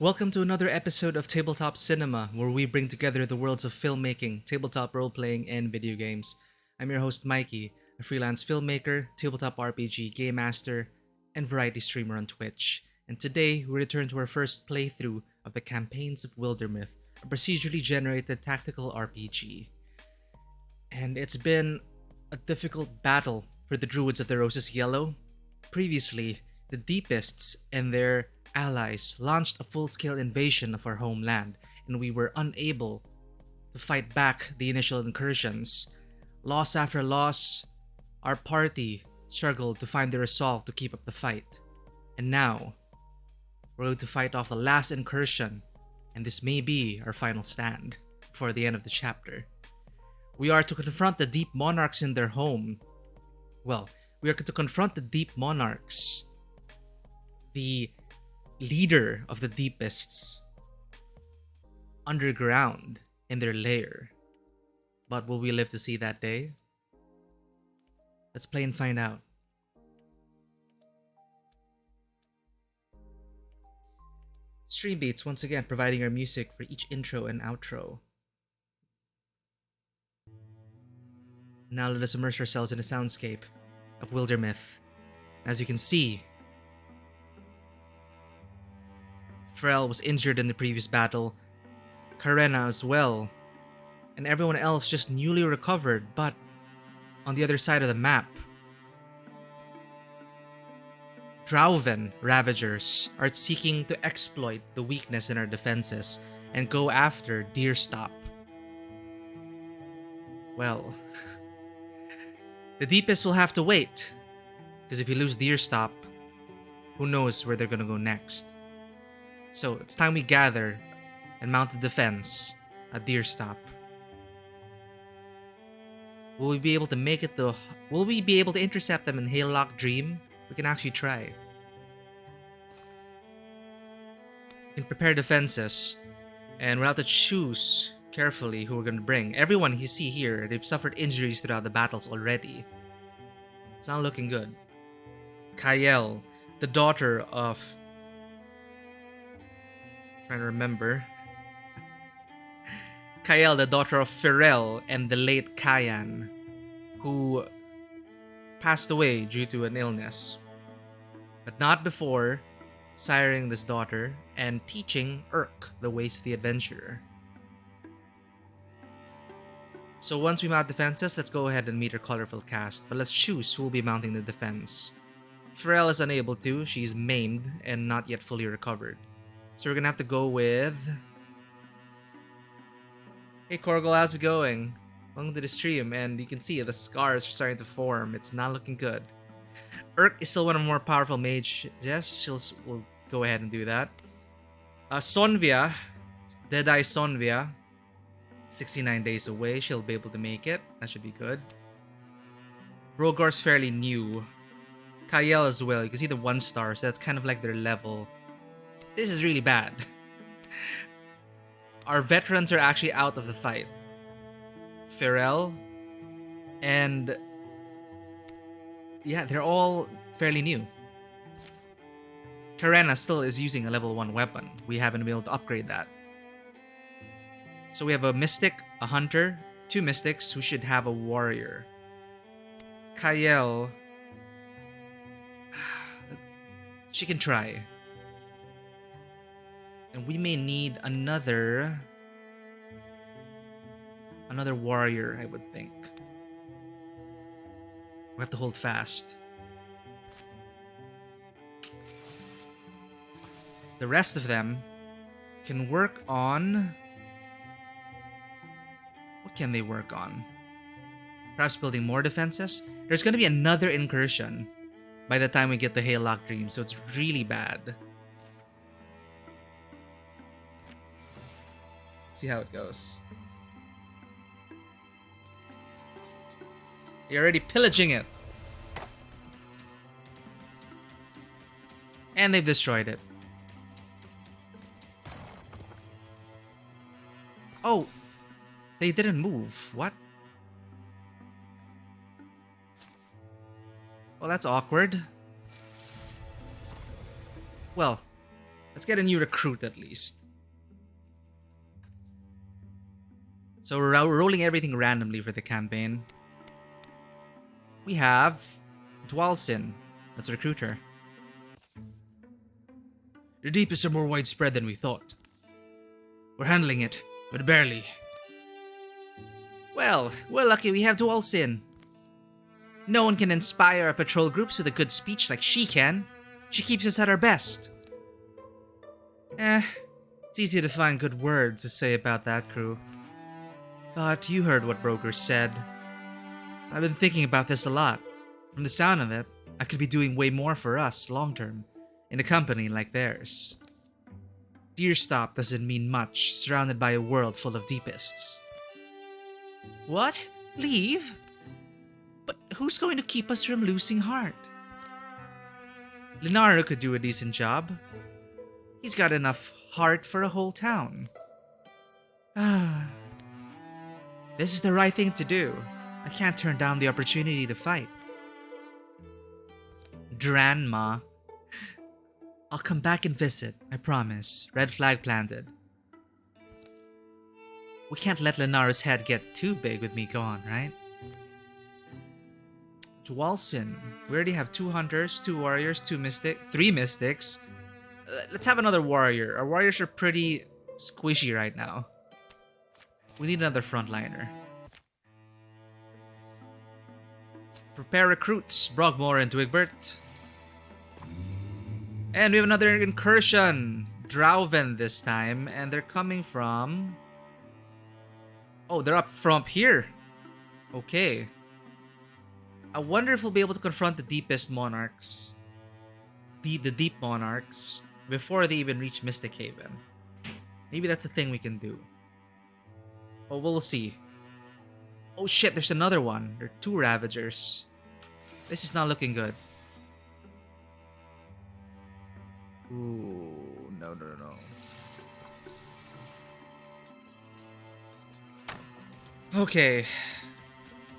Welcome to another episode of Tabletop Cinema, where we bring together the worlds of filmmaking, tabletop role-playing, and video games. I'm your host Mikey, a freelance filmmaker, tabletop RPG game master, and variety streamer on Twitch. And today, we return to our first playthrough of the Campaigns of Wildermyth, a procedurally generated tactical RPG. And it's been a difficult battle for the Druids of the Roses Yellow. Previously, the Deepists and their allies launched a full-scale invasion of our homeland, and we were unable to fight back the initial incursions. Loss after loss, our party struggled to find the resolve to keep up the fight. And now, we're going to fight off the last incursion, and this may be our final stand before the end of the chapter. We are to confront the Deep Monarchs in their home. Well, we are to confront the Deep Monarchs, the leader of the Deepists, underground in their lair. But will we live to see that day? Let's play and find out. Stream Beats once again providing our music for each intro and outro. Now let us immerse ourselves in the soundscape of Wildermyth. As you can see, Pharrell was injured in the previous battle, Karena as well, and everyone else just newly recovered, but on the other side of the map, Drauven Ravagers are seeking to exploit the weakness in our defenses and go after Deerstop. Well, the Deepest will have to wait, because if you lose Deerstop, who knows where they're gonna go next. So it's time we gather and mount the defense at Deerstop. Will we be able to make it to... Will we be able to intercept them in Haylock Dream? We can actually try. We can prepare defenses, and we'll have to choose carefully who we're going to bring. Everyone you see here, they've suffered injuries throughout the battles already. It's not looking good. Kyle, the daughter of... trying to remember. Kyle, the daughter of Pharrell and the late Kayan, who passed away due to an illness. But not before siring this daughter and teaching Urk the ways of the adventurer. So once we mount defenses, let's go ahead and meet our colorful cast. But let's choose who will be mounting the defense. Pharrell is unable to. She's maimed and not yet fully recovered. So we're gonna have to go with... Hey Korgel, how's it going? Welcome to the stream, and you can see the scars are starting to form. It's not looking good. Urk is still one of the more powerful mages. We'll go ahead and do that. Sonvia, Deadeye Sonvia, 69 days away. She'll be able to make it. That should be good. Rogor's fairly new. Kyle as well. You can see the 1-star, so that's kind of like their level. This is really bad. Our veterans are actually out of the fight. Pharrell and... yeah, they're all fairly new. Karena still is using a level 1 weapon. We haven't been able to upgrade that. So we have a Mystic, a Hunter, 2 Mystics. We should have a Warrior. Kyle... she can try. And we may need another warrior, I would think. We have to hold fast. The rest of them can work on... what can they work on? Perhaps building more defenses? There's going to be another incursion by the time we get the Haylock Dream, so it's really bad. See how it goes. You're already pillaging it. And they've destroyed it. Oh, they didn't move. What? Well, that's awkward. Well, Let's get a new recruit at least. So we're rolling everything randomly for the campaign. We have Dwalsin. Let's recruit her. The deepest are more widespread than we thought. We're handling it, but barely. Well, we're lucky we have Dwalsin. No one can inspire our patrol groups with a good speech like she can. She keeps us at our best. It's easy to find good words to say about that crew. But you heard what Broker said. I've been thinking about this a lot. From the sound of it, I could be doing way more for us long term in a company like theirs. Deerstop doesn't mean much, surrounded by a world full of deepists. What? Leave? But who's going to keep us from losing heart? Leonardo could do a decent job. He's got enough heart for a whole town. This is the right thing to do. I can't turn down the opportunity to fight. Dranma. I'll come back and visit, I promise. Red flag planted. We can't let Lenaro's head get too big with me gone, right? Dwalsin. We already have 2 hunters, 2 warriors, 3 mystics. Let's have another warrior. Our warriors are pretty squishy right now. We need another frontliner. Prepare recruits, Brogmore and Twigbert. And we have another incursion. Drauven this time. And they're coming from... Oh, they're up from here. Okay. I wonder if we'll be able to confront the deepest monarchs. The deep monarchs. Before they even reach Mystic Haven. Maybe that's a thing we can do. Oh, we'll see. Oh shit, there's another one. There are 2 Ravagers. This is not looking good. Ooh, no. Okay.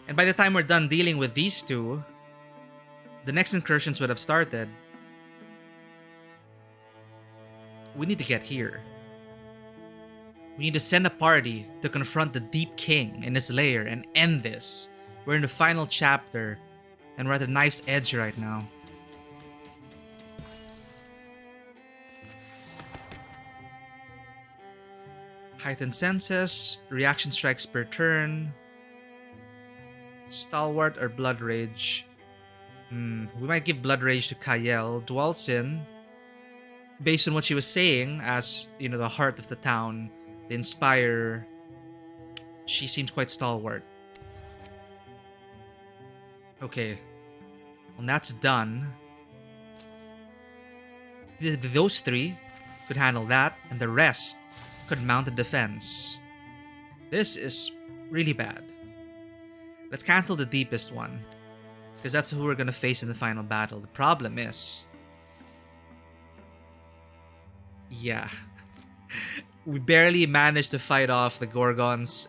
And by the time we're done dealing with these 2, the next incursions would have started. We need to get here. We need to send a party to confront the Deep King in his lair and end this. We're in the final chapter, and we're at the knife's edge right now. Heightened senses, reaction strikes per turn, Stalwart or Blood Rage. We might give Blood Rage to Kayel. Dwalsin, based on what she was saying, as you know, the heart of the town, the inspirer, she seems quite stalwart. Okay, when that's done, those 3 could handle that, and the rest could mount a defense. This is really bad. Let's cancel the deepest one, because that's who we're gonna face in the final battle. The problem is... yeah. We barely managed to fight off the Gorgons.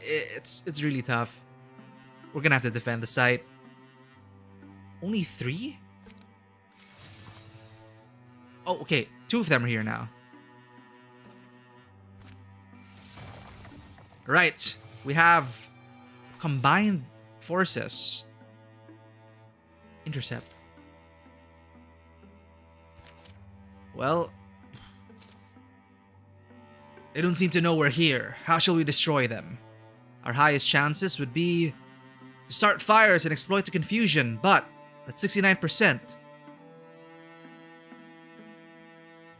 It's really tough. We're gonna have to defend the site. Only 3? Oh, okay. 2 of them are here now. Right. We have combined forces. Intercept. Well, they don't seem to know we're here. How shall we destroy them? Our highest chances would be to start fires and exploit the confusion, but at 69%. I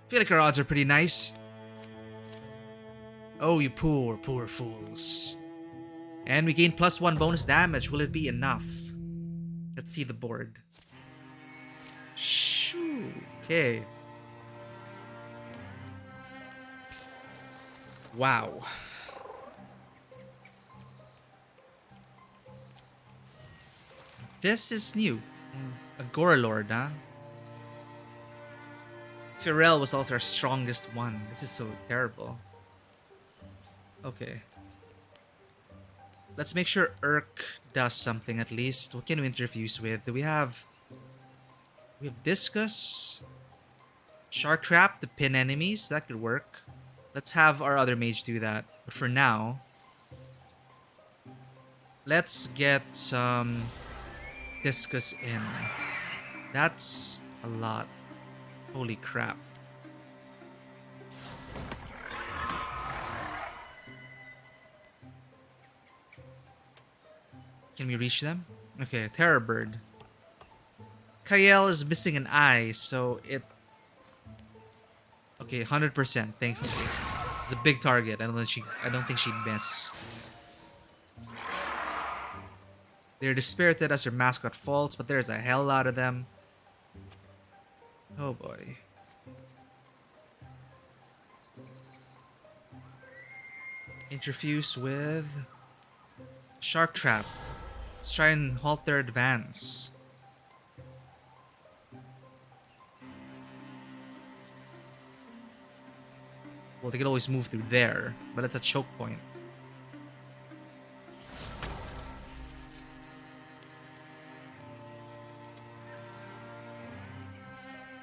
feel like our odds are pretty nice. Oh, you poor fools. And we gain +1 bonus damage. Will it be enough? Let's see the board. Shoo. Okay. Wow. This is new. A Gore Lord, huh? Pharrell was also our strongest one. This is so terrible. Okay. Let's make sure Urk does something at least. What can we interfuse with? Do we have... We have Discus, Shark Trap to pin enemies. That could work. Let's have our other mage do that. But for now, let's get some Discus in. That's a lot. Holy crap. Can we reach them? Okay, Terror Bird. Kael is missing an eye, so it... Okay, 100%, thankfully. It's a big target. I don't think she'd miss. They're dispirited as their mascot falls, but there's a hell lot of them. Oh boy. Interfuse with Shark Trap. Let's try and halt their advance. Well, they could always move through there, but that's a choke point.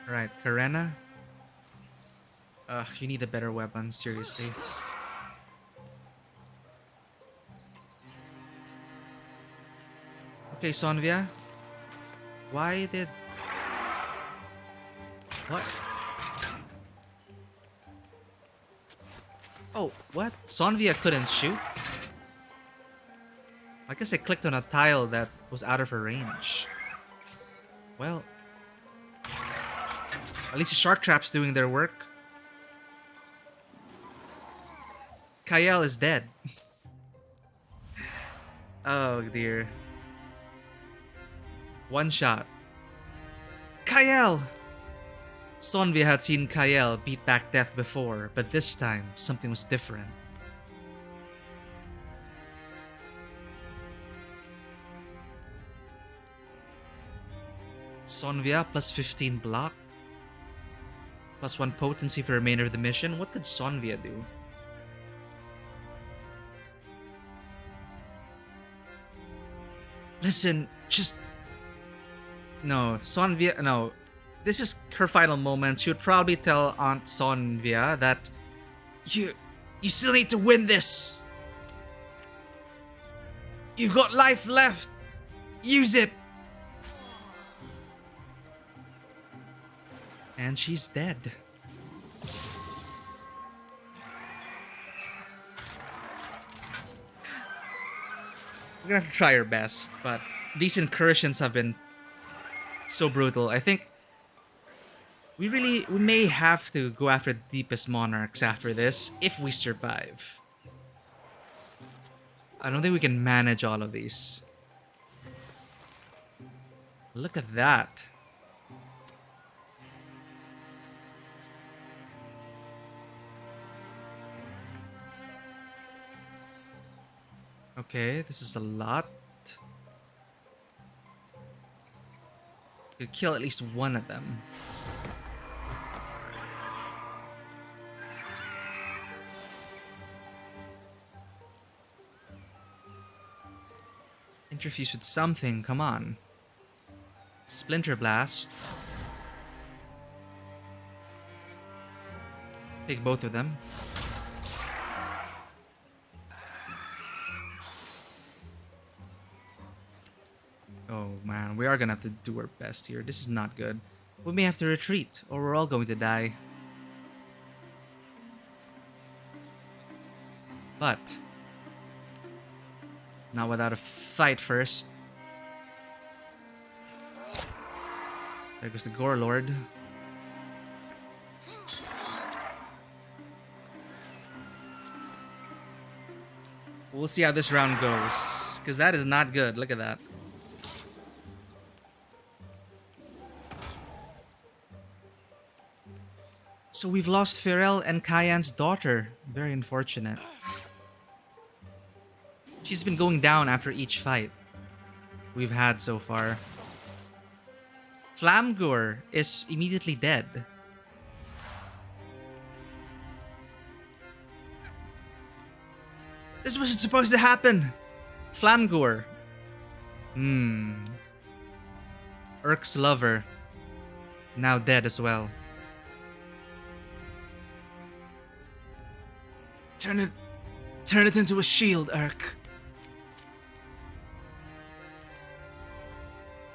Alright, Karena. You need a better weapon, seriously. Okay, Sonvia. Why did... What? Oh, what? Sonvia couldn't shoot? I guess I clicked on a tile that was out of her range. Well... At least the Shark Trap's doing their work. Kael is dead. Oh dear. One shot. Kael! Sonvia had seen Kael beat back death before, but this time something was different. Sonvia plus 15 block. Plus 1 potency for the remainder of the mission. What could Sonvia do? Listen, just... No, Sonvia... No. This is her final moment. She would probably tell Aunt Sonvia that... You still need to win this! You've got life left! Use it! And she's dead. We're gonna have to try our best, but these incursions have been so brutal. I think we may have to go after the deepest monarchs after this if we survive. I don't think we can manage all of these. Look at that. Okay, this is a lot. Could kill at least one of them. Interfuse with something, come on. Splinter Blast. Take both of them. Oh man, we are gonna have to do our best here. This is not good. We may have to retreat, or we're all going to die. But not without a fight first. There goes the Gore Lord. We'll see how this round goes, because that is not good. Look at that. So we've lost Firel and Kayan's daughter. Very unfortunate. She's been going down after each fight we've had so far. Flamgur is immediately dead. This wasn't supposed to happen. Flamgur. Urk's lover. Now dead as well. Turn it into a shield, Urk.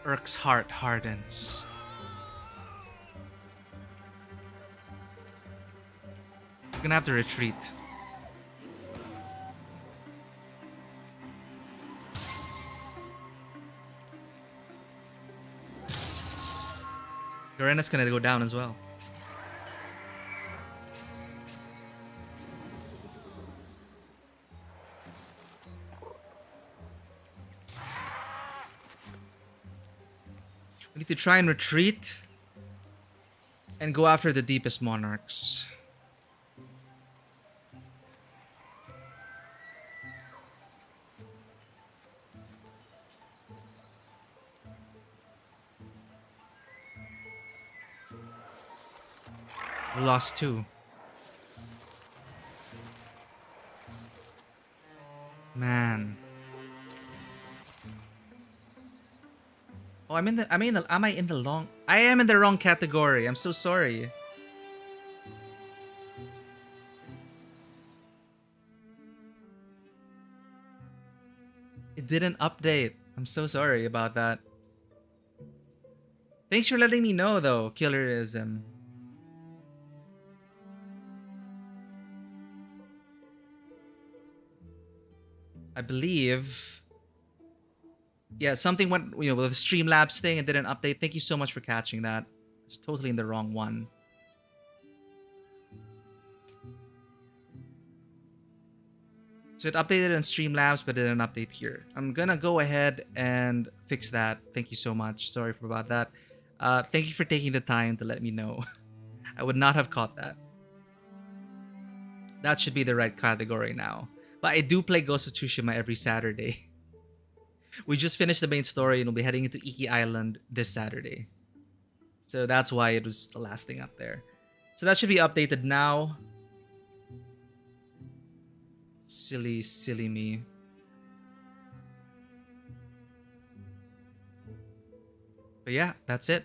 Urk's heart hardens. We're gonna have to retreat. Garena's gonna go down as well. We need to try and retreat and go after the deepest monarchs. We lost 2. Man. Oh, I am in the wrong category. I'm so sorry. It didn't update. I'm so sorry about that. Thanks for letting me know though, Killerism. I believe, yeah, something went, with the Streamlabs thing. It didn't update. Thank you so much for catching that. It's totally in the wrong one. So it updated in Streamlabs, but it didn't update here. I'm gonna go ahead and fix that. Thank you so much. Sorry about that. Thank you for taking the time to let me know. I would not have caught that. That should be the right category now. But I do play Ghost of Tsushima every Saturday. We just finished the main story and we'll be heading into Iki Island this Saturday. So that's why it was the last thing up there. So that should be updated now. Silly me. But yeah, that's it.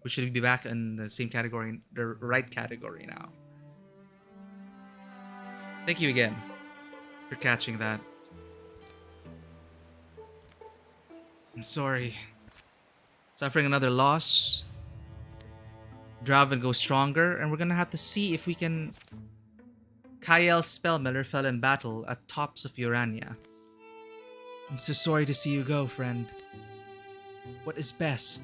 We should be back in the same category, the right category now. Thank you again for catching that. I'm sorry. Suffering another loss. Draven goes stronger, and we're gonna have to see if we can... Kael Spellmiller fell in battle at Tops of Urania. I'm so sorry to see you go, friend. What is best?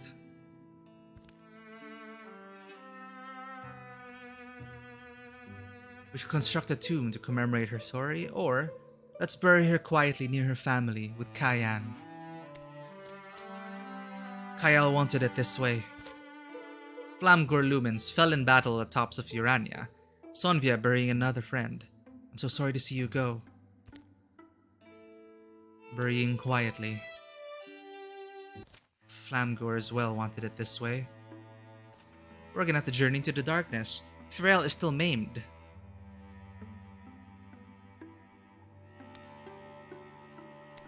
We should construct a tomb to commemorate her story, or let's bury her quietly near her family with Kayan. Kael wanted it this way. Flamgor Lumens fell in battle at Tops of Urania. Sonvia burying another friend. I'm so sorry to see you go. Burying quietly. Flamgor as well wanted it this way. We're gonna have to journey into the darkness. Thrall is still maimed.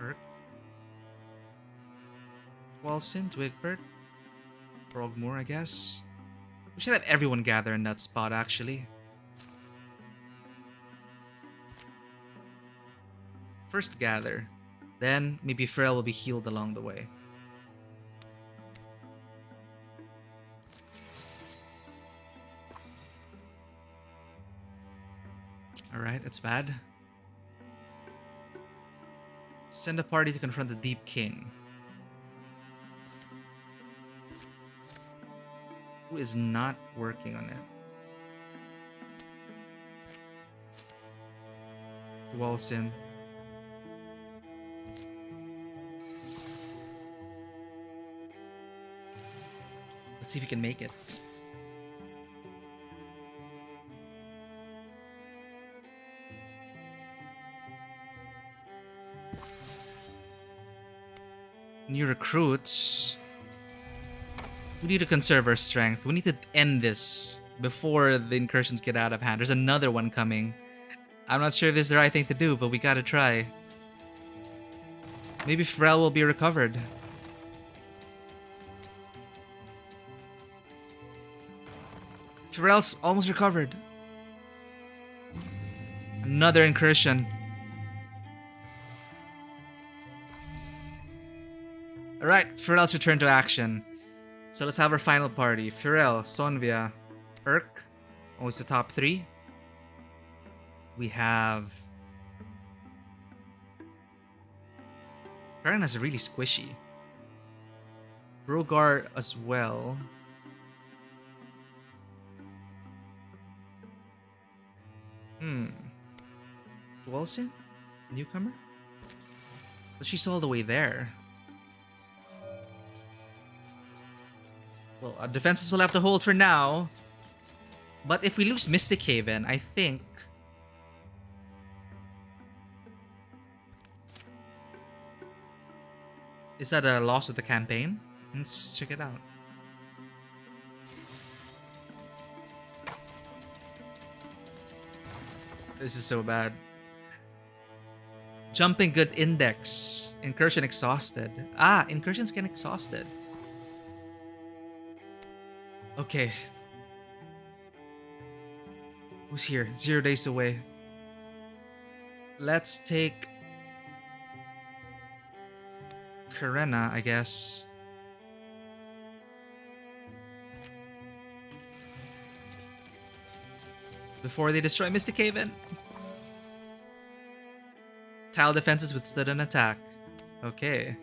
Urk. Walson, Twigbert. Frogmore, I guess. We should have everyone gather in that spot, actually. First gather. Then, maybe Thrall will be healed along the way. Alright, that's bad. Send a party to confront the Deep King. Who is not working on it? Walson. Let's see if we can make it. New recruits. We need to conserve our strength. We need to end this before the incursions get out of hand. There's another one coming. I'm not sure if this is the right thing to do, but we gotta try. Maybe Thrall will be recovered. Thrall's almost recovered. Another incursion. Alright, Pharrell's return to action. So let's have our final party. Pharrell, Sonvia, Urk. Always the top three. We have... Karen is really squishy. Brogar as well. Wilson? Newcomer? But she's all the way there. Well, our defenses will have to hold for now. But if we lose Mystic Haven, I think... Is that a loss of the campaign? Let's check it out. This is so bad. Jumping good index. Incursion exhausted. Ah, incursions get exhausted. Okay. Who's here? 0 days away. Let's take Karena, I guess. Before they destroy Mystic Haven. Tile defenses withstood an attack. Okay.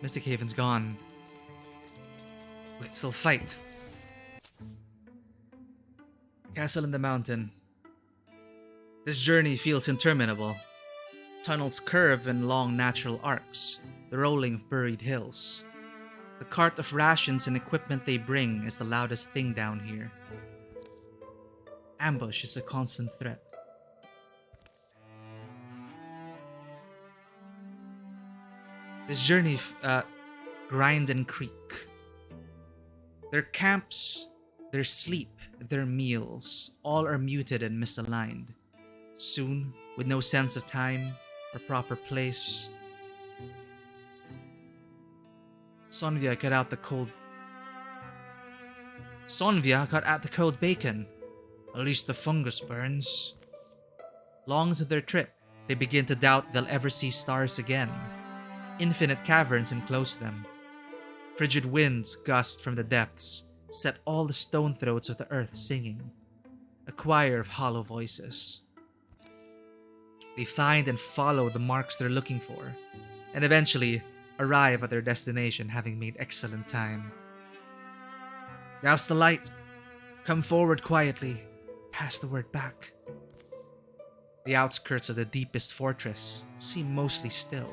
Mystic Haven's gone. We can still fight. Castle in the mountain. This journey feels interminable. Tunnels curve in long natural arcs, the rolling of buried hills. The cart of rations and equipment they bring is the loudest thing down here. Ambush is a constant threat. This journey, grind and creak. Their camps, their sleep, their meals, all are muted and misaligned. Soon, with no sense of time or proper place, Sonvia got at the cold bacon. At least the fungus burns. Long into their trip, they begin to doubt they'll ever see stars again. Infinite caverns enclose them. Frigid winds gust from the depths, set all the stone throats of the earth singing. A choir of hollow voices. They find and follow the marks they're looking for, and eventually arrive at their destination having made excellent time. Douse the light. Come forward quietly. Pass the word back. The outskirts of the deepest fortress seem mostly still.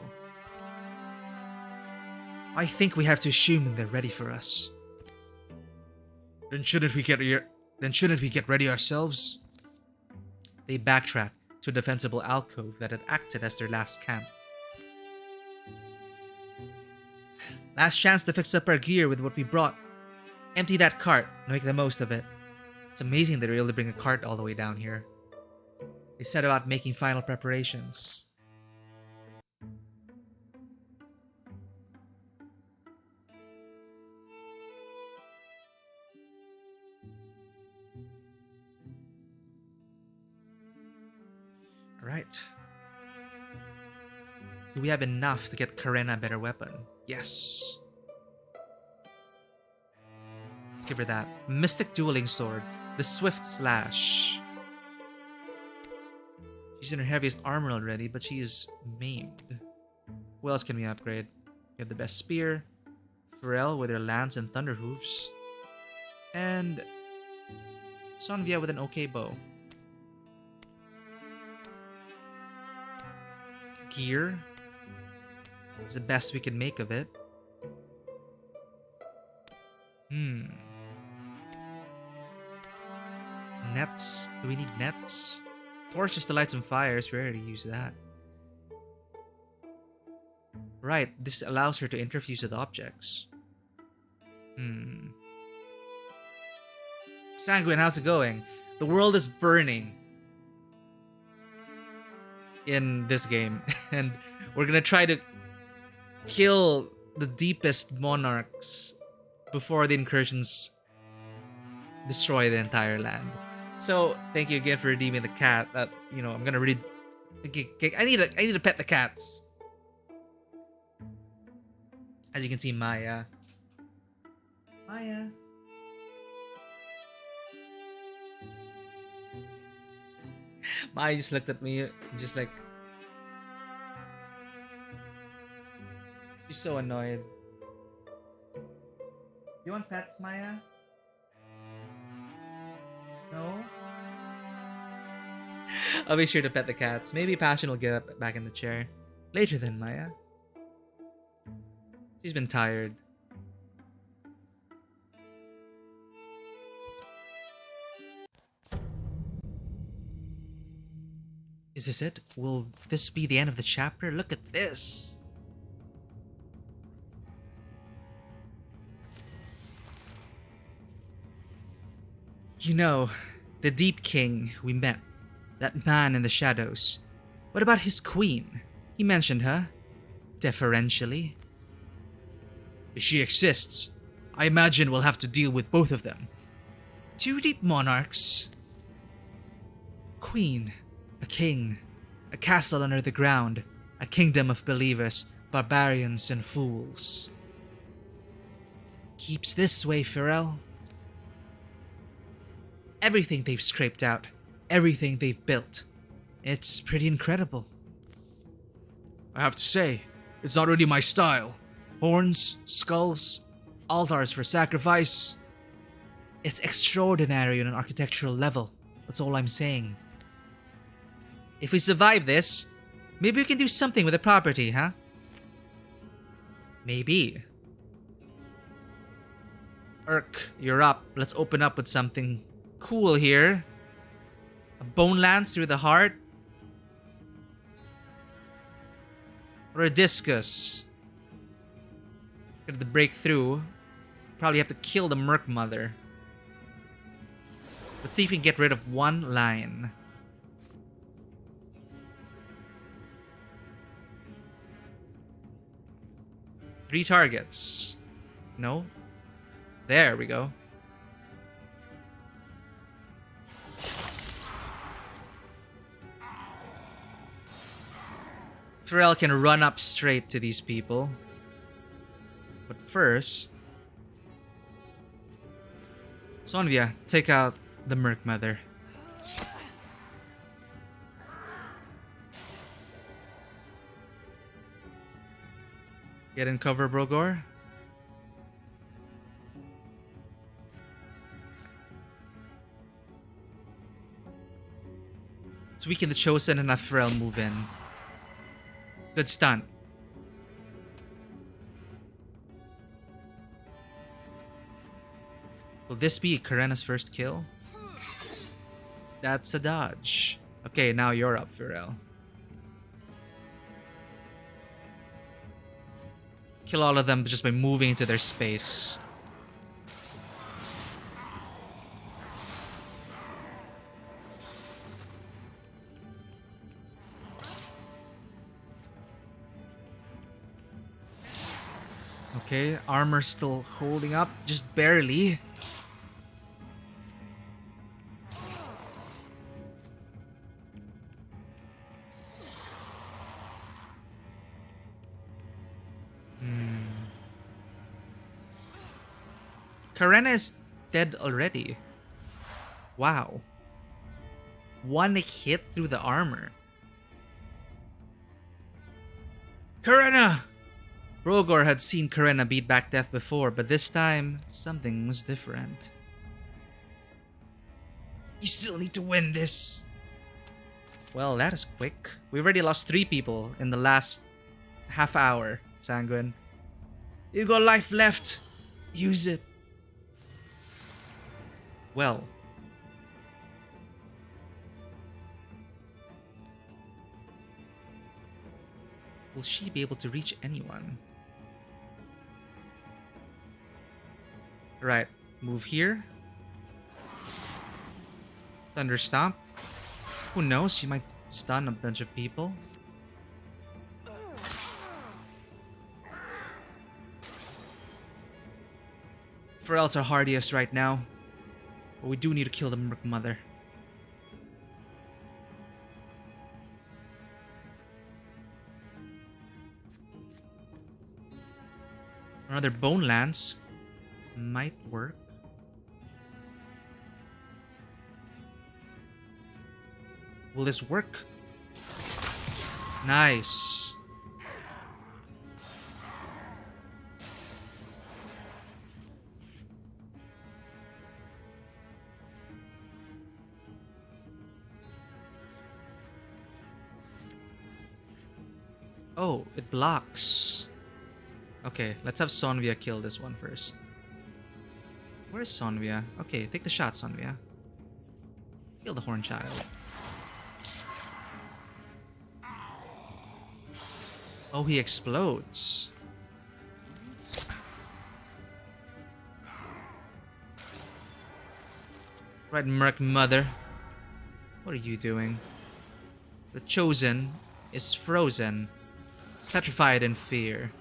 I think we have to assume they're ready for us. Then shouldn't we get ready ourselves? They backtrack to a defensible alcove that had acted as their last camp. Last chance to fix up our gear with what we brought. Empty that cart and make the most of it. It's amazing they were able to bring a cart all the way down here. They set about making final preparations. Alright. Do we have enough to get Karena a better weapon? Yes. Let's give her that. Mystic Dueling Sword. The Swift Slash. She's in her heaviest armor already, but she is maimed. Who else can we upgrade? We have the best spear. Pharrell with her lance and thunder hooves. And Sonvia with an okay bow. Gear is the best we can make of it. Nets? Do we need nets? Torches to light some fires. We already used that. Right, this allows her to interfuse with objects. Sanguine, how's it going? The world is burning in this game, and we're gonna try to kill the deepest monarchs before the incursions destroy the entire land. So thank you again for redeeming the cat. That I'm gonna read. I need to pet the cats. As you can see, Maya. Maya just looked at me, just like she's so annoyed. You want pets, Maya? No? I'll be sure to pet the cats. Maybe Passion will get up back in the chair. Later then, Maya. She's been tired. Is this it? Will this be the end of the chapter? Look at this! You know, the Deep King we met, that man in the shadows. What about his queen? He mentioned her, deferentially. If she exists, I imagine we'll have to deal with both of them. Two deep monarchs. Queen, a king, a castle under the ground, a kingdom of believers, barbarians and fools. Keeps this way, Pharrell. Everything they've scraped out, everything they've built. It's pretty incredible. I have to say, it's not really my style. Horns, skulls, altars for sacrifice. It's extraordinary on an architectural level. That's all I'm saying. If we survive this, maybe we can do something with the property, huh? Maybe. Urk, you're up. Let's open up with something cool here. A bone lance through the heart. Or a discus. Get the breakthrough. Probably have to kill the Merc Mother. Let's see if we can get rid of one line. Three targets. No? There we go. Pharrell can run up straight to these people. But first... Sonvia, take out the Merc Mother. Get in cover, Brogor. Let's weaken the Chosen and have Pharrell move in. Good stunt. Will this be Karena's first kill? That's a dodge. Okay, now you're up, Pharrell. Kill all of them just by moving into their space. Okay, armor still holding up, just barely. Karena is dead already. Wow. One hit through the armor. Karena! Brogor had seen Karena beat back death before, but this time, something was different. You still need to win this. Well, that is quick. We already lost 3 people in the last half hour, Sanguine. You got life left. Use it. Well. Will she be able to reach anyone? Right, move here. Thunder Stomp. Who knows? She might stun a bunch of people. Pharrell's our hardiest right now. But we do need to kill the Merc Mother. Another Bone Lance might work. Will this work? Nice. Oh, it blocks. Okay, let's have Sonvia kill this one first. Where's Sonvia? Okay, take the shot, Sonvia. Kill the Horn Child. Oh, he explodes. Right, Merc Mother. What are you doing? The Chosen is frozen, petrified in fear.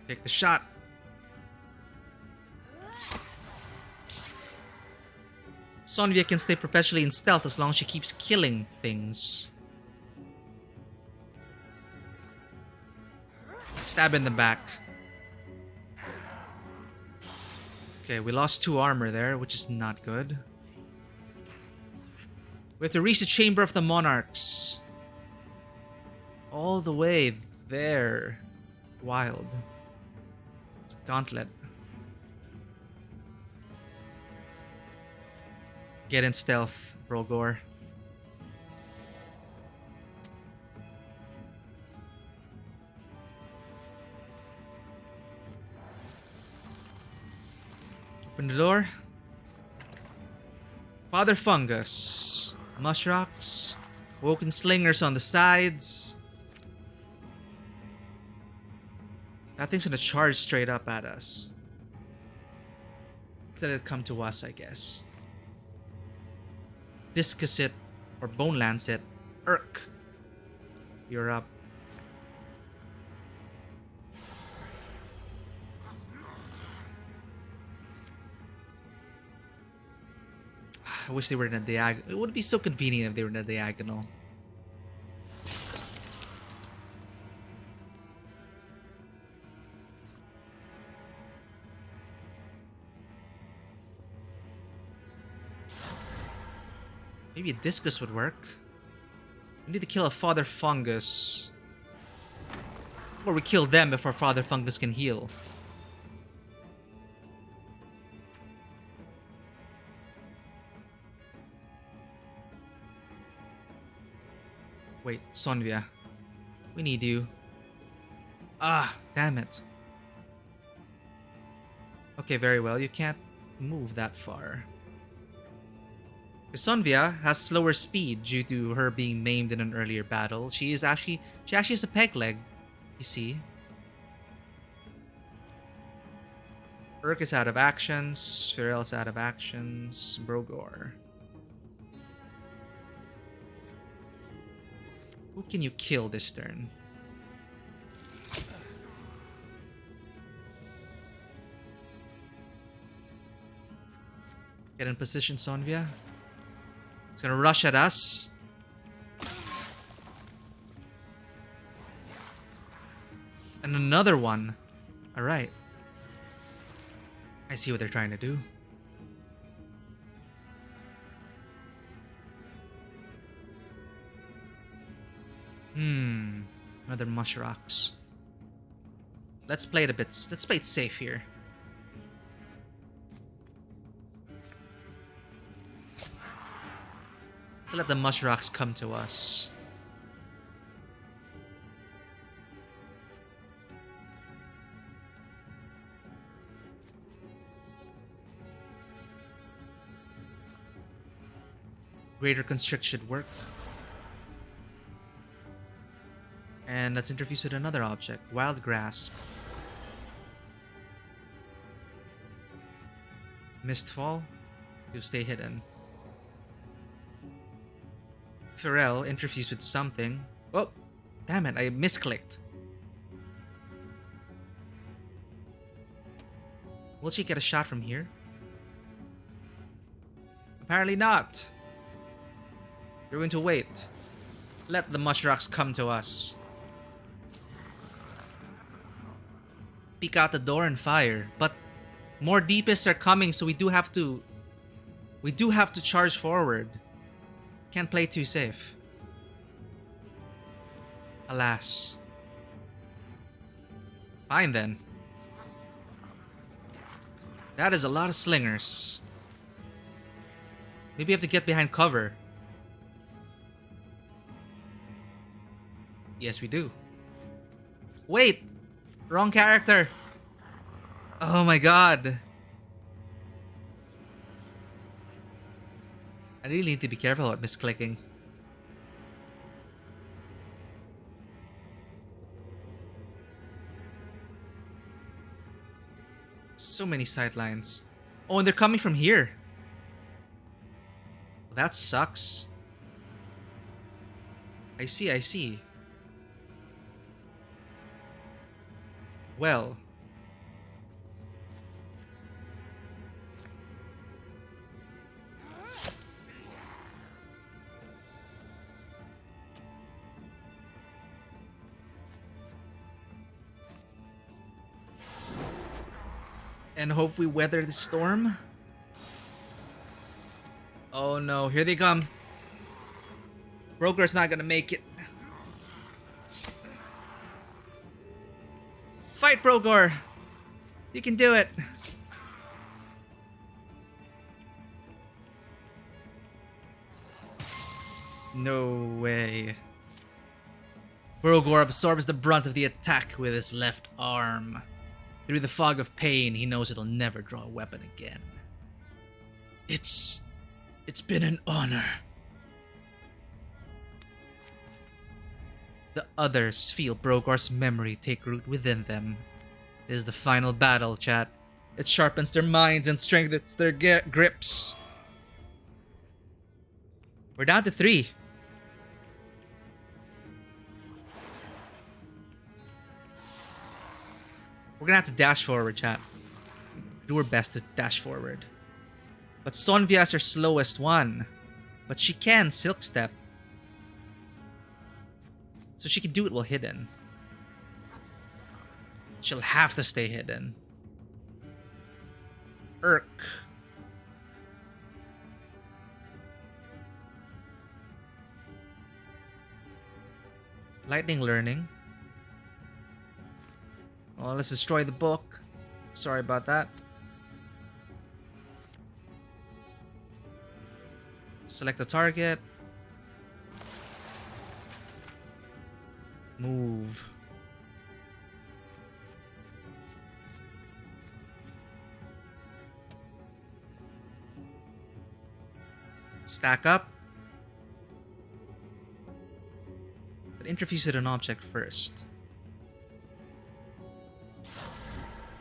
Take the shot. Sonvia can stay perpetually in stealth as long as she keeps killing things. Stab in the back. Okay, we lost 2 armor there, which is not good. We have to reach the Chamber of the Monarchs. All the way there. Wild. It's a gauntlet. Get in stealth, Brogor. Open the door. Father Fungus. Mushrocks. Woken Slingers on the sides. That thing's gonna charge straight up at us. Let it come to us, I guess. Discus it, or Bone Lance it. Urk. You're up. I wish they were in a diagonal. It would be so convenient if they were in a diagonal. Maybe a discus would work. We need to kill a Father Fungus. Or we kill them before Father Fungus can heal. Wait, Sonvia. We need you. Ah, damn it. Okay, very well. You can't move that far. Sonvia has slower speed due to her being maimed in an earlier battle. She actually has a peg leg, you see. Urk is out of actions. Pharrell's out of actions. Brogor. Who can you kill this turn? Get in position, Sonvia. It's gonna rush at us. And another one. Alright. I see what they're trying to do. Another Mushrocks. Let's play it safe here. Let's let the Mushrocks come to us. Greater Constrict should work. And let's interfuse with another object. Wild Grasp. Mistfall. You stay hidden. Pharrell interfused with something. Oh, damn it, I misclicked. Will she get a shot from here? Apparently not. We're going to wait. Let the mushrocks come to us. Peek out the door and fire. But more deepists are coming, so we do have to charge forward. Can't play too safe. Alas. Fine then. That is a lot of slingers. Maybe we have to get behind cover. Yes, we do. Wait! Wrong character! Oh my god. I really need to be careful about misclicking. So many sidelines. Oh, and they're coming from here. That sucks. I see, I see. Well. And hope we weather the storm. Oh no, here they come. Broker's not gonna make it. Fight, Brogor! You can do it! No way. Brogor absorbs the brunt of the attack with his left arm. Through the fog of pain, he knows it'll never draw a weapon again. It's been an honor. The others feel Brogor's memory take root within them. This is the final battle, chat. It sharpens their minds and strengthens their grips. We're down to 3. We're gonna have to dash forward, chat. Do our best to dash forward. But Sonvia is our slowest one. But she can silk step. So she can do it while hidden. She'll have to stay hidden. Irk. Lightning learning. Well, let's destroy the book. Sorry about that. Select the target. Move. Stack up. But interface with an object first.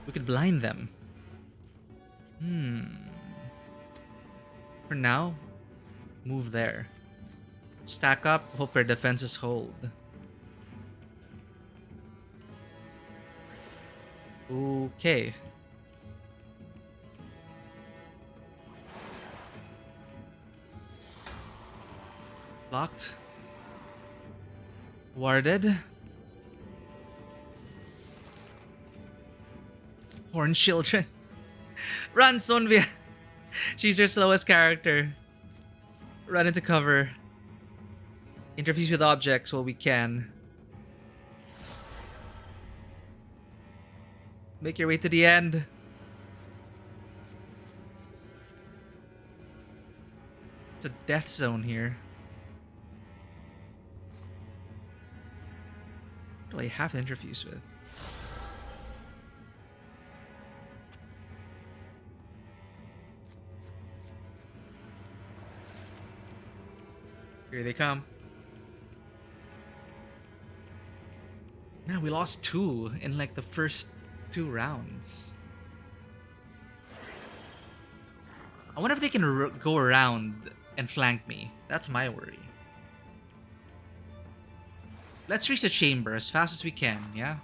We could blind them. For now, move there. Stack up, hope their defenses hold. Okay. Locked. Warded. Horn children. Run, Sonvia! She's your slowest character. Run into cover. Interface with objects while we can. Make your way to the end. It's a death zone here. What do I have to interface with? Here they come. Man, we lost 2 in like the first 2 rounds. I wonder if they can go around and flank me. That's my worry. Let's reach the chamber as fast as we can, yeah?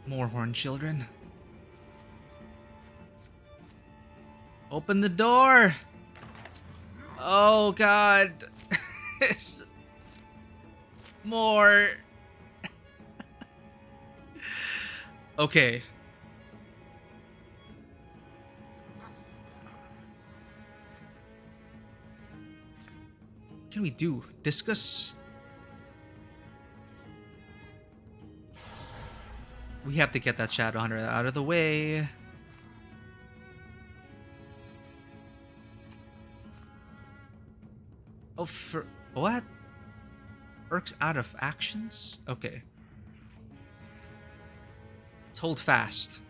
More horn children. Open the door! Oh god. It's more. Okay. What can we do? Discuss? We have to get that Shadow Hunter out of the way. Oh, for what? Urk's out of actions? Okay. Let's hold fast.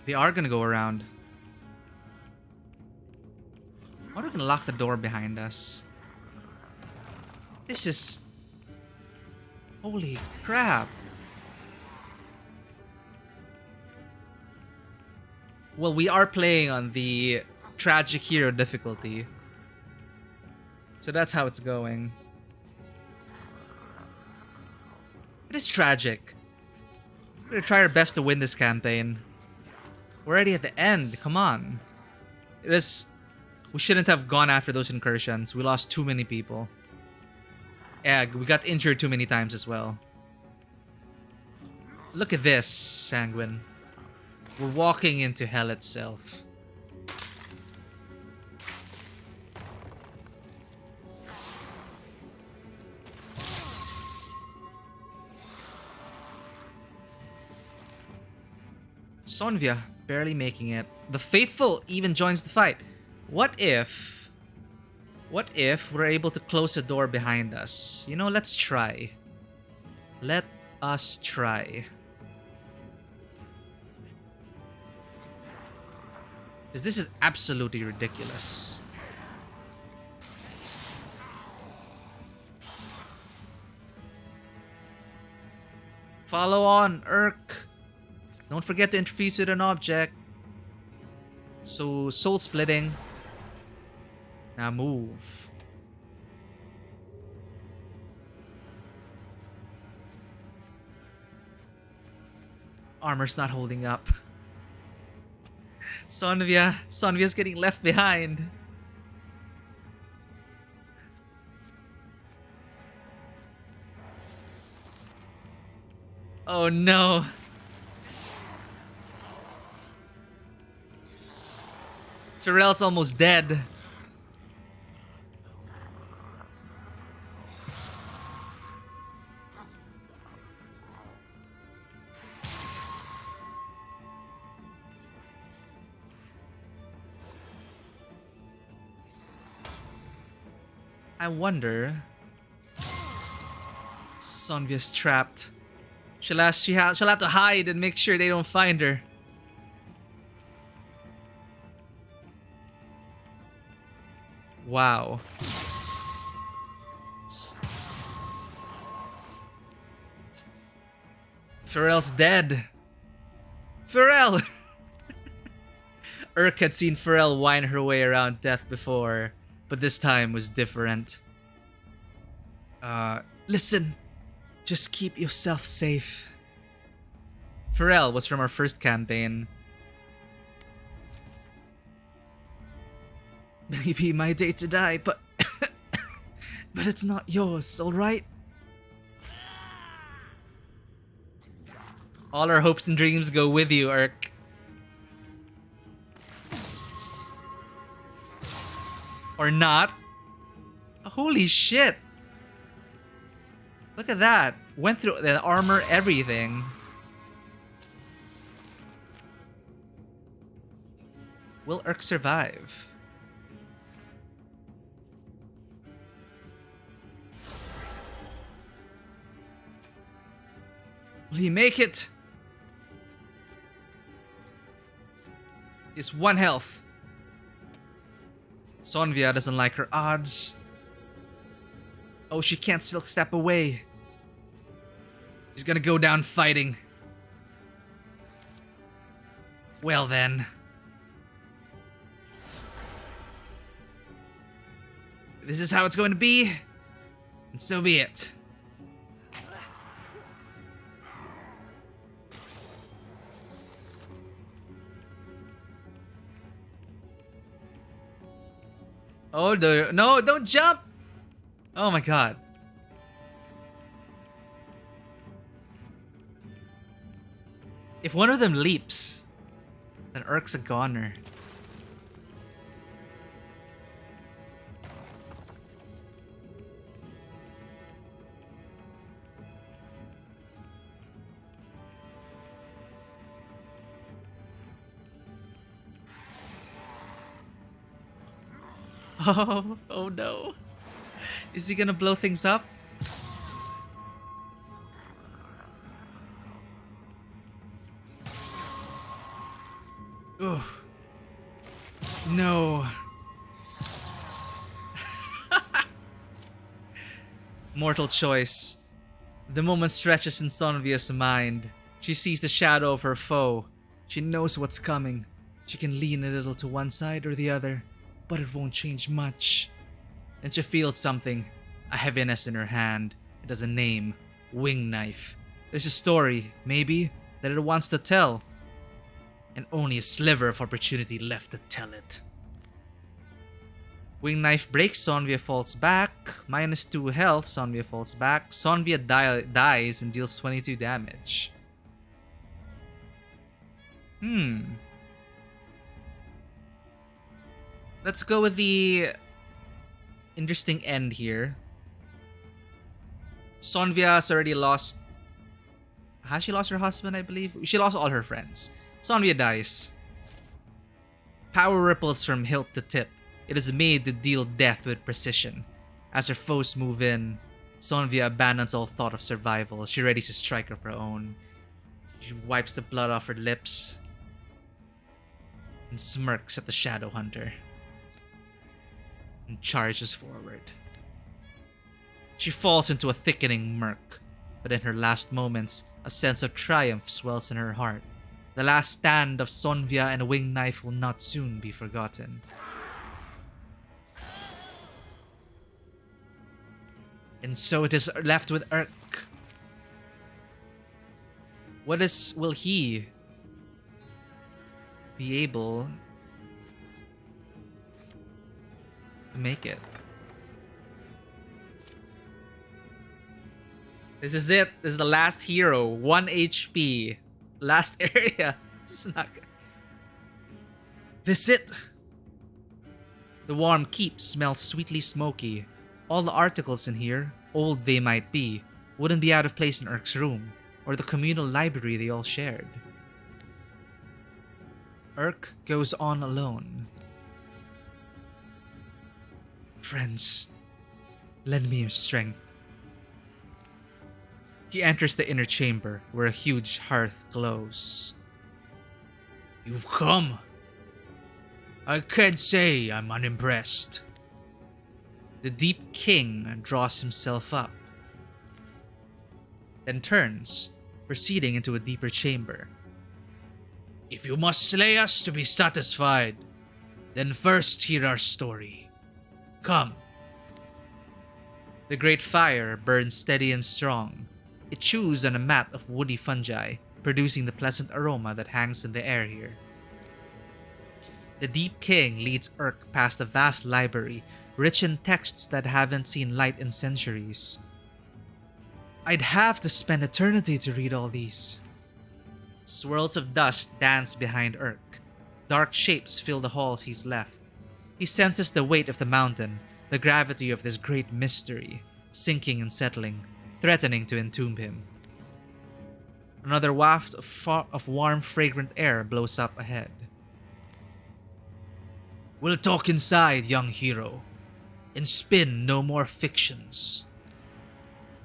They are gonna go around. Why are we gonna lock the door behind us? This is... Holy crap. Well, we are playing on the tragic hero difficulty. So that's how it's going. It is tragic. We're gonna try our best to win this campaign. We're already at the end, come on. It is... We shouldn't have gone after those incursions. We lost too many people. Yeah, we got injured too many times as well. Look at this, Sanguine. We're walking into hell itself. Sonvia, barely making it. The Faithful even joins the fight. What if we're able to close the door behind us? You know, let's try. Let us try. Because this is absolutely ridiculous. Follow on, Urk. Don't forget to interface with an object. So, soul splitting. Now move. Armor's not holding up. Sonvia's getting left behind. Oh no. Pharrell's almost dead. I wonder... Sonvia's trapped. She'll have to hide and make sure they don't find her. Wow. Pharrell's dead. Pharrell! Urk had seen Pharrell whine her way around death before, but this time was different. Listen. Just keep yourself safe. Pharrell was from our first campaign. Maybe my day to die, but... but it's not yours, alright? All our hopes and dreams go with you, Urk. Or not. Holy shit! Look at that. Went through the armor, everything. Will Urk survive? Will he make it? He's 1 health. Sonvia doesn't like her odds. Oh, she can't silk step away. She's gonna go down fighting. Well then. This is how it's going to be, and so be it. Oh, no, don't jump! Oh my god. If one of them leaps, then Urk's a goner. Oh no. Is he gonna blow things up? Ugh. No. Mortal choice. The moment stretches in Sonvia's mind. She sees the shadow of her foe. She knows what's coming. She can lean a little to one side or the other, but it won't change much. And she feels something, a heaviness in her hand. It has a name, Wildermyth. There's a story, maybe, that it wants to tell. And only a sliver of opportunity left to tell it. Wildermyth breaks, Sonvia falls back. -2 health, Sonvia falls back. Sonvia dies and deals 22 damage. Let's go with the interesting end here. Sonvia's already lost... Has she lost her husband, I believe? She lost all her friends. Sonvia dies. Power ripples from hilt to tip. It is made to deal death with precision. As her foes move in, Sonvia abandons all thought of survival. She readies to strike of her own. She wipes the blood off her lips and smirks at the Shadow Hunter and charges forward. She falls into a thickening murk, but in her last moments, a sense of triumph swells in her heart. The last stand of Sonvia and Wildermyth will not soon be forgotten. And so it is left with Urk. Will he be able to make it? This is it. This is the last hero. 1 HP. Last area. This is not good. This it. The warm keep smells sweetly smoky. All the articles in here, old they might be, wouldn't be out of place in Urk's room, or the communal library they all shared. Urk goes on alone. Friends, lend me your strength. He enters the inner chamber, where a huge hearth glows. You've come. I can't say I'm unimpressed. The Deep King draws himself up, then turns, proceeding into a deeper chamber. If you must slay us to be satisfied, then first hear our story. Come. The great fire burns steady and strong. It chews on a mat of woody fungi, producing the pleasant aroma that hangs in the air here. The Deep King leads Urk past a vast library, rich in texts that haven't seen light in centuries. I'd have to spend eternity to read all these. Swirls of dust dance behind Urk. Dark shapes fill the halls he's left. He senses the weight of the mountain, the gravity of this great mystery, sinking and settling, threatening to entomb him. Another waft of warm, fragrant air blows up ahead. We'll talk inside, young hero, and spin no more fictions.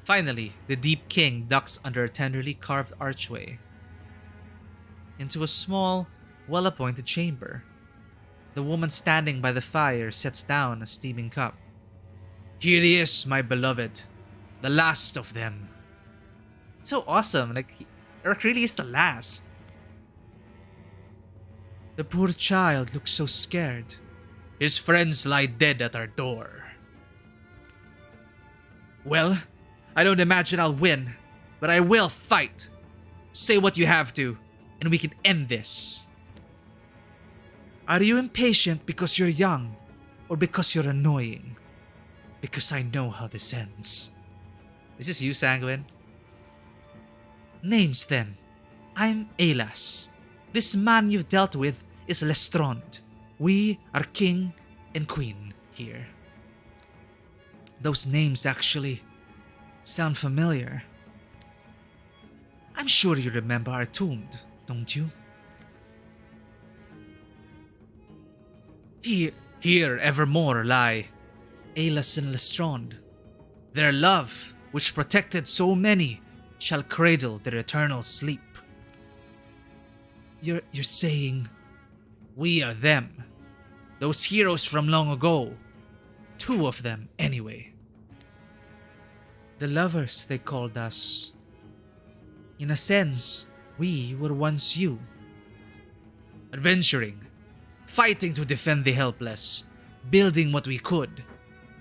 Finally, the Deep King ducks under a tenderly carved archway into a small, well-appointed chamber. The woman standing by the fire sets down a steaming cup. Here he is, my beloved, the last of them. It's so awesome, Urk really is the last. The poor child looks so scared. His friends lie dead at our door. Well, I don't imagine I'll win, but I will fight. Say what you have to, and we can end this. Are you impatient because you're young, or because you're annoying? Because I know how this ends. Is this you, Sanguine? Names then. I'm Alas. This man you've dealt with is Lestrond. We are king and queen here. Those names actually sound familiar. I'm sure you remember our Tombed, don't you? Here evermore lie Alas and Lestrond. Their love, which protected so many, shall cradle their eternal sleep. You're saying we are them, those heroes from long ago. 2 of them, anyway. The lovers, they called us. In a sense, we were once you. Adventuring, fighting to defend the helpless, building what we could.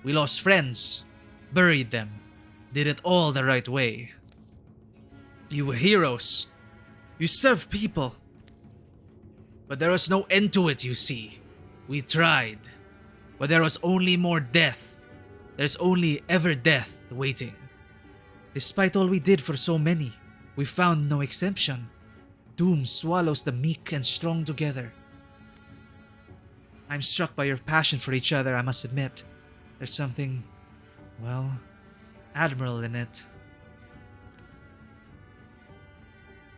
We lost friends, buried them, did it all the right way. You were heroes. You served people. But there was no end to it, you see. We tried, but there was only more death. There's only ever death waiting. Despite all we did for so many, we found no exemption. Doom swallows the meek and strong together. I'm struck by your passion for each other, I must admit. There's something, well, admirable in it.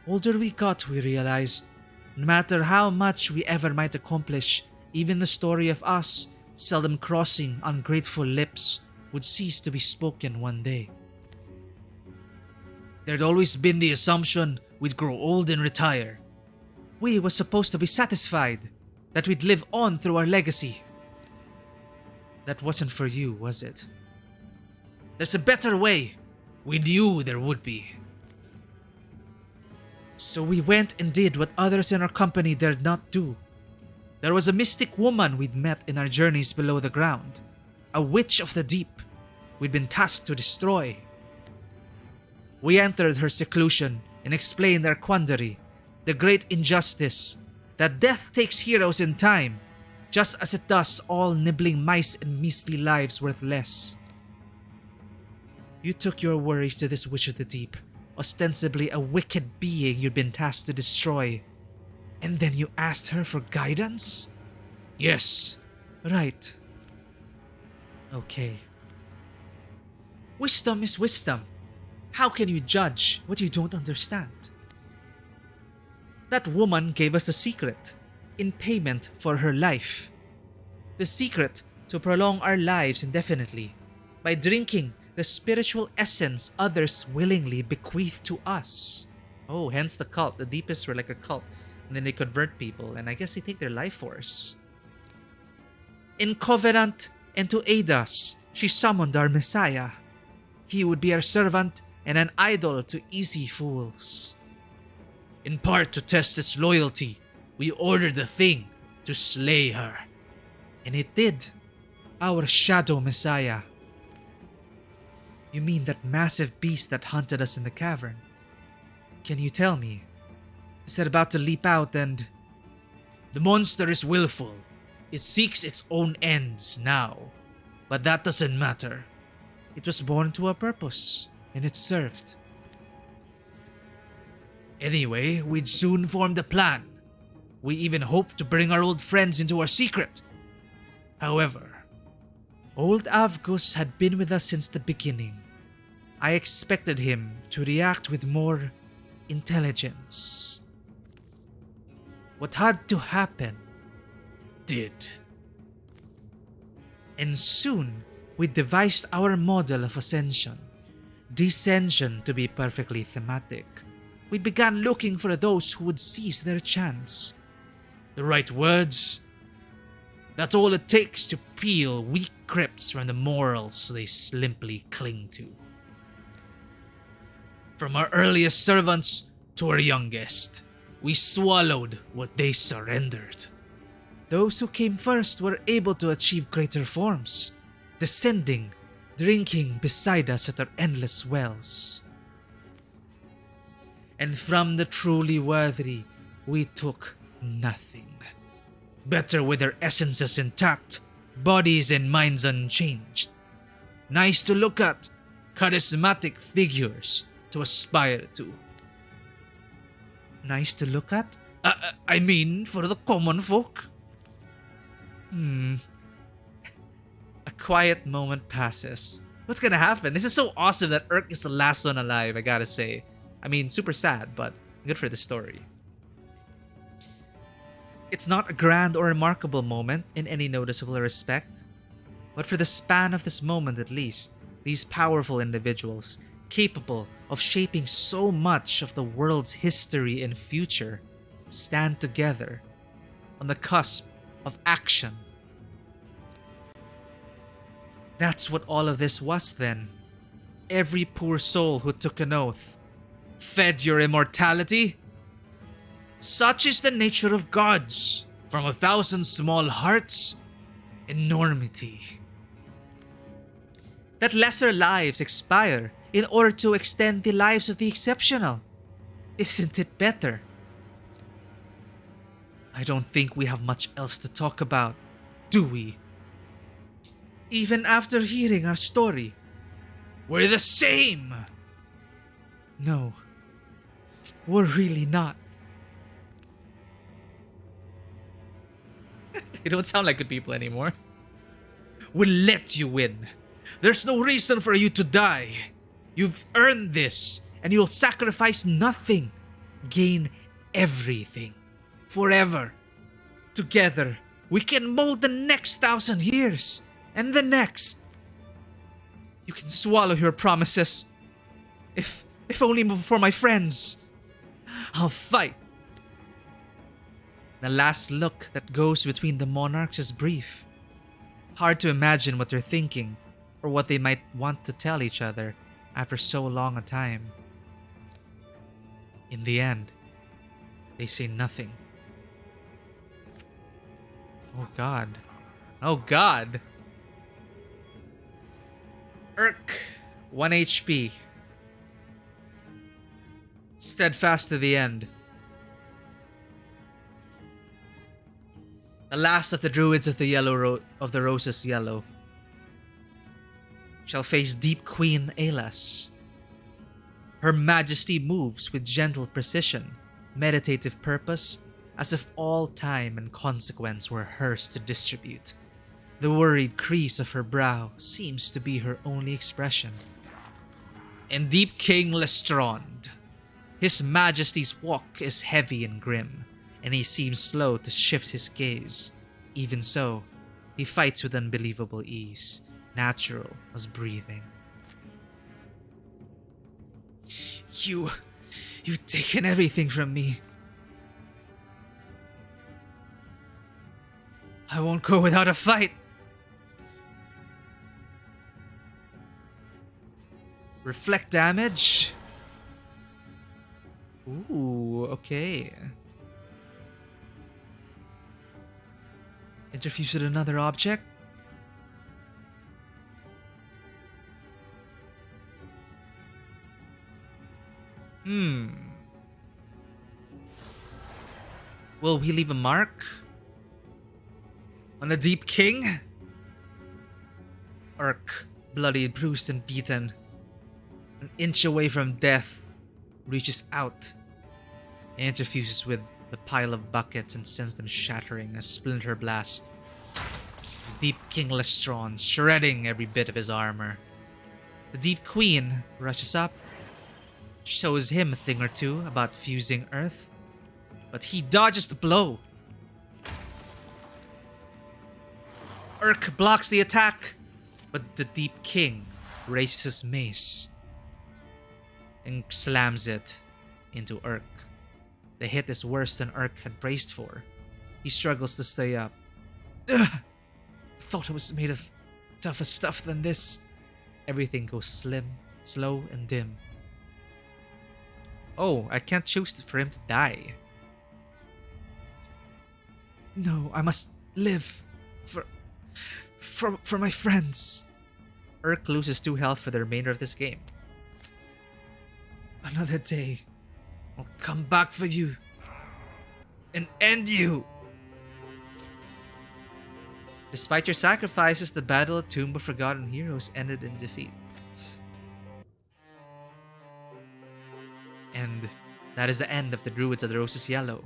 Older we got, we realized, no matter how much we ever might accomplish, even the story of us seldom crossing ungrateful lips would cease to be spoken one day. There'd always been the assumption we'd grow old and retire. We were supposed to be satisfied that we'd live on through our legacy. That wasn't for you, was it? There's a better way. We knew there would be. So we went and did what others in our company dared not do. There was a mystic woman we'd met in our journeys below the ground. A witch of the deep we'd been tasked to destroy. We entered her seclusion and explained our quandary, the great injustice that death takes heroes in time, just as it does all nibbling mice and measly lives worth less. You took your worries to this witch of the deep, ostensibly a wicked being you'd been tasked to destroy, and then you asked her for guidance? Yes. Right. Okay. Wisdom is wisdom. How can you judge what you don't understand? That woman gave us a secret in payment for her life. The secret to prolong our lives indefinitely by drinking the spiritual essence others willingly bequeath to us. Oh, hence the cult. The deepest were like a cult. And then they convert people, and I guess they take their life force. In covenant and to aid us, she summoned our Messiah. He would be our servant and an idol to easy fools. In part to test its loyalty, we ordered the thing to slay her. And it did. Our shadow Messiah. You mean that massive beast that hunted us in the cavern? Can you tell me? Is it about to leap out and... The monster is willful. It seeks its own ends now. But that doesn't matter. It was born to a purpose, and it served. Anyway, we'd soon formed a plan. We even hoped to bring our old friends into our secret. However, old Avgus had been with us since the beginning. I expected him to react with more intelligence. What had to happen did. And soon, we devised our model of ascension. Descension, to be perfectly thematic. We began looking for those who would seize their chance. The right words. That's all it takes to peel weak crypts from the morals they simply cling to. From our earliest servants to our youngest, we swallowed what they surrendered. Those who came first were able to achieve greater forms, descending drinking beside us at our endless wells. And from the truly worthy, we took nothing. Better with their essences intact, bodies and minds unchanged. Nice to look at, charismatic figures to aspire to. Nice to look at? I mean, for the common folk. A quiet moment passes. What's gonna happen? This is so awesome that Urk is the last one alive, I gotta say. I mean, super sad, but good for the story. It's not a grand or remarkable moment in any noticeable respect, but for the span of this moment at least, these powerful individuals, capable of shaping so much of the world's history and future, stand together on the cusp of action. That's what all of this was then. Every poor soul who took an oath, fed your immortality. Such is the nature of gods. From 1,000 small hearts, enormity. That lesser lives expire in order to extend the lives of the exceptional. Isn't it better? I don't think we have much else to talk about, do we? Even after hearing our story, we're the same! No, we're really not. They don't sound like good people anymore. We'll let you win. There's no reason for you to die. You've earned this, and you'll sacrifice nothing, gain everything, forever. Together, we can mold the next 1,000 years, and the next. You can swallow your promises. If only for my friends. I'll fight. The last look that goes between the monarchs is brief. Hard to imagine what they're thinking, or what they might want to tell each other after so long a time. In the end, they say nothing. Oh God. Oh God! Urk, 1 HP. Steadfast to the end. The last of the druids of the Roses Yellow shall face Deep Queen Alas. Her majesty moves with gentle precision, meditative purpose, as if all time and consequence were hers to distribute. The worried crease of her brow seems to be her only expression. And Deep King Lestrond. His majesty's walk is heavy and grim, and he seems slow to shift his gaze. Even so, he fights with unbelievable ease, natural as breathing. You've taken everything from me. I won't go without a fight. Reflect damage. Ooh, okay. Interfuse with another object. Will we leave a mark on the Deep King? Urk, bloody, bruised, and beaten, an inch away from death, reaches out and interfuses with the pile of buckets and sends them shattering a splinter blast. Deep King Lestrond shredding every bit of his armor. The Deep Queen rushes up, shows him a thing or two about fusing earth, but he dodges the blow. Urk blocks the attack, but the Deep King raises his mace and slams it into Urk. The hit is worse than Urk had braced for. He struggles to stay up. Ugh! Thought I was made of tougher stuff than this. Everything goes slim, slow, and dim. Oh, I can't choose for him to die. No, I must live for my friends. Urk loses 2 health for the remainder of this game. Another day, I'll come back for you and end you. Despite your sacrifices, the battle at Tomb of Forgotten Heroes ended in defeat. And that is the end of the Druids of the Roses Yellow.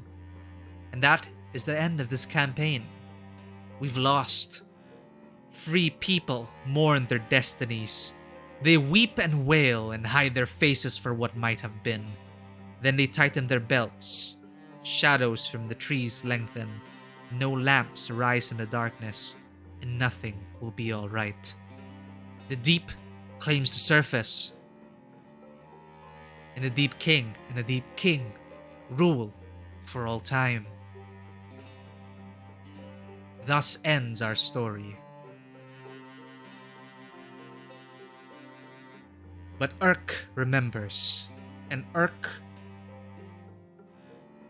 And that is the end of this campaign. We've lost. Free people mourn their destinies. They weep and wail and hide their faces for what might have been. Then they tighten their belts. Shadows from the trees lengthen. No lamps rise in the darkness, and nothing will be alright. The deep claims the surface. And the deep king rule for all time. Thus ends our story. But Urk remembers, and Urk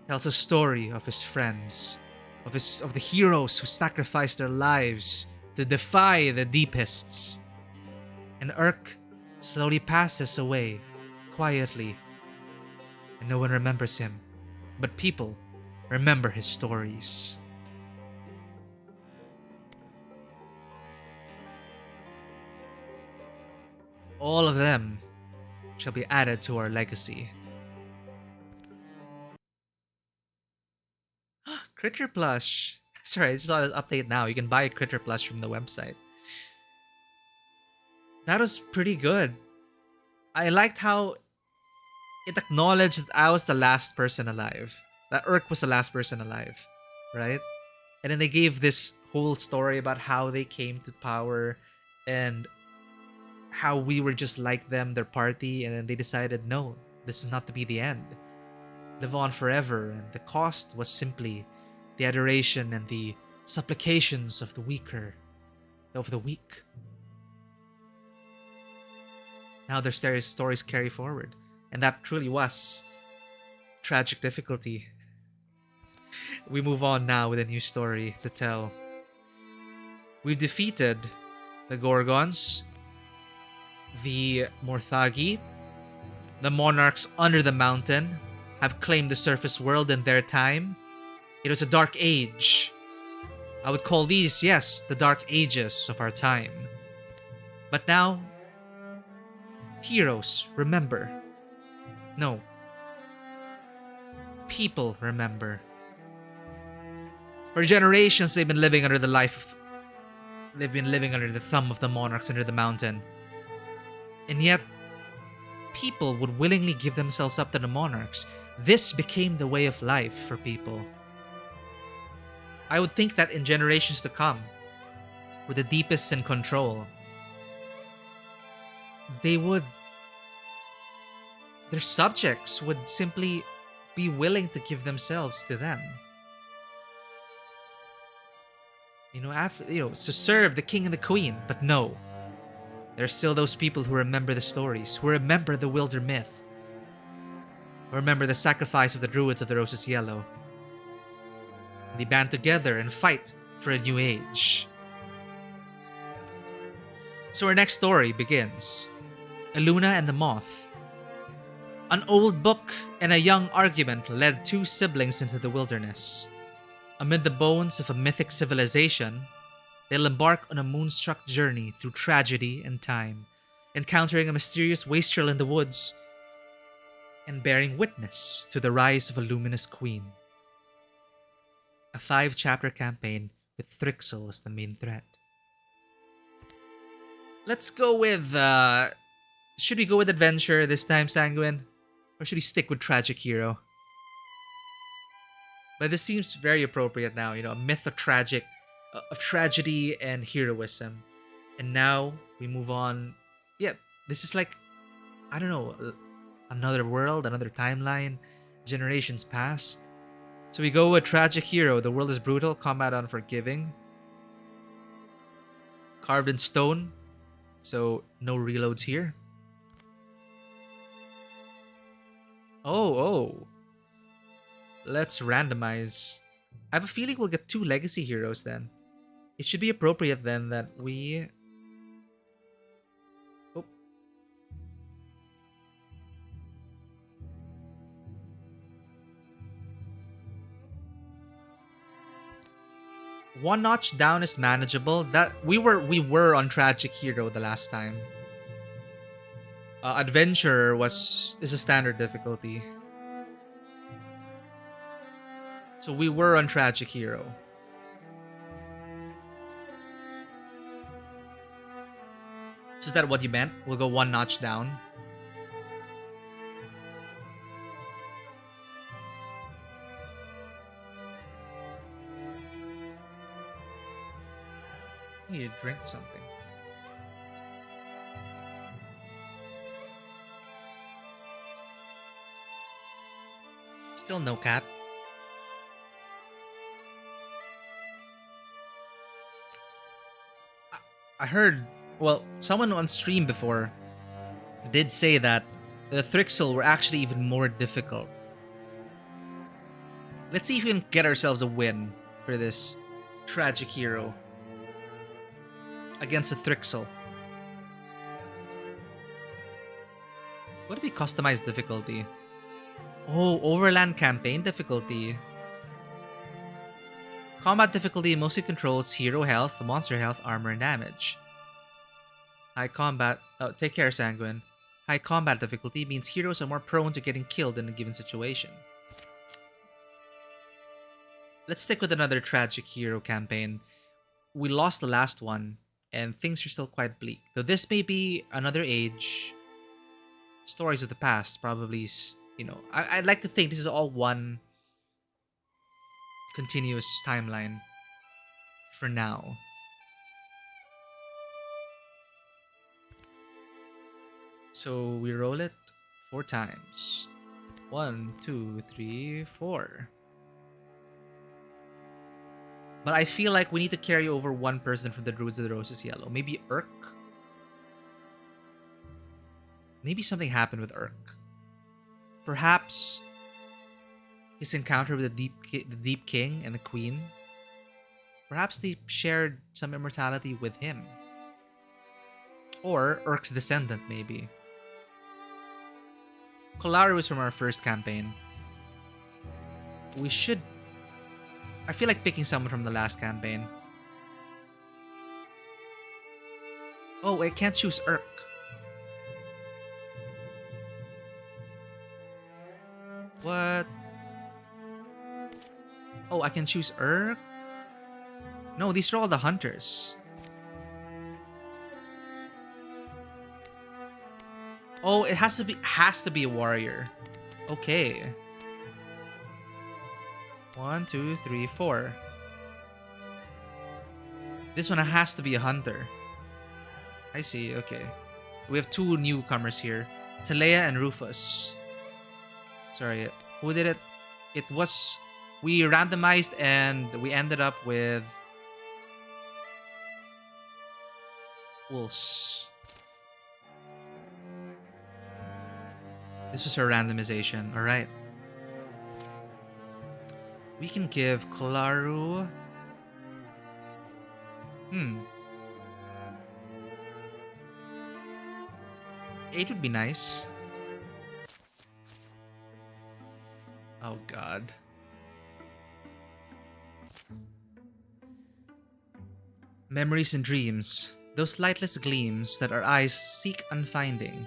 tells a story of his friends, of the heroes who sacrificed their lives to defy the Deepists. And Urk slowly passes away, quietly, and no one remembers him, but people remember his stories. All of them shall be added to our legacy. Critter plush. Sorry, I just saw an update now. You can buy a Critter plush from the website. That was pretty good. I liked how it acknowledged that I was the last person alive. That Urk was the last person alive, right? And then they gave this whole story about how they came to power and how we were just like them, their party, and then they decided, no, this is not to be the end. Live on forever, and the cost was simply the adoration and the supplications of the weak. Now their stories carry forward, and that truly was tragic difficulty. We move on now with a new story to tell. We've defeated the Gorgons, the Morthagi. The monarchs under the mountain have claimed the surface world in their time. It was a dark age. I would call these, yes, the dark ages of our time. But now, heroes remember. No. People remember. For generations, they've been living under the thumb of the monarchs under the mountain. And yet, people would willingly give themselves up to the monarchs. This became the way of life for people. I would think that in generations to come, with the Deepists in control, their subjects would simply be willing to give themselves to them. To serve the king and the queen. But no. There are still those people who remember the stories, who remember the Wildermyth, who remember the sacrifice of the Druids of the Roses Yellow. They band together and fight for a new age. So our next story begins. Eluna and the Moth. An old book and a young argument led 2 siblings into the wilderness. Amid the bones of a mythic civilization, they'll embark on a moonstruck journey through tragedy and time, encountering a mysterious wastrel in the woods, and bearing witness to the rise of a luminous queen. A 5-chapter campaign with Thrixel as the main threat. Let's go with... should we go with adventure this time, Sanguine? Or should we stick with tragic hero? But this seems very appropriate now, a myth of tragedy and heroism. And now we move on. Yeah, this is like, I don't know, another world, another timeline, generations past. So we go with tragic hero. The world is brutal, combat unforgiving. Carved in stone, so no reloads here. Oh. Let's randomize. I have a feeling we'll get 2 legacy heroes then. It should be appropriate then that we One notch down is manageable. That we were on Tragic Hero the last time. Adventurer is a standard difficulty. So we were on Tragic Hero. So is that what you meant? We'll go one notch down. You drink something. Still no cat. I heard, well, someone on stream before did say that the Thrixel were actually even more difficult. Let's see if we can get ourselves a win for this Tragic Hero against the Thrixel. What if we customize difficulty? Oh, Overland Campaign difficulty. Combat difficulty mostly controls hero health, monster health, armor, and damage. High combat... Oh, take care, Sanguine. High combat difficulty means heroes are more prone to getting killed in a given situation. Let's stick with another Tragic Hero campaign. We lost the last one, and things are still quite bleak. Though this may be another age. Stories of the past, probably, you know... I'd like to think this is all one continuous timeline for now. So we roll it 4 times. 1, 2, 3, 4. But I feel like we need to carry over one person from the Druids of the Roses Yellow. Maybe Urk? Maybe something happened with Urk. Perhaps his encounter with the Deep King and the Queen. Perhaps they shared some immortality with him. Or Urk's descendant, maybe. Kolaru is from our first campaign. We should... I feel like picking someone from the last campaign. Oh, I can't choose Urk. What? Oh, I can choose Urk? No, these are all the hunters. Oh, it has to be a warrior. Okay. 1, 2, 3, 4. This one has to be a hunter. I see, okay. We have 2 newcomers here. Talea and Rufus. Sorry, who did it? It was... We randomized and we ended up with... Wolves. This was our randomization, alright. We can give Kolaru... 8 would be nice. Oh god. Memories and dreams. Those lightless gleams that our eyes seek unfinding.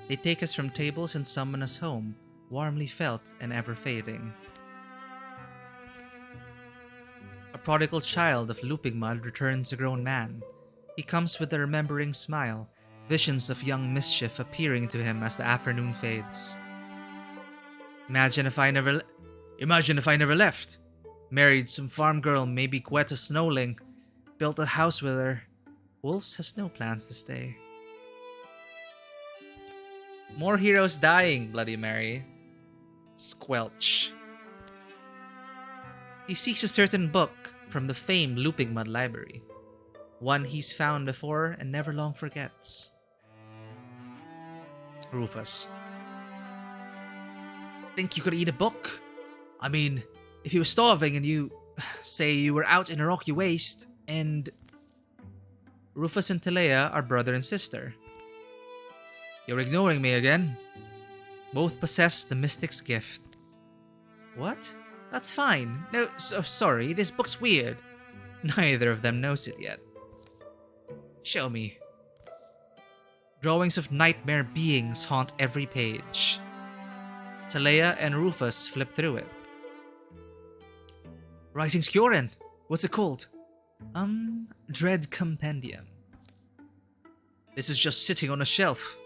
They take us from tables and summon us home, warmly felt and ever fading. A prodigal child of looping mud returns a grown man. He comes with a remembering smile, visions of young mischief appearing to him as the afternoon fades. Imagine if I never left. Married some farm girl, maybe Quetta Snowling. Built a house with her. Wolves has no plans to stay. More heroes dying, Bloody Mary. Squelch. He seeks a certain book from the famed Looping Mud Library. One he's found before and never long forgets. Rufus. Think you could eat a book? I mean, if you were starving and you... Say you were out in a rocky waste and... Rufus and Talea are brother and sister. You're ignoring me again. Both possess the mystic's gift. What? That's fine. No, sorry, this book's weird. Neither of them knows it yet. Show me. Drawings of nightmare beings haunt every page. Talea and Rufus flip through it. Rising Skjoren. What's it called? Dread Compendium. This is just sitting on a shelf.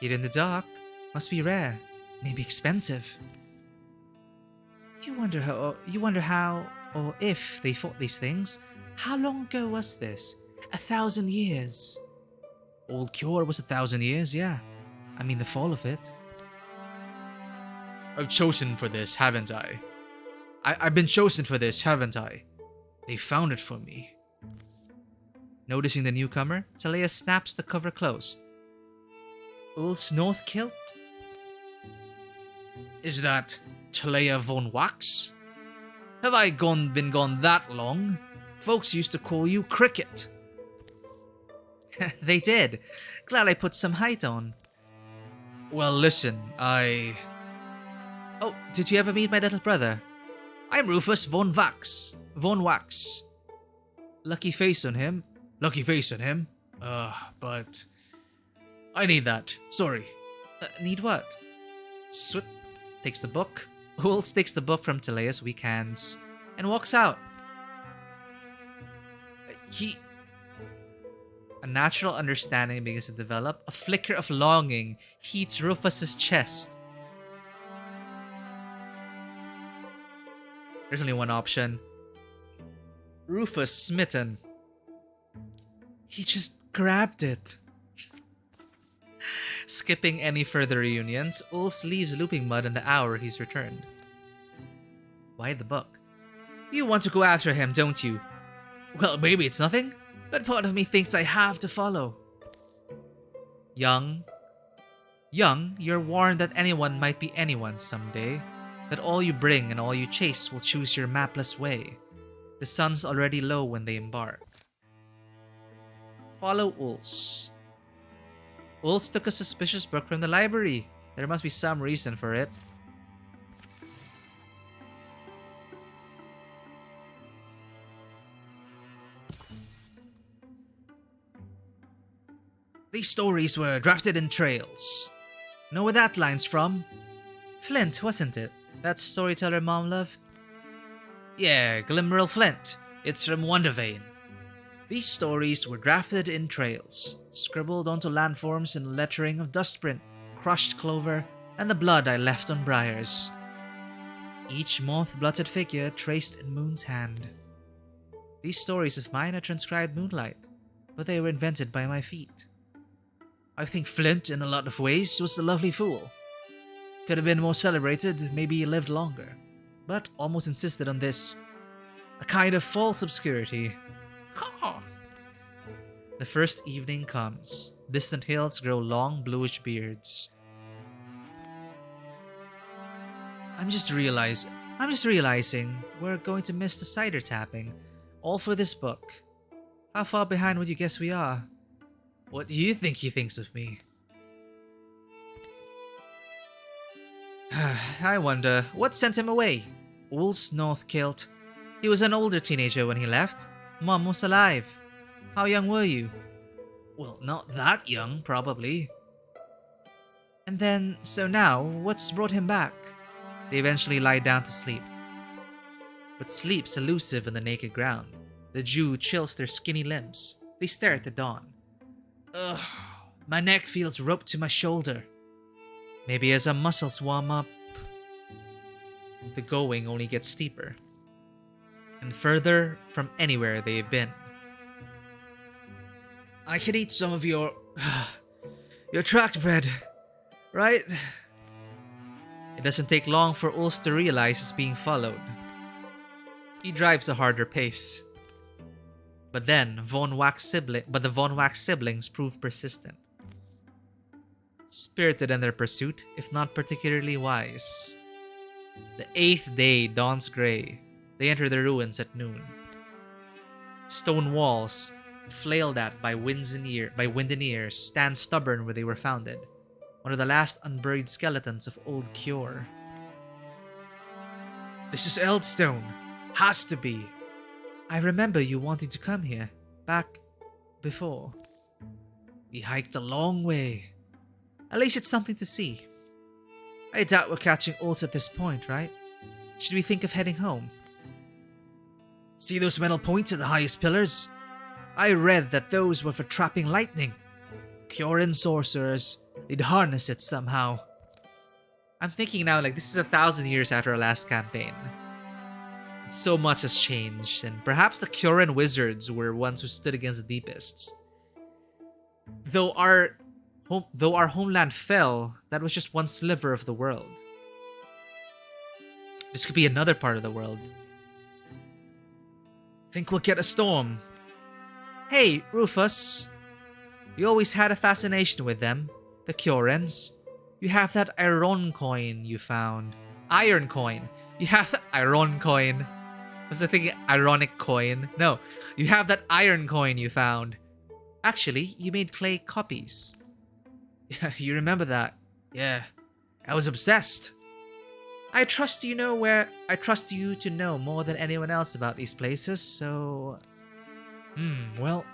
Here in the dark. Must be rare. Maybe expensive. You wonder how or if they fought these things. How long ago was this? 1,000 years. Old Cure was 1,000 years, yeah. I mean the fall of it. I've chosen for this, haven't I? I've been chosen for this, haven't I? They found it for me. Noticing the newcomer, Talea snaps the cover closed. Ulf's North Kilt? Is that Talea von Wax? Have I been gone that long? Folks used to call you Cricket. They did. Glad I put some height on. Well, listen, Oh, did you ever meet my little brother? I'm Rufus von Wax. Lucky face on him. But... I need that. Sorry. Need what? Swip takes the book. Ulz takes the book from Talea's weak hands and walks out. A natural understanding begins to develop. A flicker of longing heats Rufus's chest. There's only one option. Rufus smitten. He just grabbed it. Skipping any further reunions, Ulz leaves Looping Mud in the hour he's returned. Why the book? You want to go after him, don't you? Well, maybe it's nothing, but part of me thinks I have to follow. Young, you're warned that anyone might be anyone someday. That all you bring and all you chase will choose your mapless way. The sun's already low when they embark. Follow Ulz. Ulz took a suspicious book from the library. There must be some reason for it. These stories were drafted in trails. Know where that line's from? Flint, wasn't it? That storyteller Mom loved? Yeah, Glimmeril Flint. It's from Wondervein. These stories were drafted in trails, scribbled onto landforms in lettering of dustprint, crushed clover, and the blood I left on briars. Each moth-blotted figure traced in Moon's hand. These stories of mine are transcribed moonlight, but they were invented by my feet. I think Flint, in a lot of ways, was the lovely fool. Could have been more celebrated, maybe he lived longer, but almost insisted on this. A kind of false obscurity. The first evening comes. Distant hills grow long bluish beards. I'm just realizing we're going to miss the cider tapping. All for this book. How far behind would you guess we are? What do you think he thinks of me? I wonder, what sent him away? Ulf's North Kilt. He was an older teenager when he left. Mom was alive. How young were you? Well, not that young, probably. And then, so now, what's brought him back? They eventually lie down to sleep. But sleep's elusive in the naked ground. The dew chills their skinny limbs. They stare at the dawn. Ugh, my neck feels roped to my shoulder. Maybe as our muscles warm up, the going only gets steeper. And further from anywhere they've been. I could eat some of your tract bread, right? It doesn't take long for Ulz to realize he's being followed. He drives a harder pace. But then the Von Wax siblings prove persistent. Spirited in their pursuit, if not particularly wise. The 8th day dawns gray. They enter the ruins at noon. Stone walls, flailed at by wind and ears, stand stubborn where they were founded. One of the last unburied skeletons of old Cure. This is Eldstone. Has to be. I remember you wanting to come here, back before. We hiked a long way. At least it's something to see. I doubt we're catching Ults at this point, right? Should we think of heading home? See those metal points at the highest pillars? I read that those were for trapping lightning. Kyoran sorcerers, they'd harness it somehow. I'm thinking now, like, this is 1,000 years after our last campaign. So much has changed, and perhaps the Kyoran wizards were ones who stood against the Deepists. Though our homeland fell, that was just one sliver of the world. This could be another part of the world. Think we'll get a storm. Hey, Rufus. You always had a fascination with them, the Kyorans. You have that iron coin you found. Iron coin. You have the iron coin. Was I thinking ironic coin? No, you have that iron coin you found. Actually, you made clay copies. Yeah, you remember that? Yeah, I was obsessed. I trust you to know more than anyone else about these places, so... well,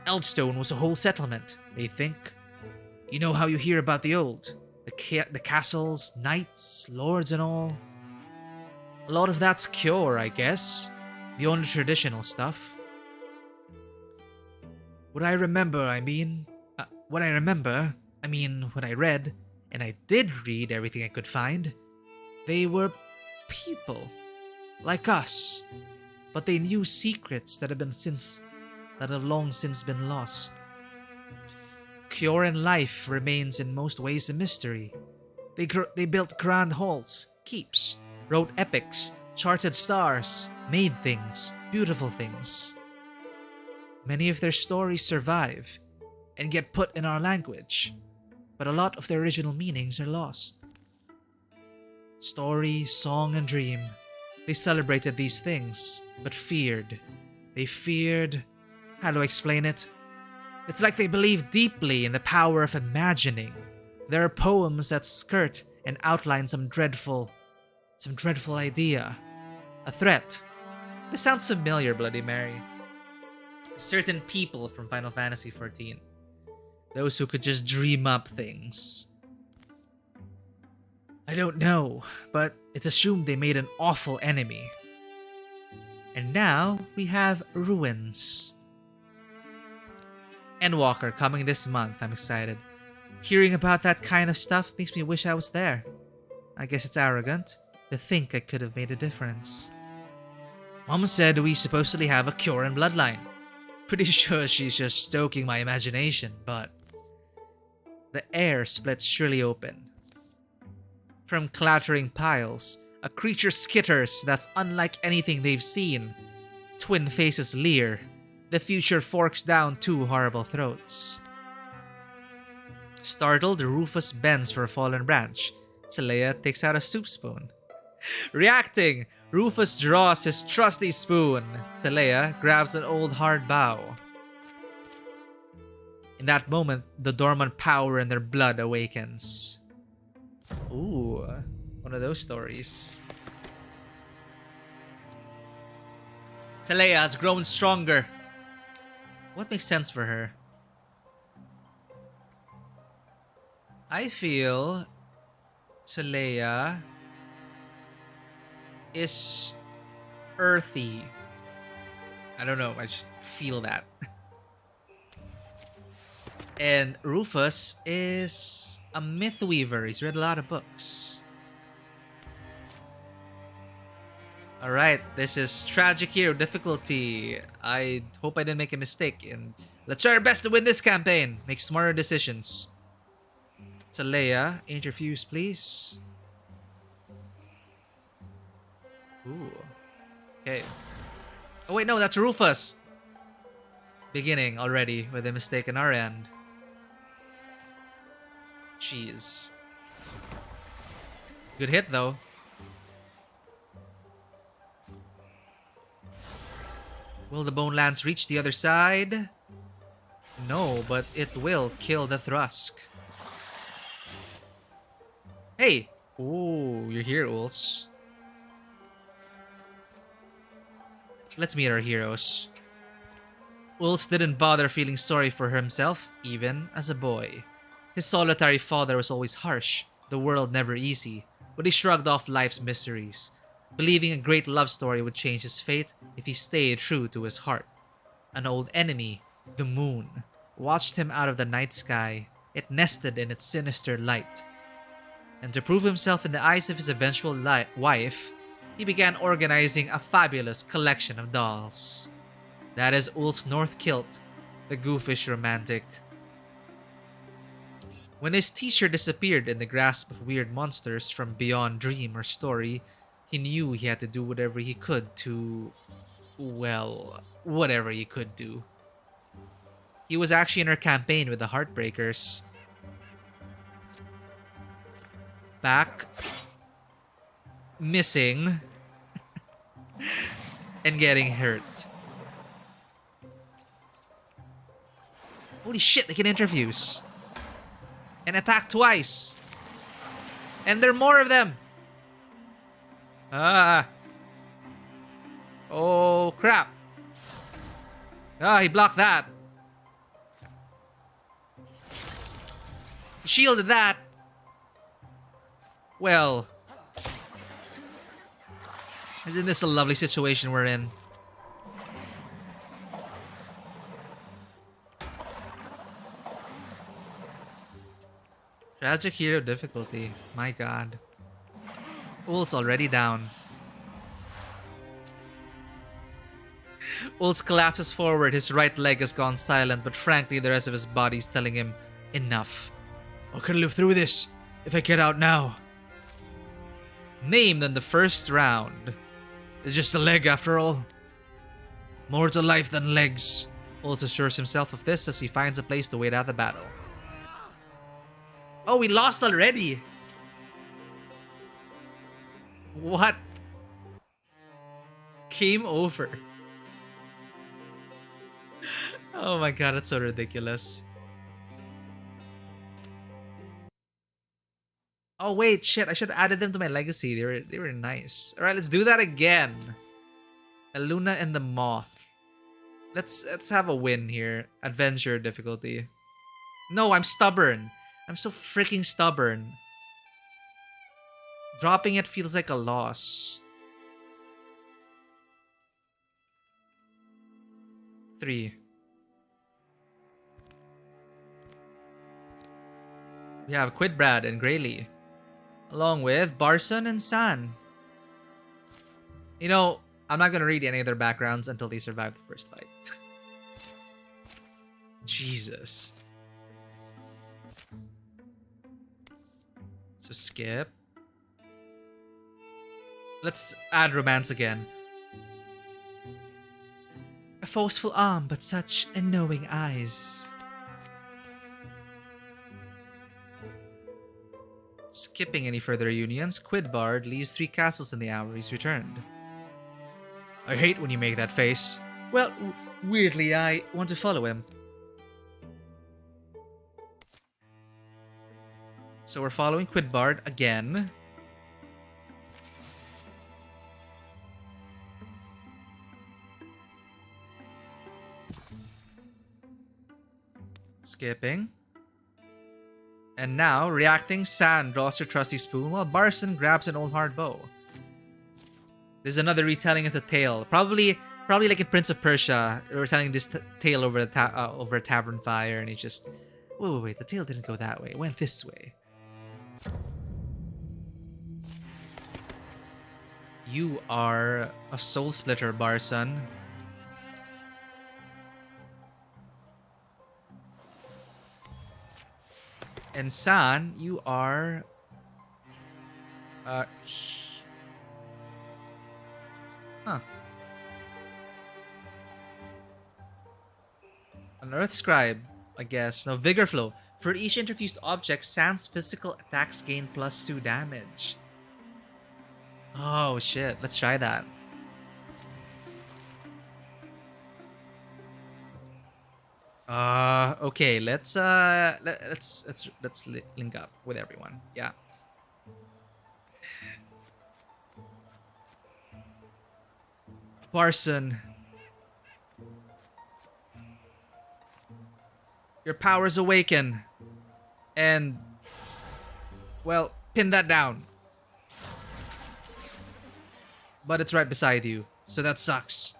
Eldstone was a whole settlement, they think. You know how you hear about the old? The castles, knights, lords and all. A lot of that's Cure, I guess. The only traditional stuff. What I remember, I read, and I did read everything I could find. They were people, like us, but they knew secrets that have long since been lost. Kyoran life remains in most ways a mystery. They built grand halls, keeps, wrote epics, charted stars, made things, beautiful things. Many of their stories survive and get put in our language, but a lot of their original meanings are lost. Story, song, and dream. They celebrated these things, but feared. They feared... How do I explain it? It's like they believe deeply in the power of imagining. There are poems that skirt and outline some dreadful idea. A threat. This sounds familiar, Bloody Mary. Certain people from Final Fantasy XIV. Those who could just dream up things. I don't know, but it's assumed they made an awful enemy. And now we have ruins. Endwalker coming this month, I'm excited. Hearing about that kind of stuff makes me wish I was there. I guess it's arrogant to think I could have made a difference. Mom said we supposedly have a Kyoran bloodline. Pretty sure she's just stoking my imagination, but... The air splits surely open. From clattering piles, a creature skitters that's unlike anything they've seen. Twin faces leer. The future forks down two horrible throats. Startled, Rufus bends for a fallen branch. Talea takes out a soup spoon. Reacting, Rufus draws his trusty spoon. Talea grabs an old hard bough. In that moment, the dormant power in their blood awakens. Ooh, one of those stories. Talea has grown stronger. What makes sense for her? I feel Talea is earthy. I don't know, I just feel that. And Rufus is a myth weaver. He's read a lot of books. Alright, this is Tragic Hero difficulty. I hope I didn't make a mistake. And let's try our best to win this campaign. Make smarter decisions. Talea, interviews, please. Ooh. Okay. Oh wait, no, that's Rufus. Beginning already with a mistake on our end. Jeez. Good hit though. Will the Bone Lance reach the other side? No, but it will kill the Thrusk. Hey! Ooh, you're here, Ulz. Let's meet our heroes. Ulz didn't bother feeling sorry for himself, even as a boy. His solitary father was always harsh, the world never easy, but he shrugged off life's miseries, believing a great love story would change his fate if he stayed true to his heart. An old enemy, the moon, watched him out of the night sky. It nested in its sinister light. And to prove himself in the eyes of his eventual wife, he began organizing a fabulous collection of dolls. That is Ulf's North Kilt, the goofish romantic. When his teacher disappeared in the grasp of weird monsters from beyond dream or story, he knew he had to do whatever he could to... well, whatever he could do. He was actually in her campaign with the Heartbreakers. Back. Missing. And getting hurt. Holy shit, they get interviews. And attack twice. And there are more of them. Ah. Oh, crap. Ah, he blocked that. He shielded that. Well. Isn't this a lovely situation we're in? Tragic hero difficulty. My god. Ul's already down. Ulz collapses forward, his right leg has gone silent, but frankly the rest of his body is telling him, enough. I can live through this, if I get out now. Named in the first round. It's just a leg after all. More to life than legs. Ulz assures himself of this as he finds a place to wait out the battle. Oh, we lost already! What? Game over. Oh my god, that's so ridiculous. Oh wait, shit, I should have added them to my legacy. They were nice. Alright, let's do that again. A Luna and the Moth. Let's have a win here. Adventure difficulty. No, I'm stubborn. I'm so freaking stubborn. Dropping it feels like a loss. 3. We have Quidbrad and Graylee, along with Barson and San. You know, I'm not gonna read any of their backgrounds until they survive the first fight. Jesus. So skip. Let's add romance again. A forceful arm, but such knowing eyes. Skipping any further unions, Quidbard leaves 3 castles in the hour he's returned. I hate when you make that face. Well, weirdly, I want to follow him. So we're following Quidbard again. Skipping. And now, reacting, San draws her trusty spoon while Barson grabs an old hard bow. There's another retelling of the tale. Probably like in Prince of Persia. We're telling this tale over over a tavern fire, and it just... Wait, the tale didn't go that way. It went this way. You are a soul splitter, Barson. And San, you are... Huh. An Earth Scribe, I guess. No, Vigor Flow. For each interfused object, San's physical attacks gain +2 damage. Oh shit, let's try that. Okay, let's link up with everyone. Yeah. Barson, Your powers awaken. And, well, pin that down. But it's right beside you, so that sucks.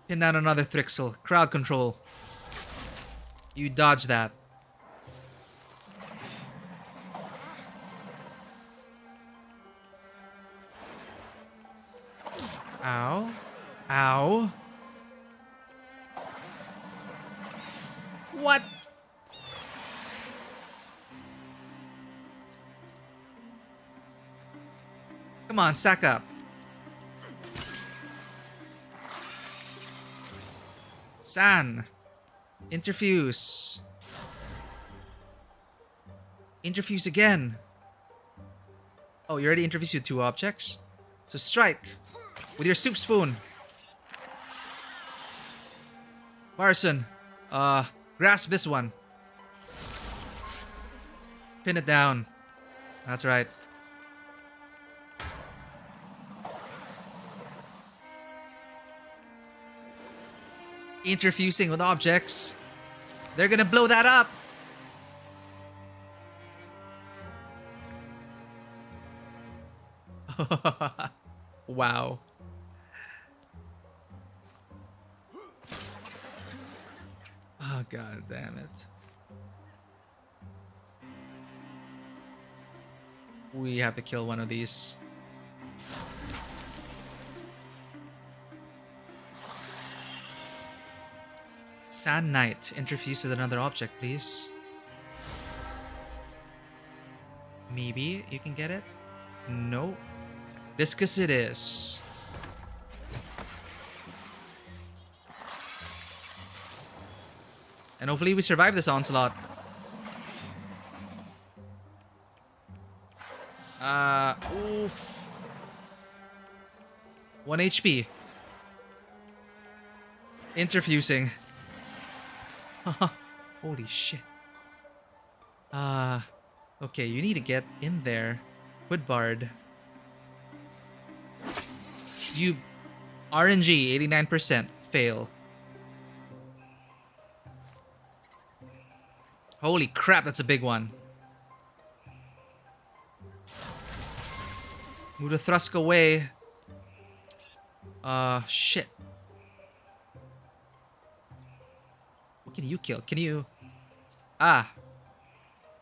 Pin down another Thrixel. Crowd control. You dodge that. Ow. Ow. What? Come on, stack up. San. Interfuse. Interfuse again. Oh, you already interfused with 2 objects? So strike. With your soup spoon. Barson. Grasp this one. Pin it down. That's right. Interfusing with objects. They're gonna blow that up. Wow. Oh, god damn it. We have to kill one of these. Sand Knight. Interfuse with another object, please. Maybe you can get it? No. Discus it is. And hopefully we survive this onslaught. Oof. 1 HP. Interfusing. Holy shit. Okay, you need to get in there. Woodbard. You RNG 89% fail. Holy crap, that's a big one. Move the Thrusk away. Shit. What can you kill? Can you... Ah.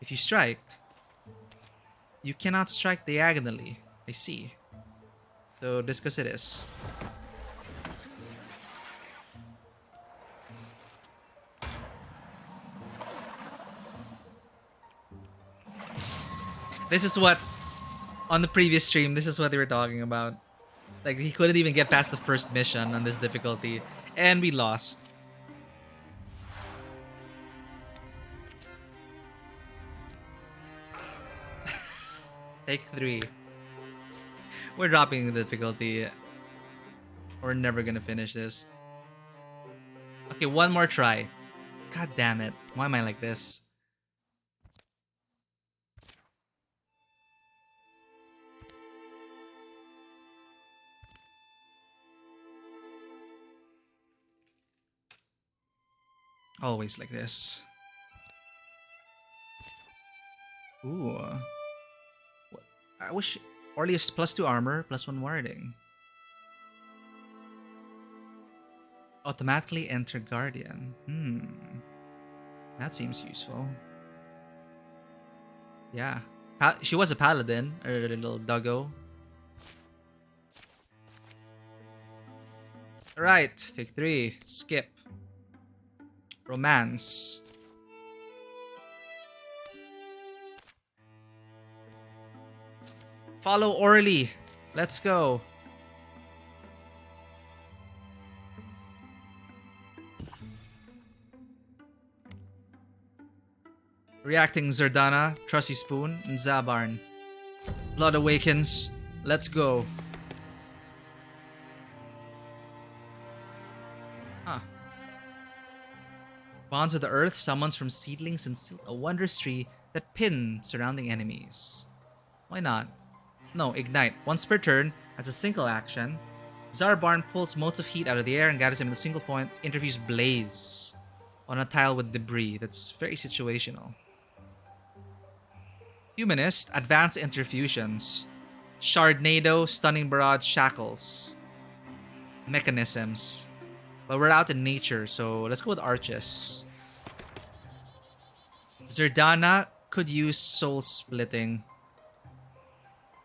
If you strike, you cannot strike diagonally. I see. So, discuss it is. This is what... On the previous stream, this is what they were talking about. Like, he couldn't even get past the first mission on this difficulty. And we lost. Take 3. We're dropping the difficulty. We're never gonna finish this. Okay, one more try. God damn it. Why am I like this? Always like this. Ooh. What? I wish Orleus +2 armor, +1 warding. Automatically enter Guardian. That seems useful. Yeah. She was a paladin, or a little doggo. Alright, take 3. Skip. Romance. Follow Orly. Let's go. Reacting Zerdana, Trusty Spoon, and Zabarn. Blood awakens. Let's go. Huh. Bonds of the Earth summons from seedlings and a wondrous tree that pin surrounding enemies. Why not? No, ignite. Once per turn, as a single action, Zarbarn pulls motes of heat out of the air and gathers them in a single point. Interviews Blaze on a tile with debris. That's very situational. Humanist, advanced interfusions. Shardnado, stunning barrage, shackles. Mechanisms. But we're out in nature, so let's go with Arches. Zerdana could use soul splitting.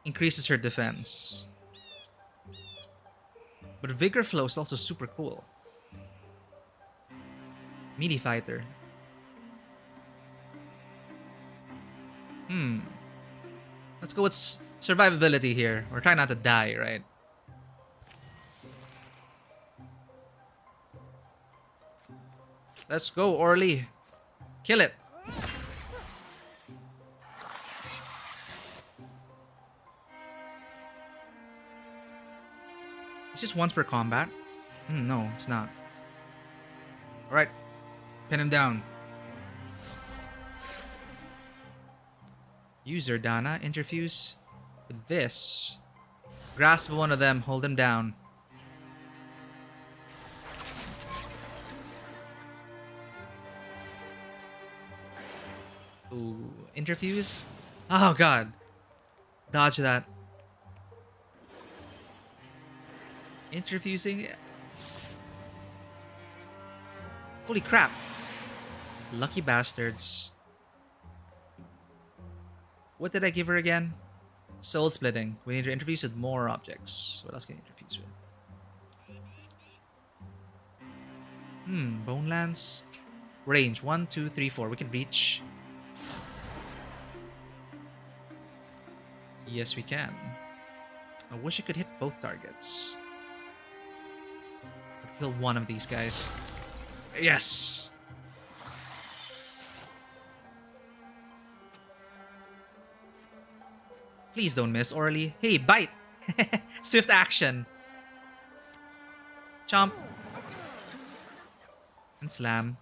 Increases her defense. But Vigor Flow is also super cool. Meaty fighter. Let's go with survivability here. We're trying not to die, right? Let's go, Orly. Kill it. It's just once per combat. No, it's not. Alright. Pin him down. User Dana, interfuse with this. Grasp one of them, hold them down. Ooh, interfuse? Oh god. Dodge that. Interfusing. Holy crap. Lucky bastards. What did I give her again? Soul splitting. We need to interfuse with more objects. What else can you interfuse with? Bone lance. Range 1, 2, 3, 4. We can reach. Yes, we can. I wish I could hit both targets. I'll kill one of these guys. Yes! Please don't miss, Orly. Hey, bite! Swift action. Chomp. And slam.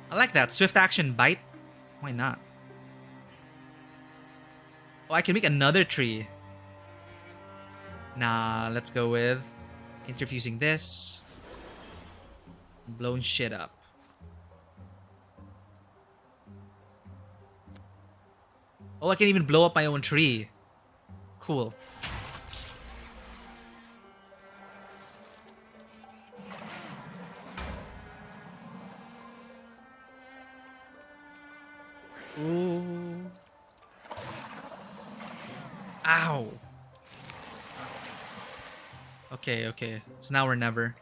I like that. Swift action bite. Why not? Oh, I can make another tree. Nah, let's go with interfusing this. Blowing shit up. Oh, I can even blow up my own tree. Cool. Ooh. Ow. Okay, okay. It's now or never.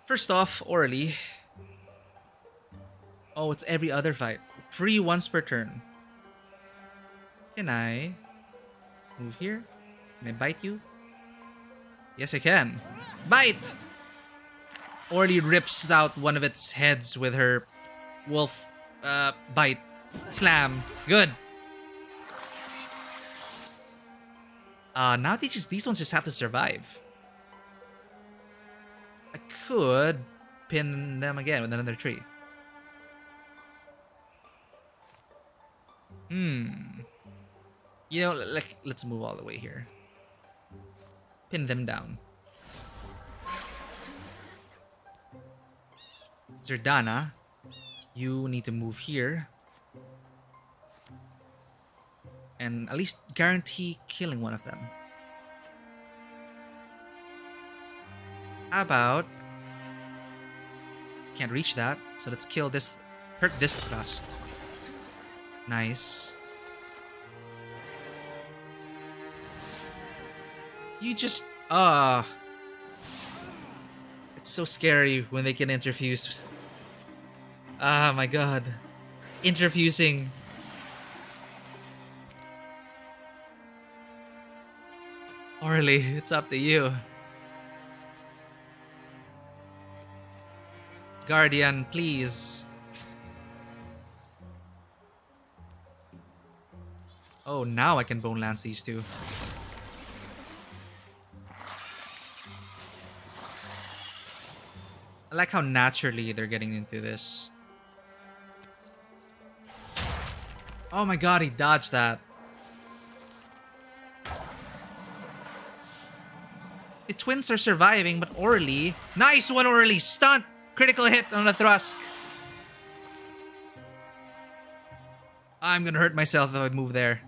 First off, Orly. Oh, it's every other fight. Free once per turn. Can I move here? Can I bite you? Yes, I can. Bite! Orly rips out one of its heads with her wolf bite. Slam. Good. Now these ones just have to survive. I could pin them again with another tree. You know, let's move all the way here. Pin them down. Zerdana, you need to move here. And at least guarantee killing one of them. How about... Can't reach that, so let's kill this... Hurt this Tusk. Nice. You just... It's so scary when they can interfuse. Ah, my god. Interfusing. Orly, it's up to you. Guardian, please. Oh, now I can bone lance these two. I like how naturally they're getting into this. Oh my god, he dodged that. The twins are surviving, but Orly... Nice one, Orly! Stunt! Critical hit on the thrust. I'm gonna hurt myself if I move there.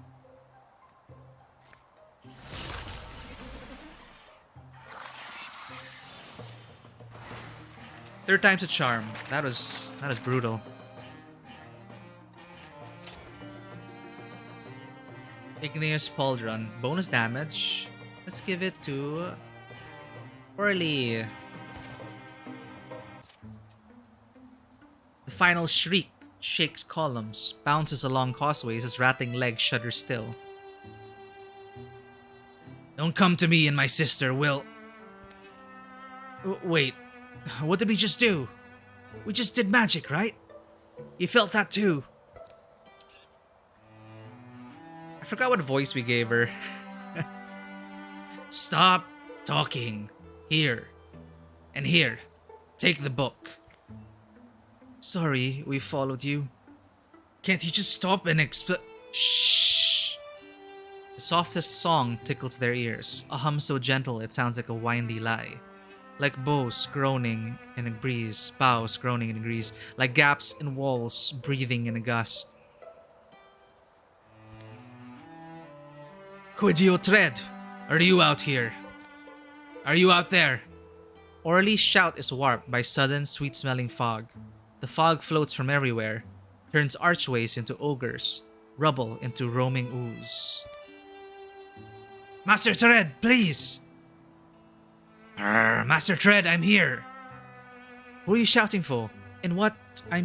Third time's a charm. That was brutal. Igneous Pauldron. Bonus damage. Let's give it to Orly. The final shriek shakes columns, bounces along causeways as rattling legs shudder still. Don't come to me and my sister, Will. Wait, what did we just do? We just did magic, right? You felt that too. I forgot what voice we gave her. Stop talking. Here. And here. Take the book. Sorry, we followed you. Can't you just stop and Shh! The softest song tickles their ears. A hum so gentle it sounds like a windy lie. Like bows groaning in a breeze. Bows groaning in a breeze. Like gaps in walls breathing in a gust. Quid you tread? Are you out here? Are you out there? Orly's shout is warped by sudden sweet-smelling fog. The fog floats from everywhere, turns archways into ogres, rubble into roaming ooze. Master Tread, please! Master Tread, I'm here! Who are you shouting for? And what are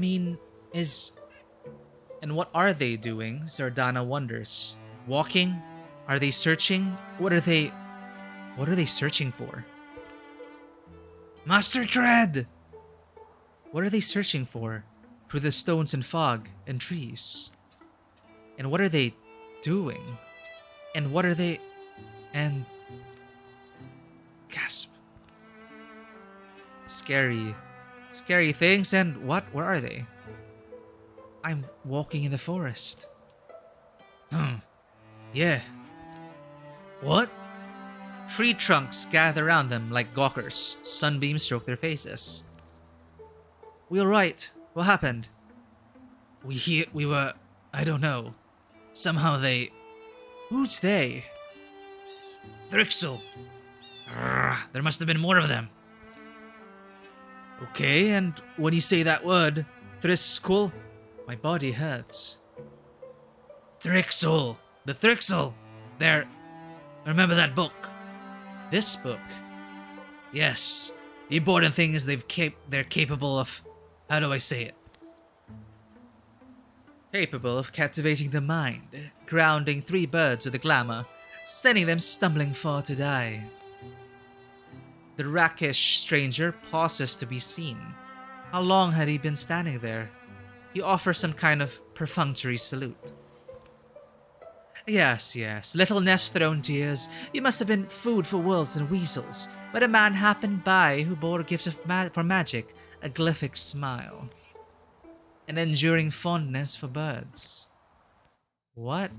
they doing? Zardana wonders. Walking? Are they searching? What are they searching for? Master Tread! What are they searching for? Through the stones and fog and trees. And what are they doing? And what are they... And... Gasp. Scary things, and what? Where are they? I'm walking in the forest. Yeah. What? Tree trunks gather around them like gawkers. Sunbeams stroke their faces. We all right? What happened? We were... I don't know. Somehow they... Who's they? Thrixel. There must have been more of them. Okay, and when you say that word, Thrixel, my body hurts. Thrixel! The Thrixel! There... Remember that book? This book? Yes. The important thing is they're capable of... How do I say it? Capable of captivating the mind, grounding 3 birds with a glamour, sending them stumbling far to die. The rakish stranger pauses to be seen. How long had he been standing there? He offers some kind of perfunctory salute. Yes, little nest-thrown tears. You must have been food for wolves and weasels, but a man happened by who bore a gift for magic, a glyphic smile. An enduring fondness for birds. What?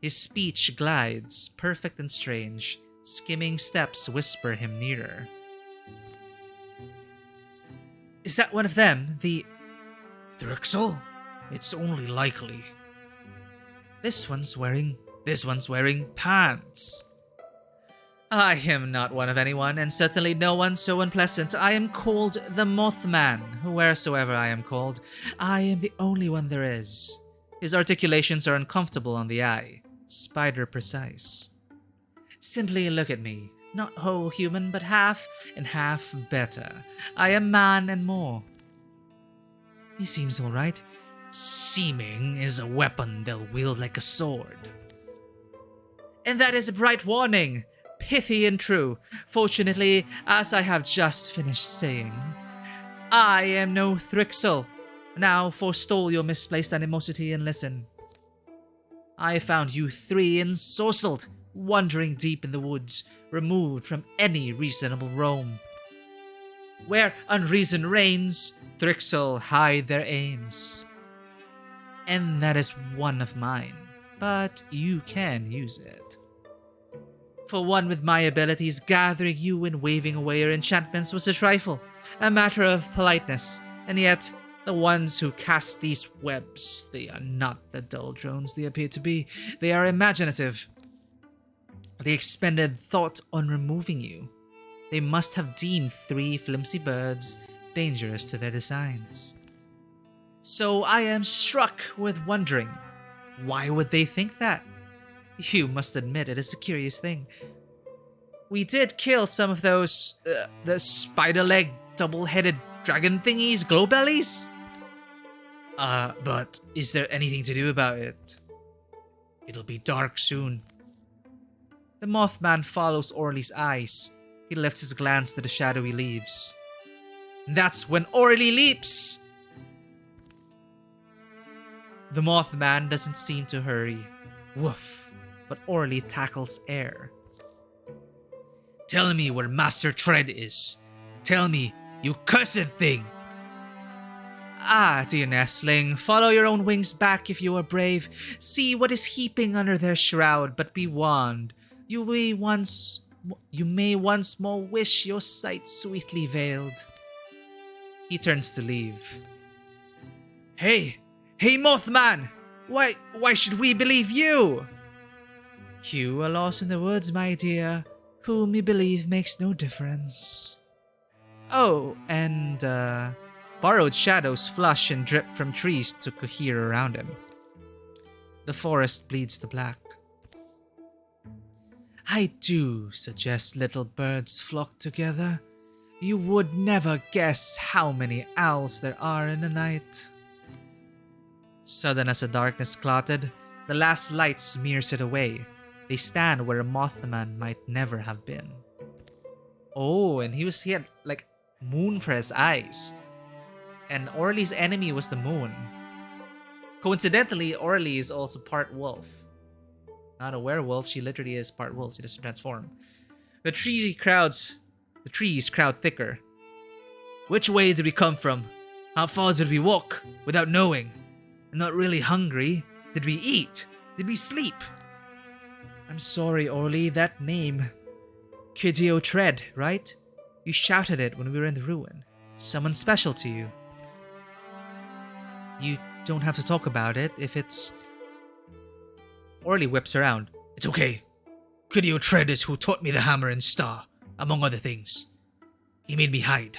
His speech glides, perfect and strange. Skimming steps whisper him nearer. Is that one of them? The... Thrixel? It's only likely. This one's wearing pants. I am not one of anyone, and certainly no one so unpleasant. I am called the Mothman, wheresoever I am called. I am the only one there is. His articulations are uncomfortable on the eye, spider precise. Simply look at me, not whole human, but half and half better. I am man and more. He seems all right. Seeming is a weapon they'll wield like a sword. And that is a bright warning. Pithy and true. Fortunately, as I have just finished saying, I am no Thrixel. Now forestall your misplaced animosity and listen. I found you 3 ensorcelled, wandering deep in the woods, removed from any reasonable roam. Where unreason reigns, Thrixel hide their aims. and that is one of mine, but you can use it. For one with my abilities, gathering you and waving away your enchantments was a trifle, a matter of politeness, and yet the ones who cast these webs, they are not the dull drones they appear to be. They are imaginative. They expended thought on removing you. They must have deemed 3 flimsy birds dangerous to their designs. So I am struck with wondering, why would they think that? You must admit it is a curious thing. We did kill some of those, the spider-leg, double-headed dragon thingies, glowbellies? But is there anything to do about it? It'll be dark soon. The Mothman follows Orly's eyes. He lifts his glance to the shadowy leaves. That's when Orly leaps! The Mothman doesn't seem to hurry. Woof. But Orly tackles air. Tell me where Master Tread is. Tell me, you cursed thing! Ah, dear nestling, follow your own wings back if you are brave. See what is heaping under their shroud, but be warned. You may once more wish your sight sweetly veiled. He turns to leave. Hey, Mothman! Why should we believe you? You are lost in the woods, my dear. Whom you believe makes no difference. Oh, and borrowed shadows flush and drip from trees to cohere around him. The forest bleeds to black. I do suggest little birds flock together. You would never guess how many owls there are in the night. Sudden as the darkness clotted, the last light smears it away. They stand where a Mothman might never have been. Oh, and he had like moon for his eyes. And Orly's enemy was the moon. Coincidentally, Orly is also part wolf. Not a werewolf, she literally is part wolf. She doesn't transform. The trees crowd thicker. Which way did we come from? How far did we walk without knowing? I'm not really hungry. Did we eat? Did we sleep? I'm sorry, Orly, that name. Kidio Tread, right? You shouted it when we were in the ruin. Someone special to you. You don't have to talk about it if it's... Orly whips around. It's okay. Kidio Tread is who taught me the hammer and star, among other things. He made me hide.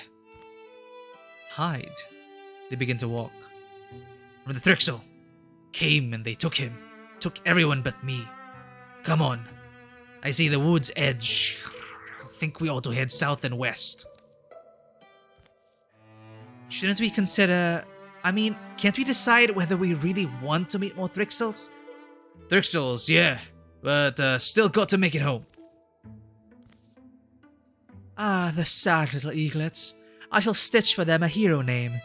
Hide? They begin to walk. When the Thrixel came and they took him. Took everyone but me. Come on. I see the wood's edge. I think we ought to head south and west. Shouldn't we consider... can't we decide whether we really want to meet more Thrixels? Thrixels, yeah. But still got to make it home. Ah, the sad little eaglets. I shall stitch for them a hero name.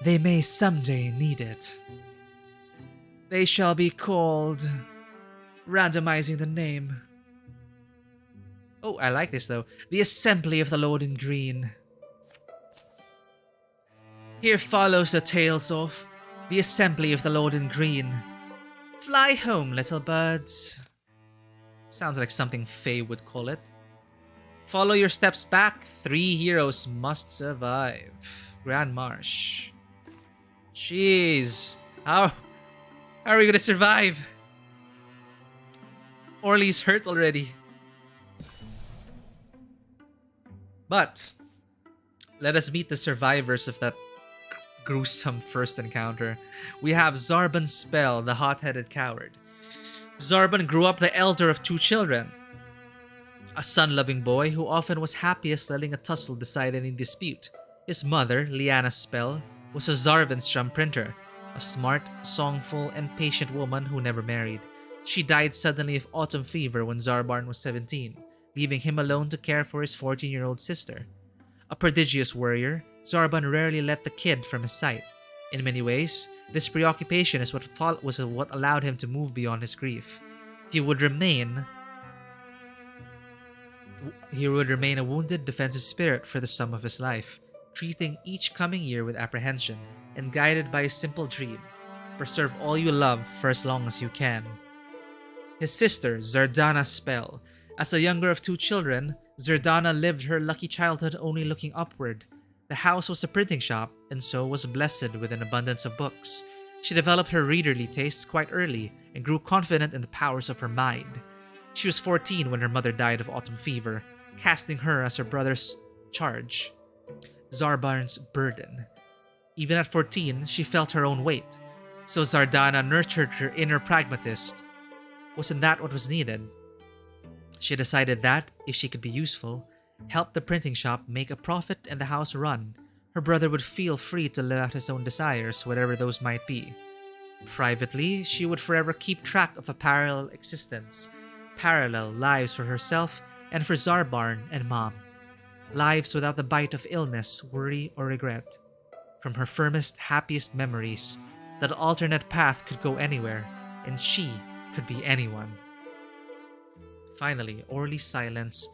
They may someday need it. They shall be called... Randomizing the name. Oh, I like this though. The Assembly of the Lord in Green. Here follows the tales of the Assembly of the Lord in Green. Fly home, little birds. Sounds like something Faye would call it. Follow your steps back. 3 heroes must survive. Grand Marsh. Jeez. How are we gonna survive? Orly's hurt already. But let us meet the survivors of that gruesome first encounter. We have Zarban Spell, the hot-headed coward. Zarban grew up the elder of 2 children. A son-loving boy who often was happiest letting a tussle decide any dispute. His mother, Liana Spell, was a Zarvanstrom printer, a smart, songful, and patient woman who never married. She died suddenly of autumn fever when Zarban was 17, leaving him alone to care for his 14-year-old sister. A prodigious warrior, Zarban rarely let the kid from his sight. In many ways, this preoccupation is what allowed him to move beyond his grief. He would remain a wounded defensive spirit for the sum of his life, treating each coming year with apprehension and guided by a simple dream. Preserve all you love for as long as you can. His sister, Zardana Spell. As the younger of 2 children, Zardana lived her lucky childhood only looking upward. The house was a printing shop, and so was blessed with an abundance of books. She developed her readerly tastes quite early, and grew confident in the powers of her mind. She was 14 when her mother died of autumn fever, casting her as her brother's charge, Zarbarn's burden. Even at 14, she felt her own weight, so Zardana nurtured her inner pragmatist. Wasn't that what was needed? She decided that, if she could be useful, help the printing shop make a profit and the house run, her brother would feel free to live out his own desires, whatever those might be. Privately, she would forever keep track of a parallel existence, parallel lives for herself and for Zarbarn and Mom. Lives without the bite of illness, worry, or regret. From her firmest, happiest memories, that alternate path could go anywhere, and she could be anyone. Finally, Orly's silence.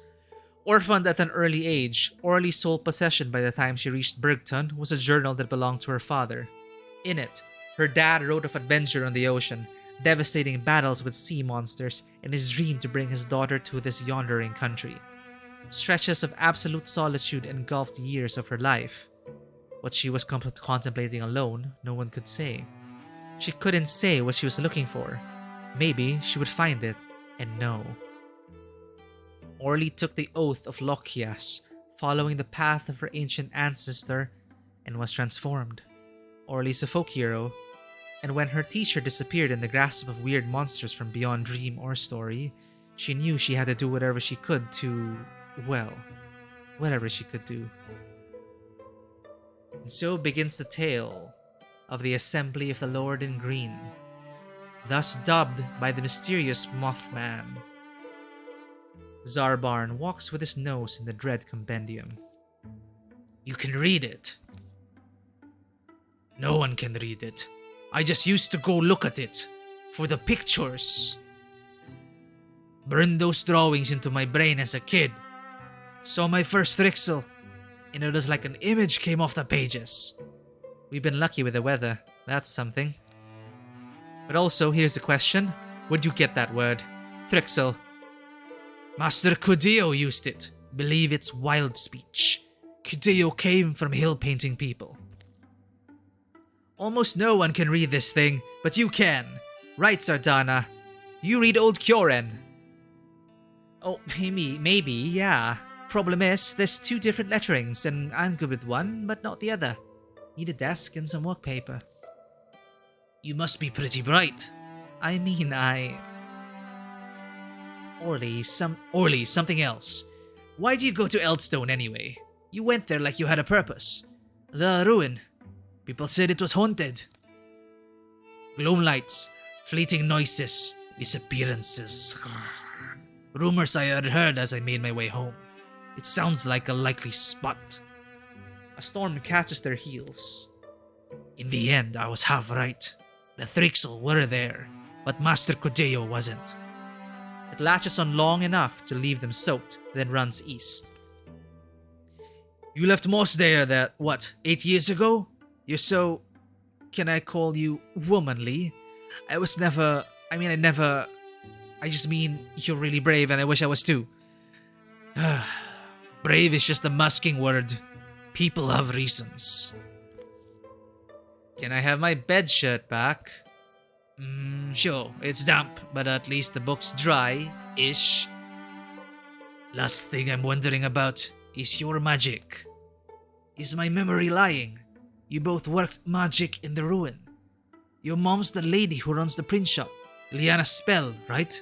Orphaned at an early age, Orly's sole possession by the time she reached Bergton was a journal that belonged to her father. In it, her dad wrote of adventure on the ocean, devastating battles with sea monsters, and his dream to bring his daughter to this yondering country. Stretches of absolute solitude engulfed years of her life. What she was contemplating alone, no one could say. She couldn't say what she was looking for. Maybe she would find it and know. Orly took the oath of Lokias, following the path of her ancient ancestor, and was transformed. Orly's a folk hero, and when her teacher disappeared in the grasp of weird monsters from beyond dream or story, she knew she had to do whatever she could to, well, whatever she could do. And so begins the tale of the Assembly of the Lord in Green, thus dubbed by the mysterious Mothman. Zarbarn walks with his nose in the dread compendium. You can read it. No one can read it. I just used to go look at it. For the pictures. Burned those drawings into my brain as a kid. Saw my first Rixel, and it was like an image came off the pages. We've been lucky with the weather. That's something. But also, here's a question. Where'd you get that word? Thrixel. Master Kudeo used it. Believe it's wild speech. Kudeo came from hill painting people. Almost no one can read this thing, but you can. Right, Zardana? You read Old Kyoren. Oh, maybe, yeah. Problem is, there's 2 different letterings, and I'm good with one, but not the other. Need a desk and some work paper. You must be pretty bright. I mean, Orly, something else. Why do you go to Eldstone anyway? You went there like you had a purpose. The ruin. People said it was haunted. Gloom lights, fleeting noises, disappearances. Rumors I had heard as I made my way home. It sounds like a likely spot. A storm catches their heels. In the end, I was half right. The Thrixel were there, but Master Kudeo wasn't. It latches on long enough to leave them soaked, then runs east. You left Moss there 8 years ago? You're so... can I call you womanly? I just mean you're really brave and I wish I was too. Brave is just a masking word. People have reasons. Can I have my bed shirt back? Sure, it's damp, but at least the book's dry-ish. Last thing I'm wondering about is your magic. Is my memory lying? You both worked magic in the ruin. Your mom's the lady who runs the print shop, Liana Spell, right?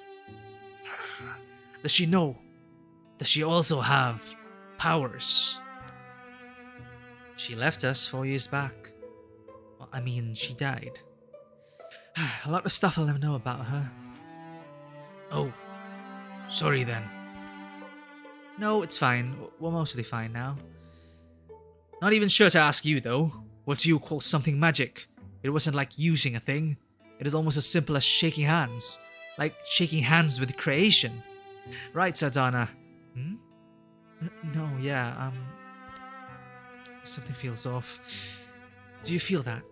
Does she know? Does she also have powers? She left us 4 years back. Well, she died. A lot of stuff I'll never know about her. Oh, sorry then. No, it's fine. We're mostly fine now. Not even sure to ask you though. What do you call something magic? It wasn't like using a thing. It is almost as simple as shaking hands. Like shaking hands with creation. Right, Zardana? No, yeah, something feels off. Do you feel that?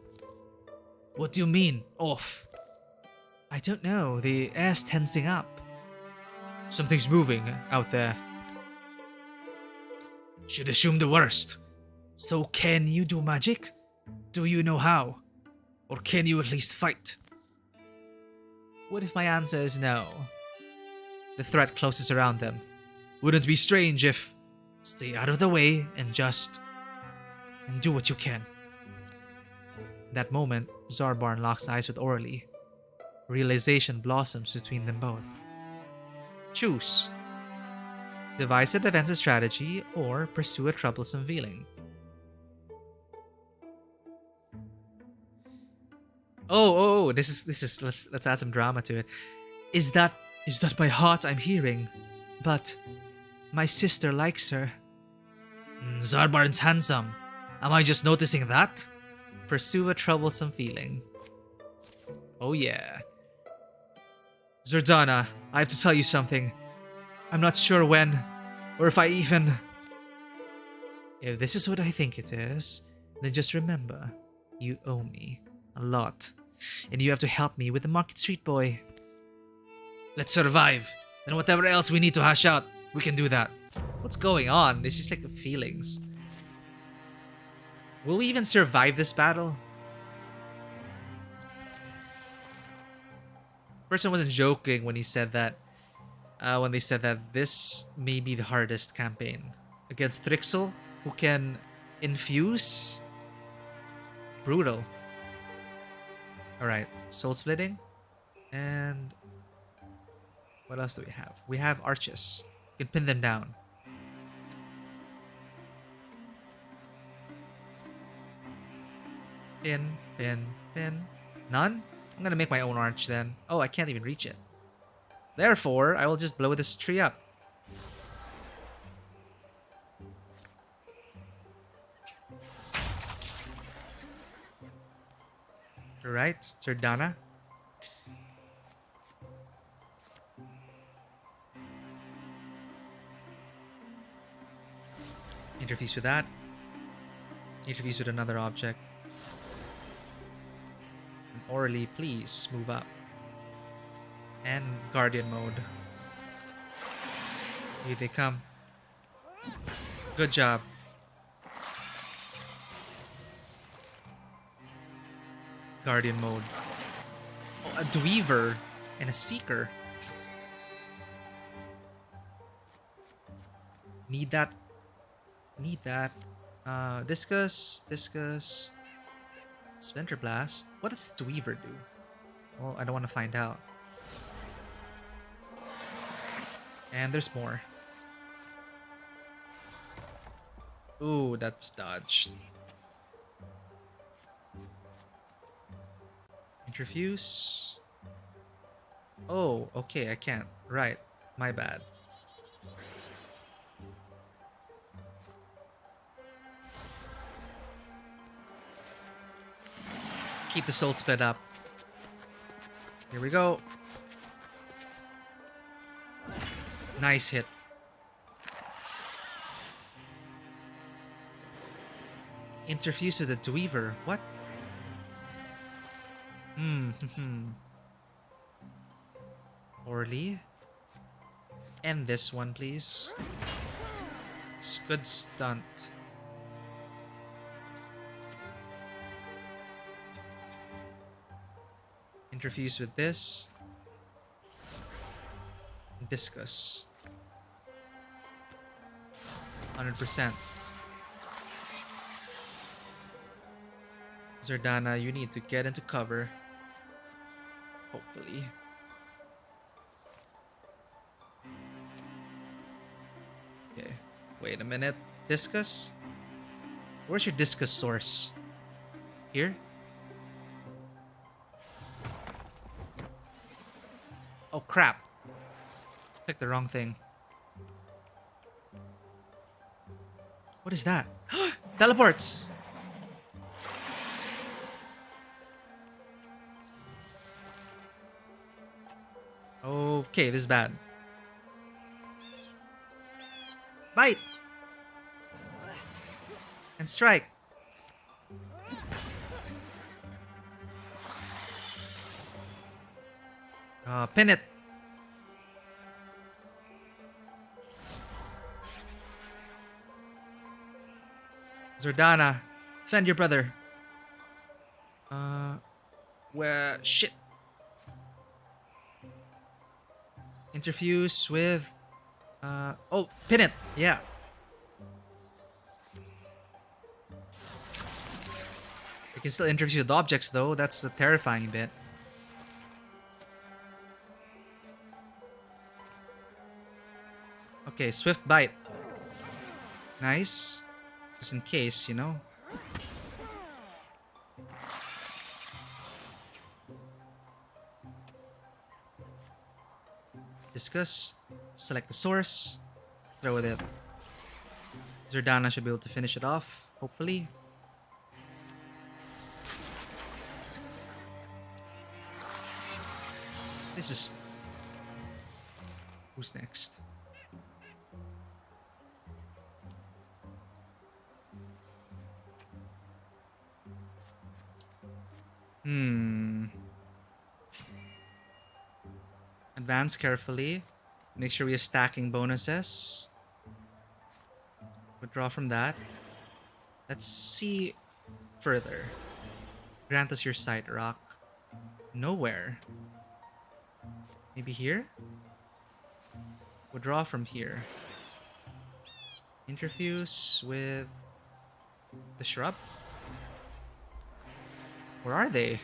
What do you mean, off? I don't know. The air's tensing up. Something's moving out there. Should assume the worst. So can you do magic? Do you know how? Or can you at least fight? What if my answer is no? The threat closes around them. Wouldn't it be strange if... Stay out of the way and just... and do what you can. In that moment, Zarbarn locks eyes with Orly. Realization blossoms between them both. Choose. Devise a defensive strategy or pursue a troublesome feeling. This is let's add some drama to it. Is that my heart I'm hearing? But my sister likes her. Zarbarn's handsome. Am I just noticing that? Pursue a troublesome feeling. Oh yeah. Zordana, I have to tell you something. I'm not sure when, or if I even... If this is what I think it is, then just remember, you owe me a lot, and you have to help me with the Market Street Boy. Let's survive, and whatever else we need to hash out, we can do that. What's going on? It's just like the feelings. Will we even survive this battle? Person wasn't joking when he said that. When they said that this may be the hardest campaign against Thrixel, who can infuse. Brutal. All right, soul splitting, and what else do we have? We have arches. You can pin them down. Pin, pin, pin. None? I'm gonna make my own arch then. Oh, I can't even reach it. Therefore, I will just blow this tree up. Alright, Zordana. Interface with that. Interface with another object. And Orly, please move up. And Guardian mode. Here they come. Good job. Guardian mode. Oh, a Dweaver and a Seeker. Need that. Need that. Discus. Discus. Splinter Blast. What does Dweaver do? Well, I don't want to find out. And there's more. Ooh, that's dodged. Interfuse. Oh, okay, I can't. Right, my bad. Keep the soul sped up. Here we go. Nice hit. Interfuse with a Dweaver. What? Orly. End this one, please. It's good stunt. Interfuse with this. Discus. 100%. Zordana, you need to get into cover. Hopefully. Okay. Wait a minute. Discus? Where's your discus source? Here? Oh crap. Clicked the wrong thing. What is that? Teleports! Okay, this is bad. Bite! And strike! Pin it! Zordana, defend your brother. Where... Shit. Interfuse with... Oh, pin it! Yeah. You can still interfuse with objects though, that's the terrifying bit. Okay, swift bite. Nice. Just in case, you know. Discuss. Select the source. Throw with it. Zordana should be able to finish it off, hopefully. This is... Who's next? Advance carefully. Make sure we are stacking bonuses. Withdraw from that. Let's see further. Grant us your sight, Rock. Nowhere. Maybe here? Withdraw from here. Interfuse with the shrub? Where are they?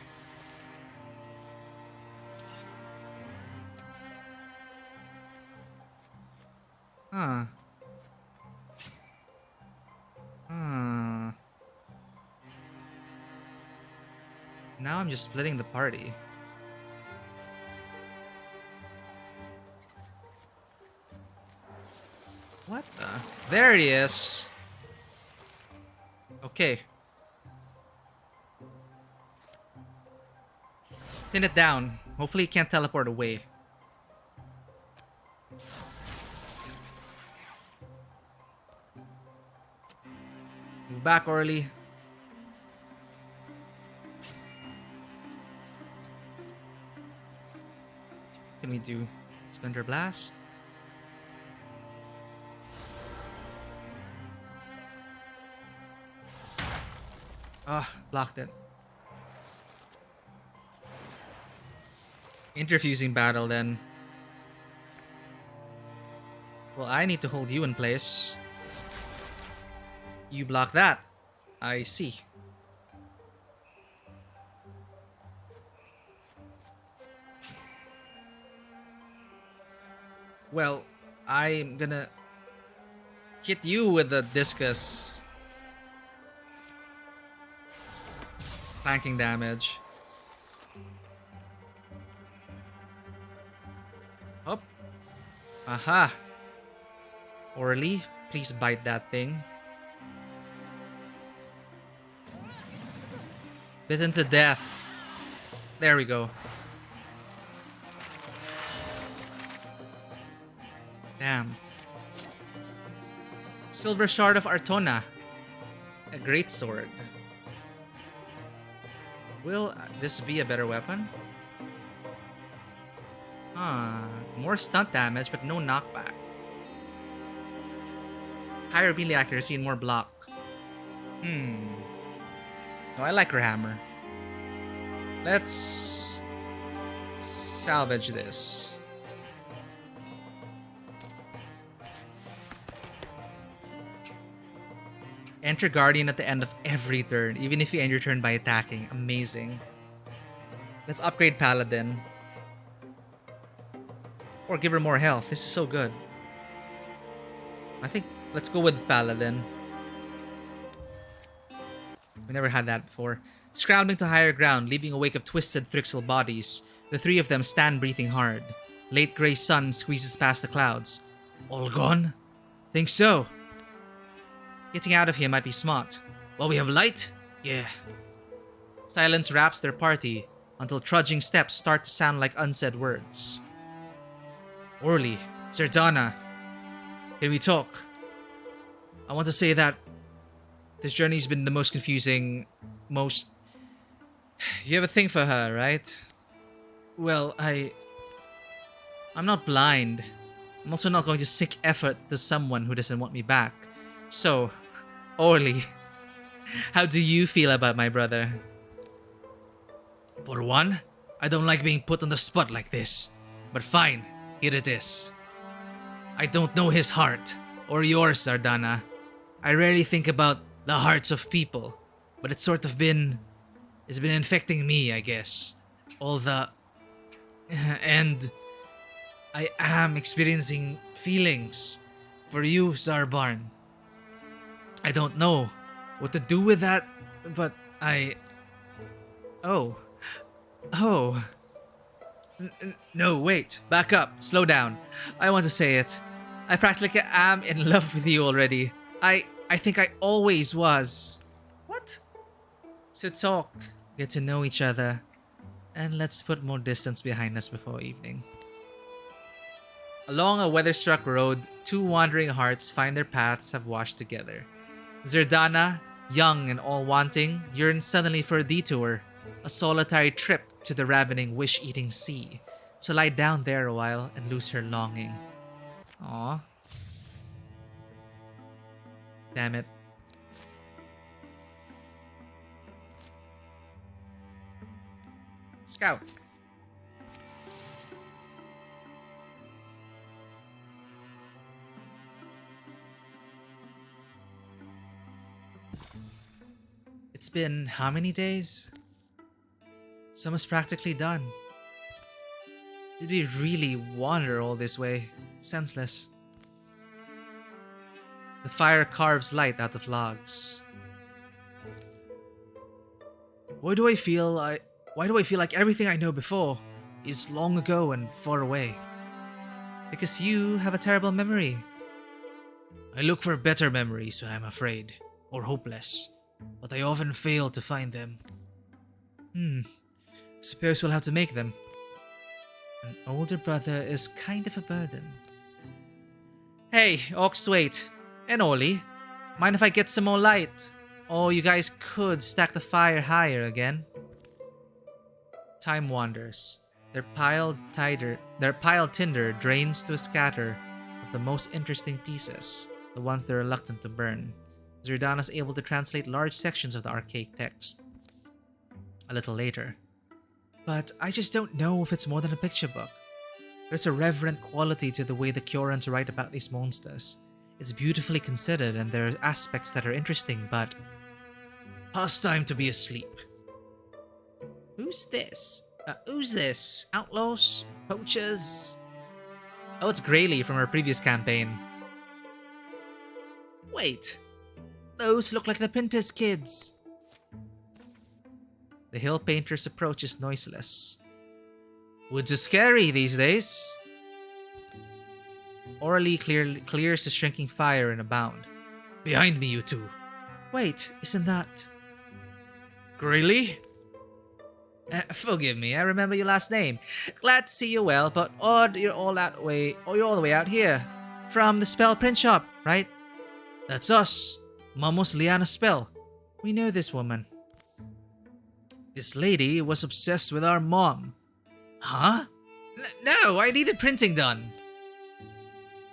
Huh. Now I'm just splitting the party. What the? There he is! Okay. Pin it down. Hopefully he can't teleport away. Move back, Orly. What can we do? Splinter Blast? Blocked it. Interfusing battle then. Well, I need to hold you in place. You block that. I see. Well, I'm gonna hit you with the discus. Flanking damage. Up. Aha. Orly, please bite that thing. Bitten to death. There we go. Damn. Silver Shard of Artona. A great sword. Will this be a better weapon? More stunt damage, but no knockback. Higher melee accuracy and more block. No, I like her hammer. Let's salvage this. Enter Guardian at the end of every turn, even if you end your turn by attacking. Amazing. Let's upgrade Paladin. Or give her more health. This is so good. I think let's go with Paladin. We never had that before. Scrambling to higher ground, leaving a wake of twisted Thrixel bodies. The three of them stand breathing hard. Late gray sun squeezes past the clouds. All gone? Think so. Getting out of here might be smart. While we have light? Yeah. Silence wraps their party until trudging steps start to sound like unsaid words. Orly, Zordana, can we talk? I want to say that this journey's been the most confusing, You have a thing for her, right? Well, I'm not blind. I'm also not going to seek effort to someone who doesn't want me back. So, Orly, how do you feel about my brother? For one, I don't like being put on the spot like this. But fine, here it is. I don't know his heart, or yours, Sardana. I rarely think about the hearts of people, but it's been infecting me, I guess. All the... And I am experiencing feelings for you, Zarbarn. I don't know what to do with that, but I... Oh. No, wait. Back up. Slow down. I want to say it. I practically am in love with you already. I think I always was. What? So talk, get to know each other, and let's put more distance behind us before evening. Along a weather-struck road, two wandering hearts find their paths have washed together. Zerdana, young and all-wanting, yearns suddenly for a detour, a solitary trip to the ravening wish-eating sea, to lie down there a while and lose her longing. Aww. Damn it. Scout. It's been how many days? Summer's practically done. Did we really wander all this way? Senseless. The fire carves light out of logs. Why do I feel like everything I know before is long ago and far away? Because you have a terrible memory. I look for better memories when I'm afraid or hopeless, but I often fail to find them. Suppose we'll have to make them. An older brother is kind of a burden. Hey, Oxwait and Ollie, mind if I get some more light? Or you guys could stack the fire higher again. Time wanders. Their piled tinder drains to a scatter of the most interesting pieces, the ones they're reluctant to burn. Zerdana's able to translate large sections of the archaic text. A little later. But I just don't know if it's more than a picture book. There's a reverent quality to the way the Kyorans write about these monsters. It's beautifully considered and there are aspects that are interesting, but... Past time to be asleep. Who's this? Who's this? Outlaws? Poachers? Oh, it's Graylee from our previous campaign. Wait. Those look like the Pinter's kids. The hill painter's approach is noiseless. Woods are scary these days. Orally clears the shrinking fire in a bound. Behind me, you two. Wait, isn't that... Graylee? Forgive me, I remember your last name. Glad to see you well, but odd you're all the way out here. From the spell print shop, right? That's us. Mamos Liana Spell. We know this woman. This lady was obsessed with our mom. Huh? No, I needed printing done.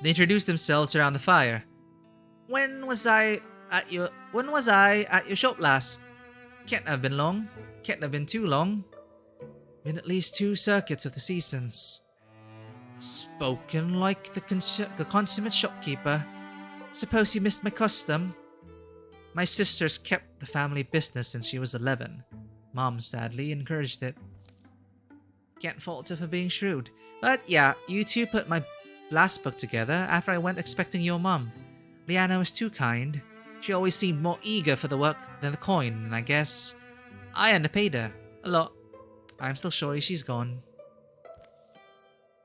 They introduced themselves around the fire. When was I at your shop last? Can't have been long. Can't have been too long. Been at least 2 circuits of the seasons. Spoken like the consummate shopkeeper. Suppose you missed my custom. My sisters kept the family business since she was 11. Mom sadly encouraged it. Can't fault her for being shrewd. But yeah, you two put my last book together after I went expecting your mom. Liana was too kind. She always seemed more eager for the work than the coin, and I guess I underpaid her. A lot. I'm still sorry she's gone.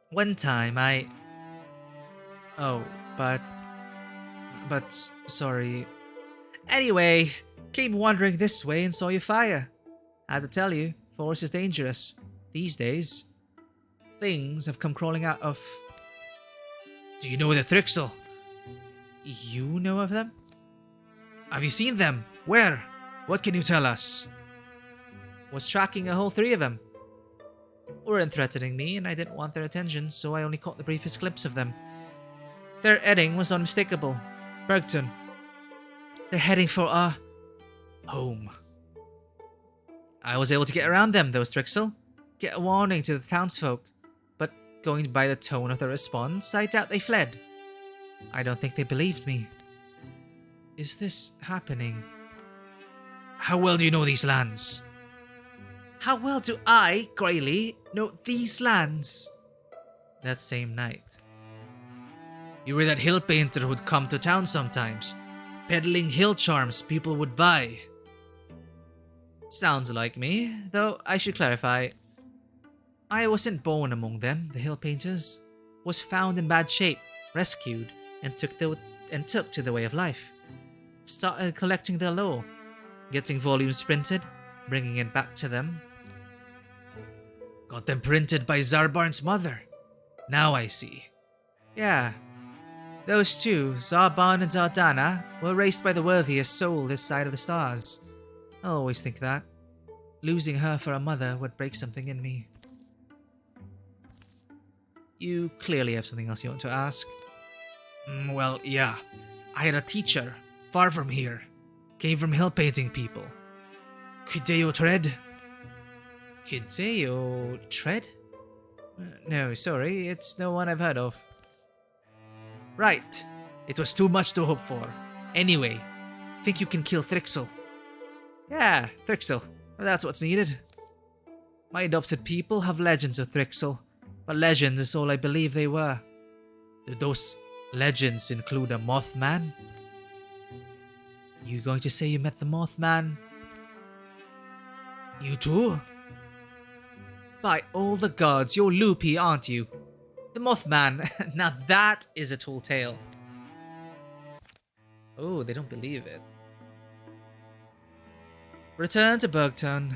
One time sorry. Anyway, came wandering this way and saw your fire. Had to tell you, forest is dangerous. These days, things have come crawling out of... Do you know the Thrixel? You know of them? Have you seen them? Where? What can you tell us? Was tracking a whole 3 of them. Weren't threatening me, and I didn't want their attention, so I only caught the briefest glimpse of them. Their heading was unmistakable. Bergton. They're heading for a home. I was able to get around them, though, Strixel. Get a warning to the townsfolk. But going by the tone of their response, I doubt they fled. I don't think they believed me. Is this happening? How well do you know these lands? How well do I, Grayley, know these lands? That same night. You were that hill painter who'd come to town sometimes, peddling hill charms people would buy. Sounds like me, though I should clarify. I wasn't born among them, the hill painters. Was found in bad shape, rescued, and took to the way of life. Started collecting their lore, getting volumes printed, bringing it back to them. Got them printed by Zarbarn's mother. Now I see. Yeah. Those two, Zarban and Zardana, were raised by the worthiest soul this side of the stars. I always think that. Losing her for a mother would break something in me. You clearly have something else you want to ask. Well, yeah. I had a teacher, far from here. Came from hill painting people. Hideo Tread. Hideo Tread? No, sorry, it's no one I've heard of. Right. It was too much to hope for. Anyway, think you can kill Thrixel? Yeah, Thrixel. That's what's needed. My adopted people have legends of Thrixel, but legends is all I believe they were. Do those legends include a Mothman? You going to say you met the Mothman? You too? By all the gods, you're loopy, aren't you? The Mothman, now that is a tall tale. Oh, they don't believe it. Return to Bergtown.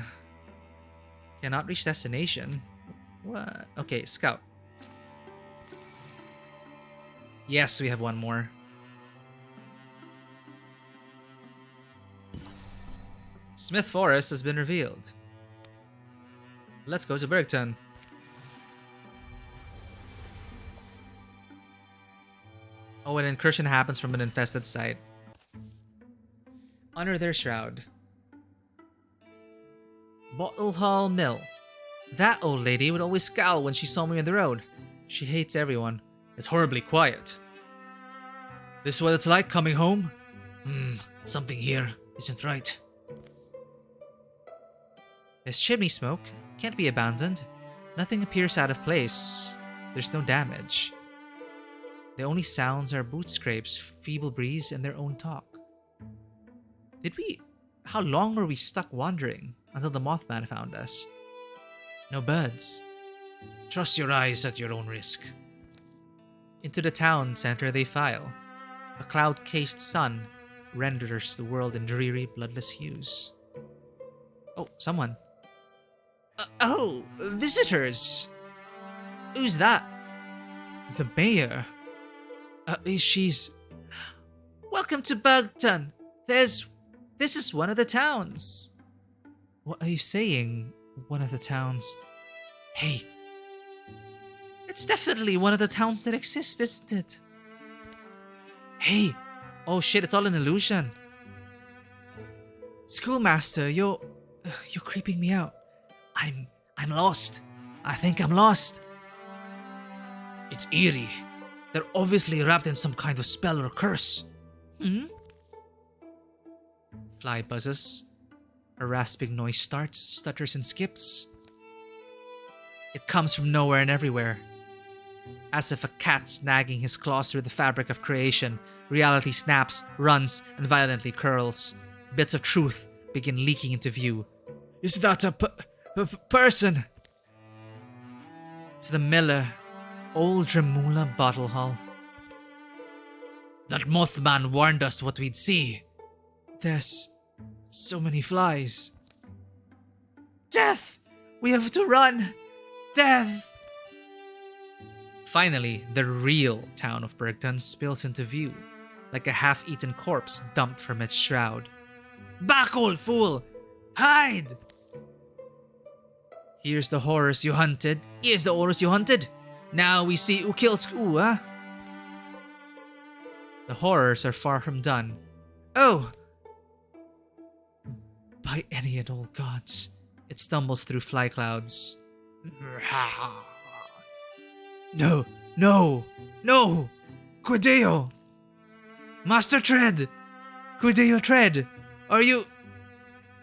Cannot reach destination. What? Okay, scout. Yes, we have one more. Smith Forest has been revealed. Let's go to Bergtown. Oh, an incursion happens from an infested site. Under their shroud. Bottle Hall Mill. That old lady would always scowl when she saw me on the road. She hates everyone. It's horribly quiet. This is what it's like coming home? Something here isn't right. There's chimney smoke. Can't be abandoned. Nothing appears out of place. There's no damage. The only sounds are boot scrapes, feeble breeze, and their own talk. How long were we stuck wandering until the Mothman found us? No birds. Trust your eyes at your own risk. Into the town center they file. A cloud-cased sun renders the world in dreary, bloodless hues. Oh, someone. Oh, visitors! Who's that? The mayor. She's... Welcome to Bergton. This is one of the towns. What are you saying, one of the towns? Hey. It's definitely one of the towns that exist, isn't it? Hey. Oh shit, it's all an illusion. Schoolmaster, you're creeping me out. I'm lost. I think I'm lost. It's eerie. They're obviously wrapped in some kind of spell or curse. Fly buzzes. A rasping noise starts, stutters and skips. It comes from nowhere and everywhere. As if a cat snagging his claws through the fabric of creation, reality snaps, runs, and violently curls. Bits of truth begin leaking into view. Is that a person? It's the miller, old Dremula Bottle Hall. That Mothman warned us what we'd see. There's so many flies. Death! We have to run! Death! Finally, the real town of Bergton spills into view, like a half-eaten corpse dumped from its shroud. Back, old fool! Hide! Here's the horrors you hunted. Here's the horrors you hunted. Now we see who kills who, huh? The horrors are far from done. Oh! By any and all gods. It stumbles through fly clouds. No! No! No! Quideo! Master Tread! Quideo Tread! Are you...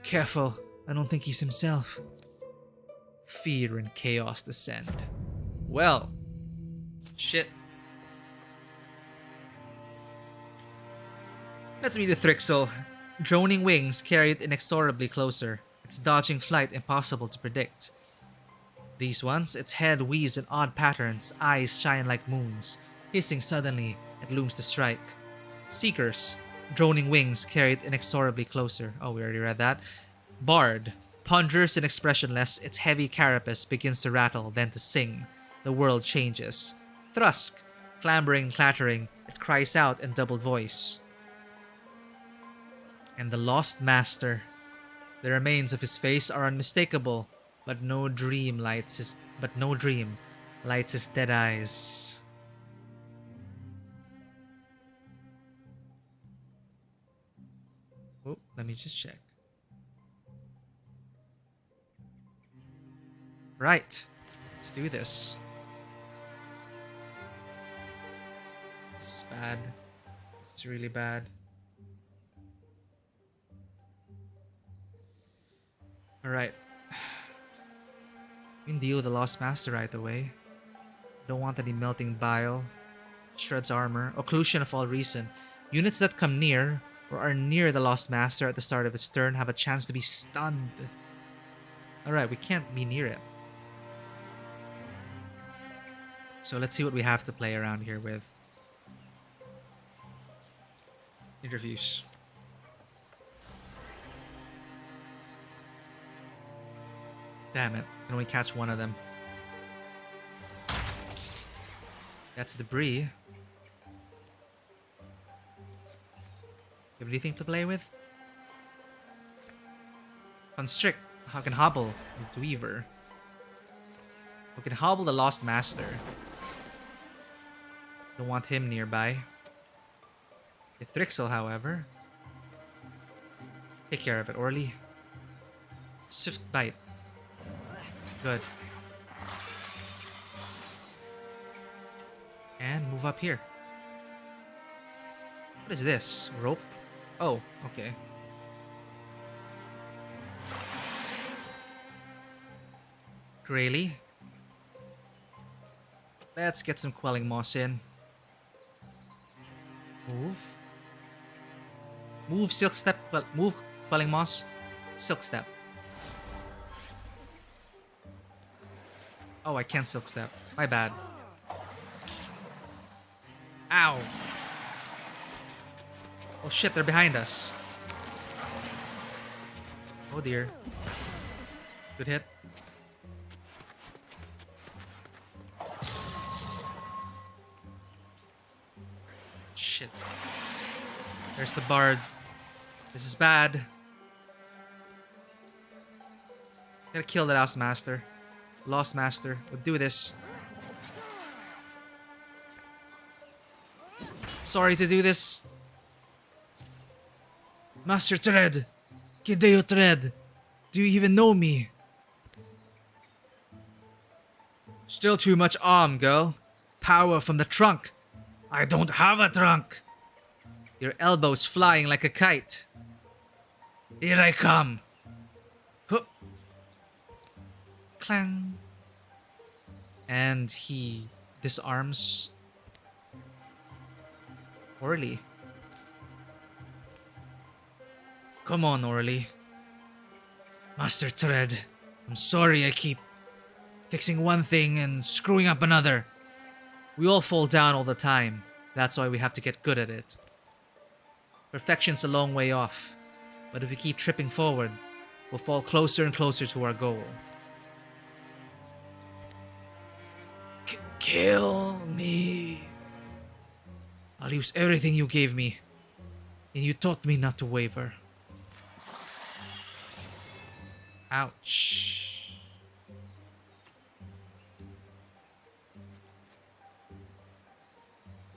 Careful. I don't think he's himself. Fear and chaos descend. Well. Shit. Let's meet the Thrixel. Droning wings carry it inexorably closer. Its dodging flight impossible to predict. These ones, its head weaves in odd patterns, eyes shine like moons. Hissing suddenly, it looms to strike. Seekers. Droning wings carry it inexorably closer. Oh, we already read that. Bard. Ponders and expressionless, its heavy carapace begins to rattle, then to sing. The world changes. Thrusk. Clambering and clattering, it cries out in doubled voice. And the lost master. The remains of his face are unmistakable, but no dream lights his dead eyes. Oh, let me just check. Right. Let's do this. This is bad. This is really bad. Alright. We can deal with the Lost Master right away. Don't want any melting bile. Shreds armor. Occlusion of all reason. Units that come near or are near the Lost Master at the start of its turn have a chance to be stunned. Alright, we can't be near it. So let's see what we have to play around here with. Interviews. Damn it, I can only catch one of them. That's debris. You have anything to play with? Constrict. How can hobble? Dweaver. Who can hobble the Lost Master? Don't want him nearby. The Thrixel, however. Take care of it, Orly. Swift Bite. Good. And move up here. What is this? Rope? Oh, okay. Grayly. Let's get some Quelling Moss in. Move. Move Silk Step. Move Quelling Moss. Silk Step. Oh, I can't Silk Step. My bad. Ow. Oh shit, they're behind us. Oh dear. Good hit. Shit. There's the bard. This is bad. Gotta kill the Lost Master. Lost Master. We'll do this. Sorry to do this. Master Tread. Quideo Tread. Do you even know me? Still too much arm, girl. Power from the trunk. I don't have a trunk. Your elbows flying like a kite. Here I come. Hup. Clang. And he disarms Orly. Come on, Orly. Master Tread, I'm sorry I keep fixing one thing and screwing up another. We all fall down all the time. That's why we have to get good at it. Perfection's a long way off, but if we keep tripping forward, we'll fall closer and closer to our goal. Kill me. I'll use everything you gave me, and you taught me not to waver. Ouch.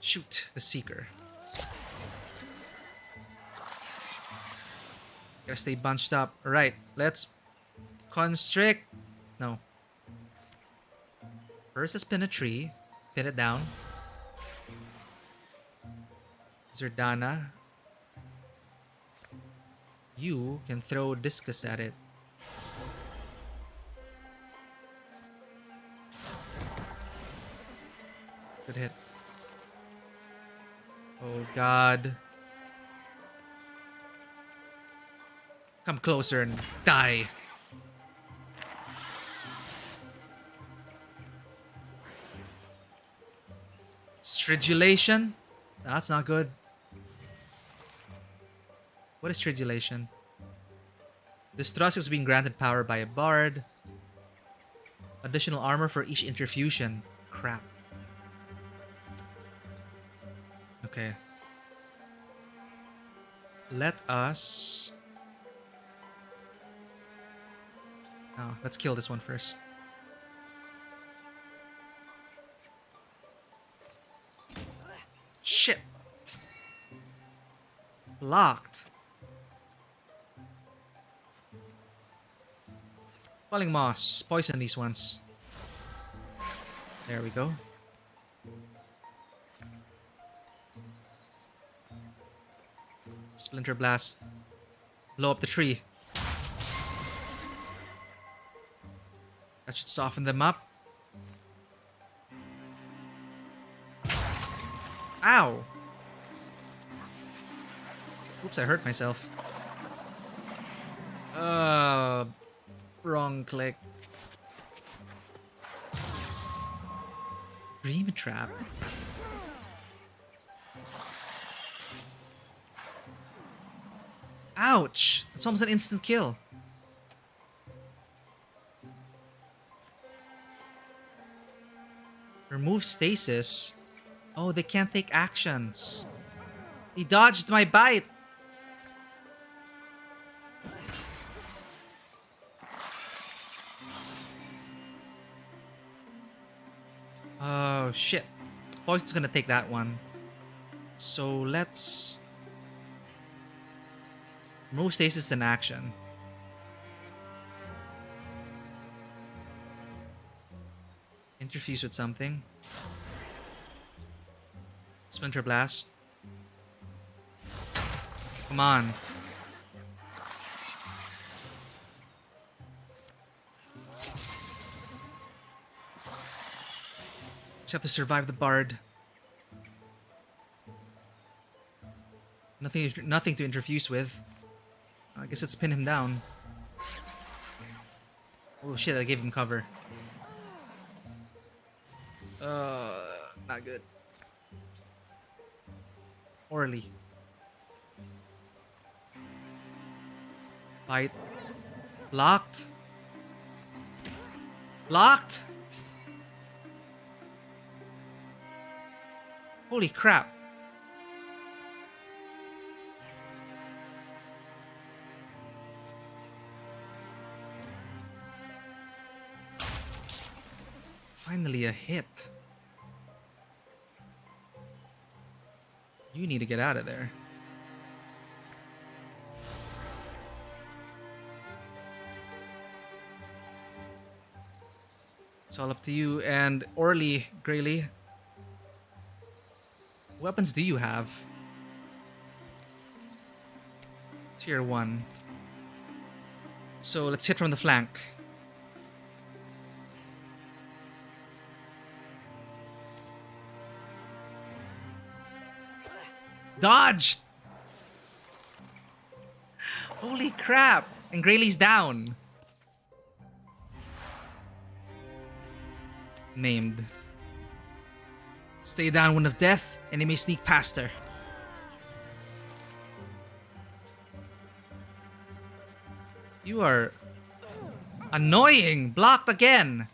Shoot the Seeker. Gotta stay bunched up. Alright, let's constrict. No. First, let's pin a tree. Pin it down. Zerdana. You can throw discus at it. Good hit. Oh god. Come closer and die. Stridulation? That's not good. What is stridulation? This thrust is being granted power by a bard. Additional armor for each interfusion. Crap. Okay. Let us... Oh, let's kill this one first. Shit! Locked. Falling moss. Poison these ones. There we go. Splinter blast. Blow up the tree. That should soften them up. Ow! Oops, I hurt myself. Wrong click. Dream trap. Ouch! That's almost an instant kill. Remove stasis. Oh, they can't take actions. He dodged my bite. Oh, shit. Poison's gonna take that one. So let's... remove stasis in action. Interfuse with something. Splinter blast. Come on. Just have to survive the bard. Nothing to interfuse with. I guess let's pin him down. Oh shit, I gave him cover. Not good. Orly. Fight. Locked. Locked. Holy crap. Finally a hit. You need to get out of there. It's all up to you. And Orly, Graylee, what weapons do you have? Tier 1. So let's hit from the flank. Dodged! Holy crap! And Graylee's down. Named. Stay down, Wind of Death. Enemy sneak past her. You are annoying. Blocked again.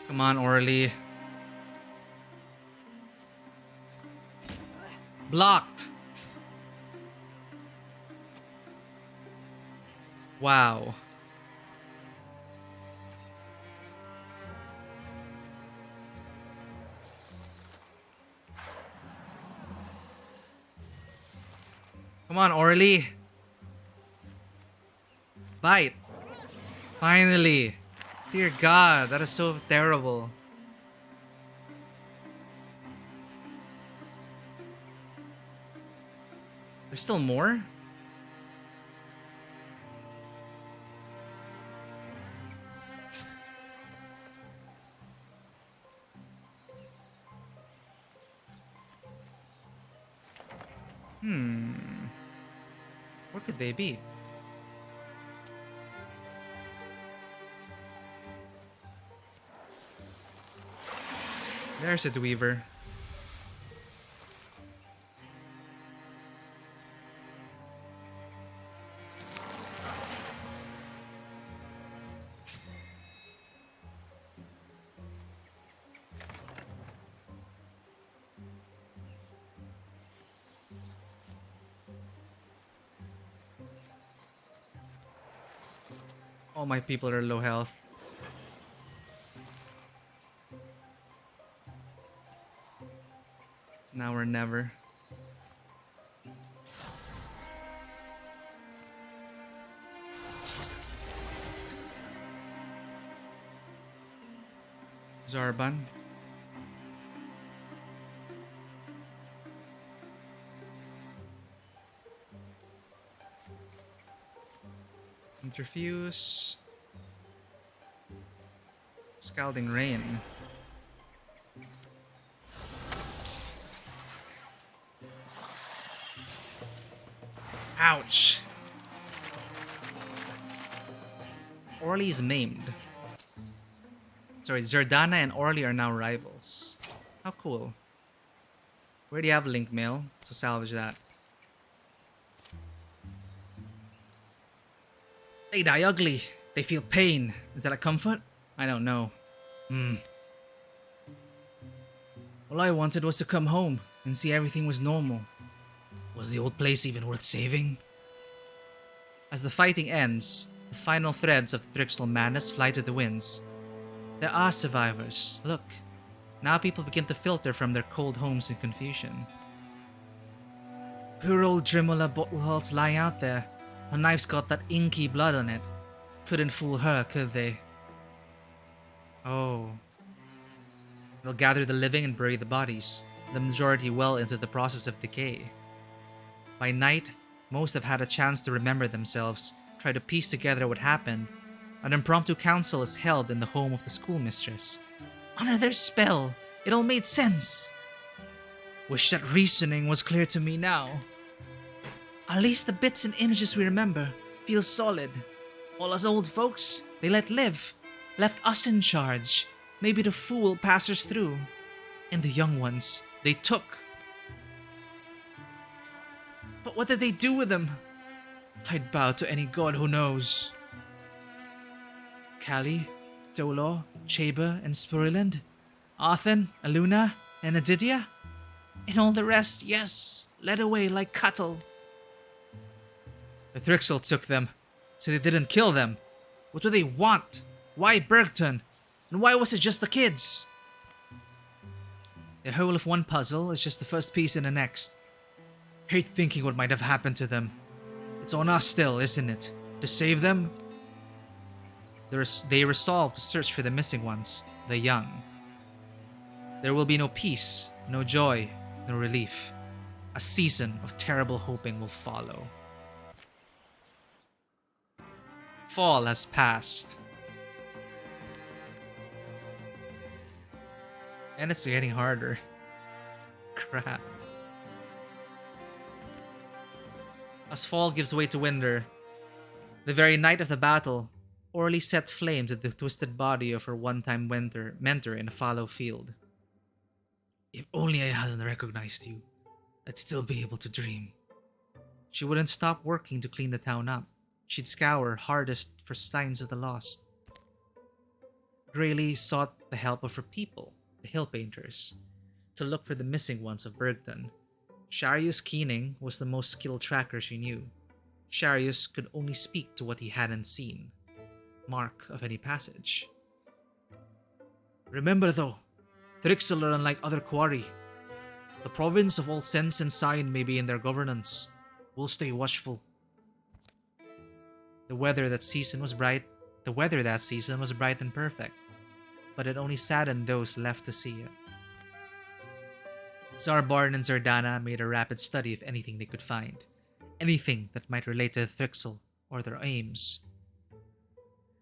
Come on, Orly. Blocked! Wow. Come on, Orly. Bite. Finally. Dear God, that is so terrible. There's still more? Where could they be? There's a Dweaver. All my people are low health. It's now or never. Zarban. Interfuse. Scalding Rain. Ouch. Orly's maimed. Sorry, Zerdana and Orly are now rivals. How cool. We already have Link Mail, so salvage that. They die ugly. They feel pain. Is that a comfort? I don't know. All I wanted was to come home and see everything was normal. Was the old place even worth saving? As the fighting ends, the final threads of the Thrixl madness fly to the winds. There are survivors. Look. Now people begin to filter from their cold homes in confusion. Poor old Drimola Bottlehalt's lying out there. Her knife's got that inky blood on it. Couldn't fool her, could they? Oh. They'll gather the living and bury the bodies, the majority well into the process of decay. By night, most have had a chance to remember themselves, try to piece together what happened. An impromptu council is held in the home of the schoolmistress. Under their spell, it all made sense. Wish that reasoning was clear to me now. At least the bits and images we remember feel solid. All us old folks, they let live. Left us in charge. Maybe the fool passers through. And the young ones, they took. But what did they do with them? I'd bow to any god who knows. Kali, Dolor, Chaber, and Spuriland, Arthen, Aluna, and Adidia, and all the rest, yes, led away like cattle. The Thrixl took them, so they didn't kill them. What do they want? Why Bergton? And why was it just the kids? The whole of one puzzle is just the first piece in the next. Hate thinking what might have happened to them. It's on us still, isn't it? To save them? They resolve to search for the missing ones, the young. There will be no peace, no joy, no relief. A season of terrible hoping will follow. Fall has passed. And it's getting harder. Crap. As fall gives way to winter, the very night of the battle, Orly set flame to the twisted body of her one-time mentor in a fallow field. If only I hadn't recognized you, I'd still be able to dream. She wouldn't stop working to clean the town up. She'd scour hardest for signs of the lost. Graylee sought the help of her people, the Hill Painters, to look for the missing ones of Bergton. Sharius Keening was the most skilled tracker she knew. Sharius could only speak to what he hadn't seen. Mark of any passage. Remember though, Thrixel are unlike other Quarry. The province of all sense and sign may be in their governance. We'll stay watchful. The weather that season was bright and perfect, but it only saddened those left to see it. Zarbarn and Zardana made a rapid study of anything they could find. Anything that might relate to Thrixel or their aims.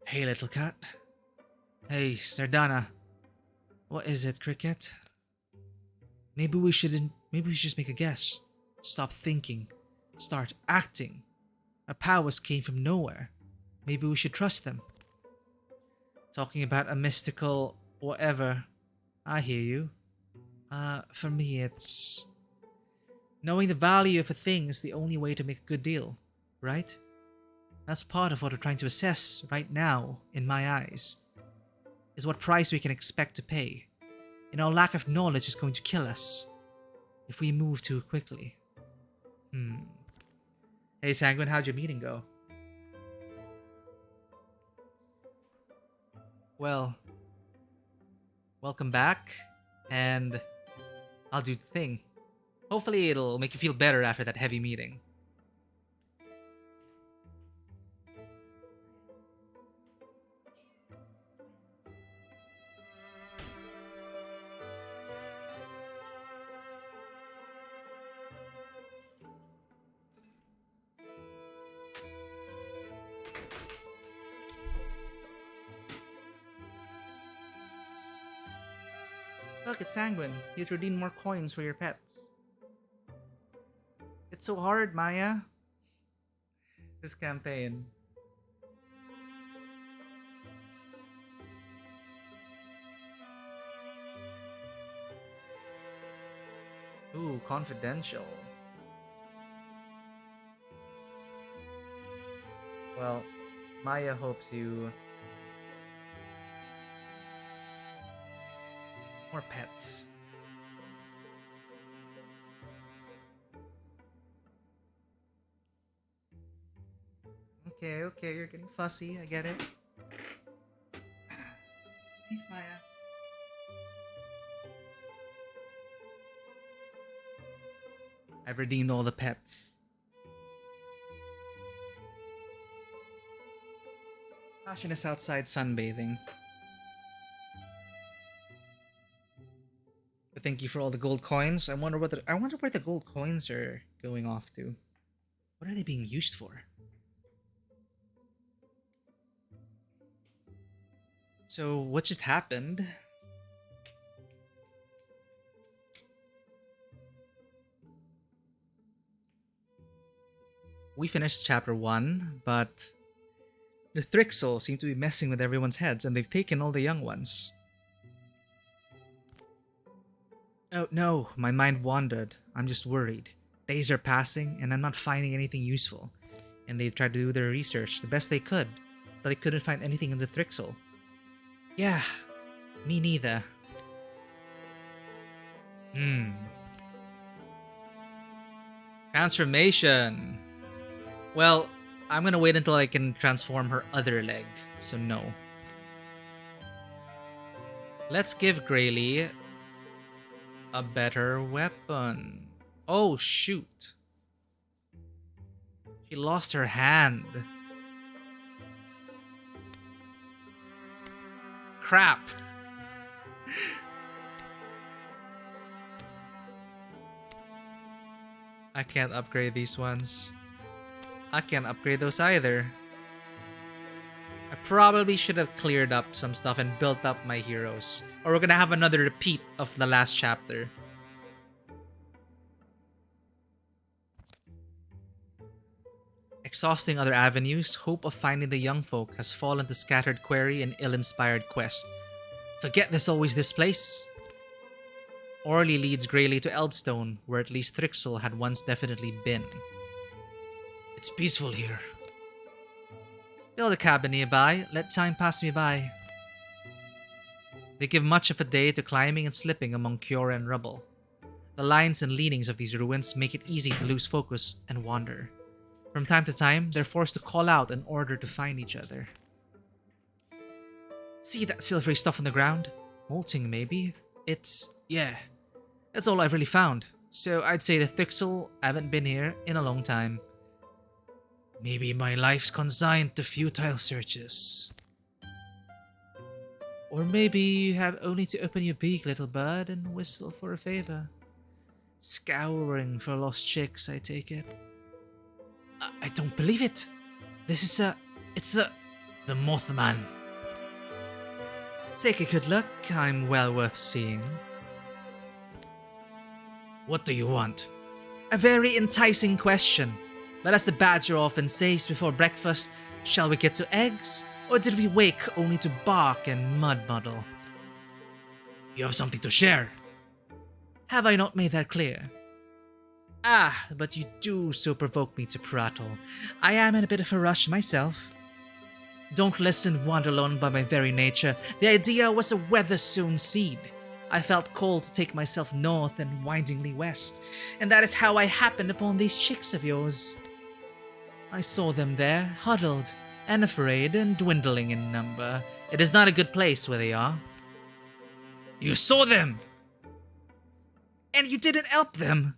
Hey, little cat. Hey, Zardana. What is it, Cricket? Maybe we should just make a guess. Stop thinking. Start acting. Our powers came from nowhere. Maybe we should trust them. Talking about a mystical whatever. I hear you. For me it's... knowing the value of a thing is the only way to make a good deal, right? That's part of what we're trying to assess right now, in my eyes. Is what price we can expect to pay. And our lack of knowledge is going to kill us. If we move too quickly. Hey Sanguine, how'd your meeting go? Well, welcome back, and I'll do the thing. Hopefully it'll make you feel better after that heavy meeting. Look, it's Sanguine. He's redeemed more coins for your pets. It's so hard, Maya. This campaign. Ooh, confidential. Well, Maya hopes you... more pets. Okay, you're getting fussy, I get it. Thanks, Maya. I've redeemed all the pets. Ashen is outside sunbathing. But thank you for all the gold coins. I wonder where the gold coins are going off to. What are they being used for? So what just happened? We finished chapter 1, but the Thrixel seem to be messing with everyone's heads, and they've taken all the young ones. Oh no, my mind wandered. I'm just worried. Days are passing, and I'm not finding anything useful. And they've tried to do their research the best they could, but they couldn't find anything in the Thrixel. Yeah, me neither. Transformation! Well, I'm gonna wait until I can transform her other leg, so no. Let's give Graylee a better weapon. Oh, shoot. She lost her hand. Crap. I can't upgrade these ones. I can't upgrade those either. I probably should have cleared up some stuff and built up my heroes. Or we're gonna have another repeat of the last chapter. Exhausting other avenues, hope of finding the young folk has fallen to scattered query and ill-inspired quest. Forget there's always this place. Orly leads Graylee to Eldstone, where at least Thrixel had once definitely been. It's peaceful here. Build a cabin nearby, let time pass me by. They give much of a day to climbing and slipping among Kiora and rubble. The lines and leanings of these ruins make it easy to lose focus and wander. From time to time, they're forced to call out in order to find each other. See that silvery stuff on the ground? Molting, maybe? Yeah. That's all I've really found. So I'd say the Thixel haven't been here in a long time. Maybe my life's consigned to futile searches. Or maybe you have only to open your beak, little bird, and whistle for a favor. Scouring for lost chicks, I take it. I don't believe it. It's the Mothman. Take a good look, I'm well worth seeing. What do you want? A very enticing question. But as the badger often says before breakfast, shall we get to eggs? Or did we wake only to bark and mud muddle? You have something to share. Have I not made that clear? Ah, but you do so provoke me to prattle. I am in a bit of a rush myself. Don't listen, wanderlone by my very nature. The idea was a weather-sown seed. I felt called to take myself north and windingly west, and that is how I happened upon these chicks of yours. I saw them there, huddled and afraid and dwindling in number. It is not a good place where they are. You saw them! And you didn't help them!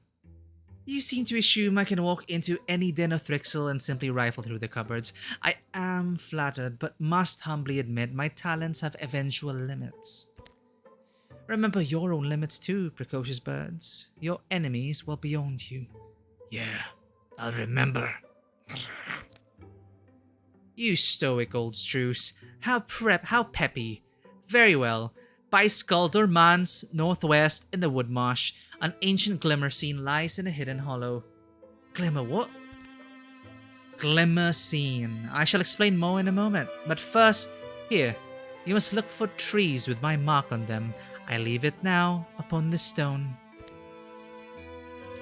You seem to assume I can walk into any den of Thrixel and simply rifle through the cupboards. I am flattered, but must humbly admit my talents have eventual limits. Remember your own limits too, precocious birds. Your enemies will beyond you. Yeah, I'll remember. You stoic old Struce. How peppy. Very well. By Skuldor Man's northwest in the Woodmarsh, an ancient glimmer scene lies in a hidden hollow. Glimmer what? Glimmer scene. I shall explain more in a moment, but first, here, you must look for trees with my mark on them. I leave it now upon this stone.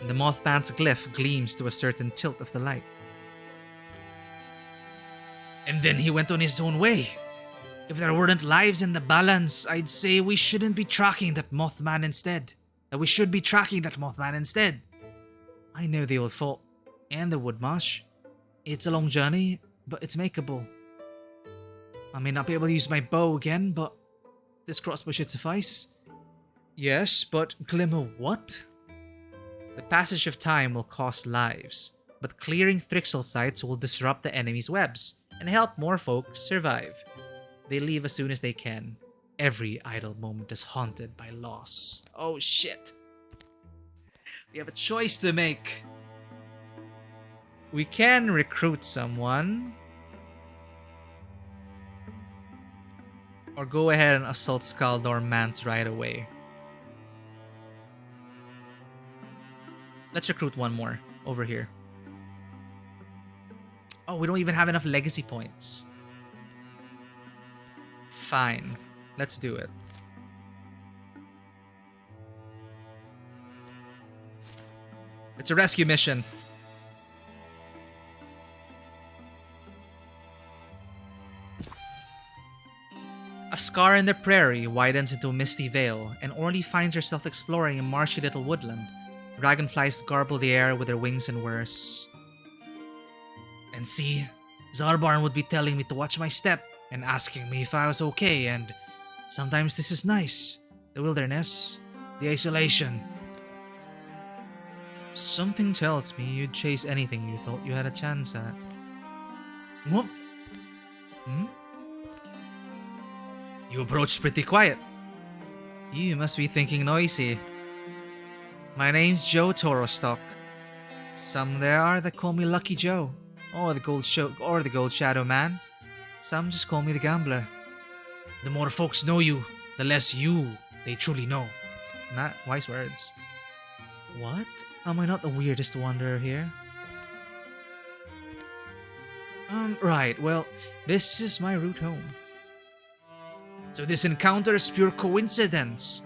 The Mothman's glyph gleams to a certain tilt of the light. And then he went on his own way. If there weren't lives in the balance, I'd say we shouldn't be tracking that Mothman instead. That we should be tracking that Mothman instead. I know the old fort and the Woodmarsh. It's a long journey, but it's makeable. I may not be able to use my bow again, but this crossbow should suffice. Yes, but Glimmer what? The passage of time will cost lives, but clearing Thrixel sites will disrupt the enemy's webs and help more folk survive. They leave as soon as they can. Every idle moment is haunted by loss. Oh shit. We have a choice to make. We can recruit someone. Or go ahead and assault Skaldor Mance right away. Let's recruit one more over here. Oh, we don't even have enough legacy points. Fine. Let's do it. It's a rescue mission. A scar in the prairie widens into a misty veil, and Orly finds herself exploring a marshy little woodland. Dragonflies garble the air with their wings and whirs. And see, Zarbarn would be telling me to watch my step and asking me if I was okay, and sometimes this is nice. The wilderness, the isolation. Something tells me you'd chase anything you thought you had a chance at. What? You approached pretty quiet. You must be thinking noisy. My name's Joe Torostock. Some there are that call me Lucky Joe, or the Gold Shadow Man. Some just call me the Gambler. The more folks know you, the less you they truly know. Not wise words. What? Am I not the weirdest wanderer here? Right, well, this is my route home. So this encounter is pure coincidence.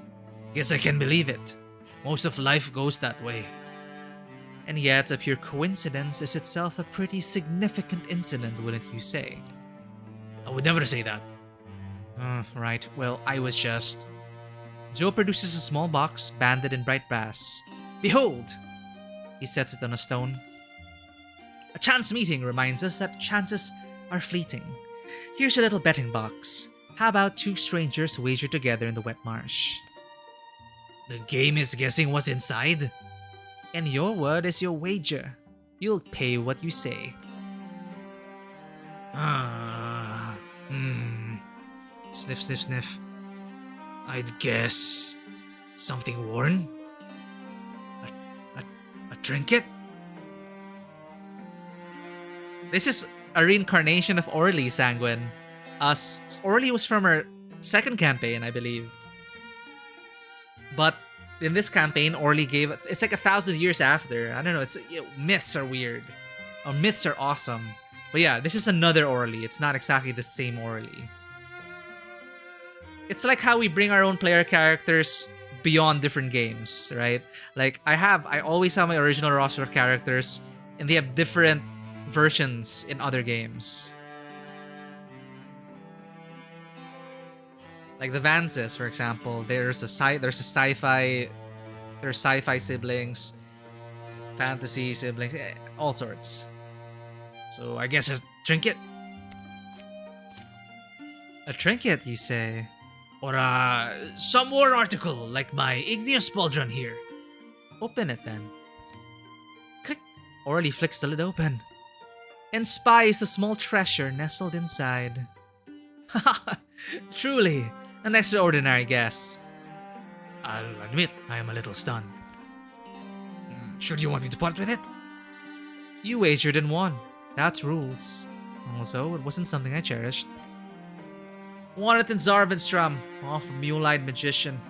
Guess I can believe it. Most of life goes that way. And yet, a pure coincidence is itself a pretty significant incident, wouldn't you say? I would never say that. Right, well, I was just... Joe produces a small box banded in bright brass. Behold! He sets it on a stone. A chance meeting reminds us that chances are fleeting. Here's a little betting box. How about two strangers wager together in the wet marsh? The game is guessing what's inside. And your word is your wager. You'll pay what you say. Sniff, sniff, sniff. I'd guess something worn? A trinket? This is a reincarnation of Orly, Sanguine. Orly was from her second campaign, I believe. But in this campaign, Orly gave... It's like 1,000 years after. I don't know. Myths are weird. Or myths are awesome. But yeah, this is another Orly. It's not exactly the same Orly. It's like how we bring our own player characters beyond different games, right? Like, I always have my original roster of characters, and they have different versions in other games. Like the Vances, for example, there's sci-fi siblings, fantasy siblings, all sorts. So I guess a trinket. A trinket, you say? Or some war article, like my igneous pauldron here. Open it then. Click. Orly flicks the lid open and spies a small treasure nestled inside. Truly, an extraordinary guess. I'll admit I am a little stunned. Should you want me to part with it? You wagered and won. That's rules. Also, it wasn't something I cherished. Won it in Zarvenstrom, off a mule-eyed magician,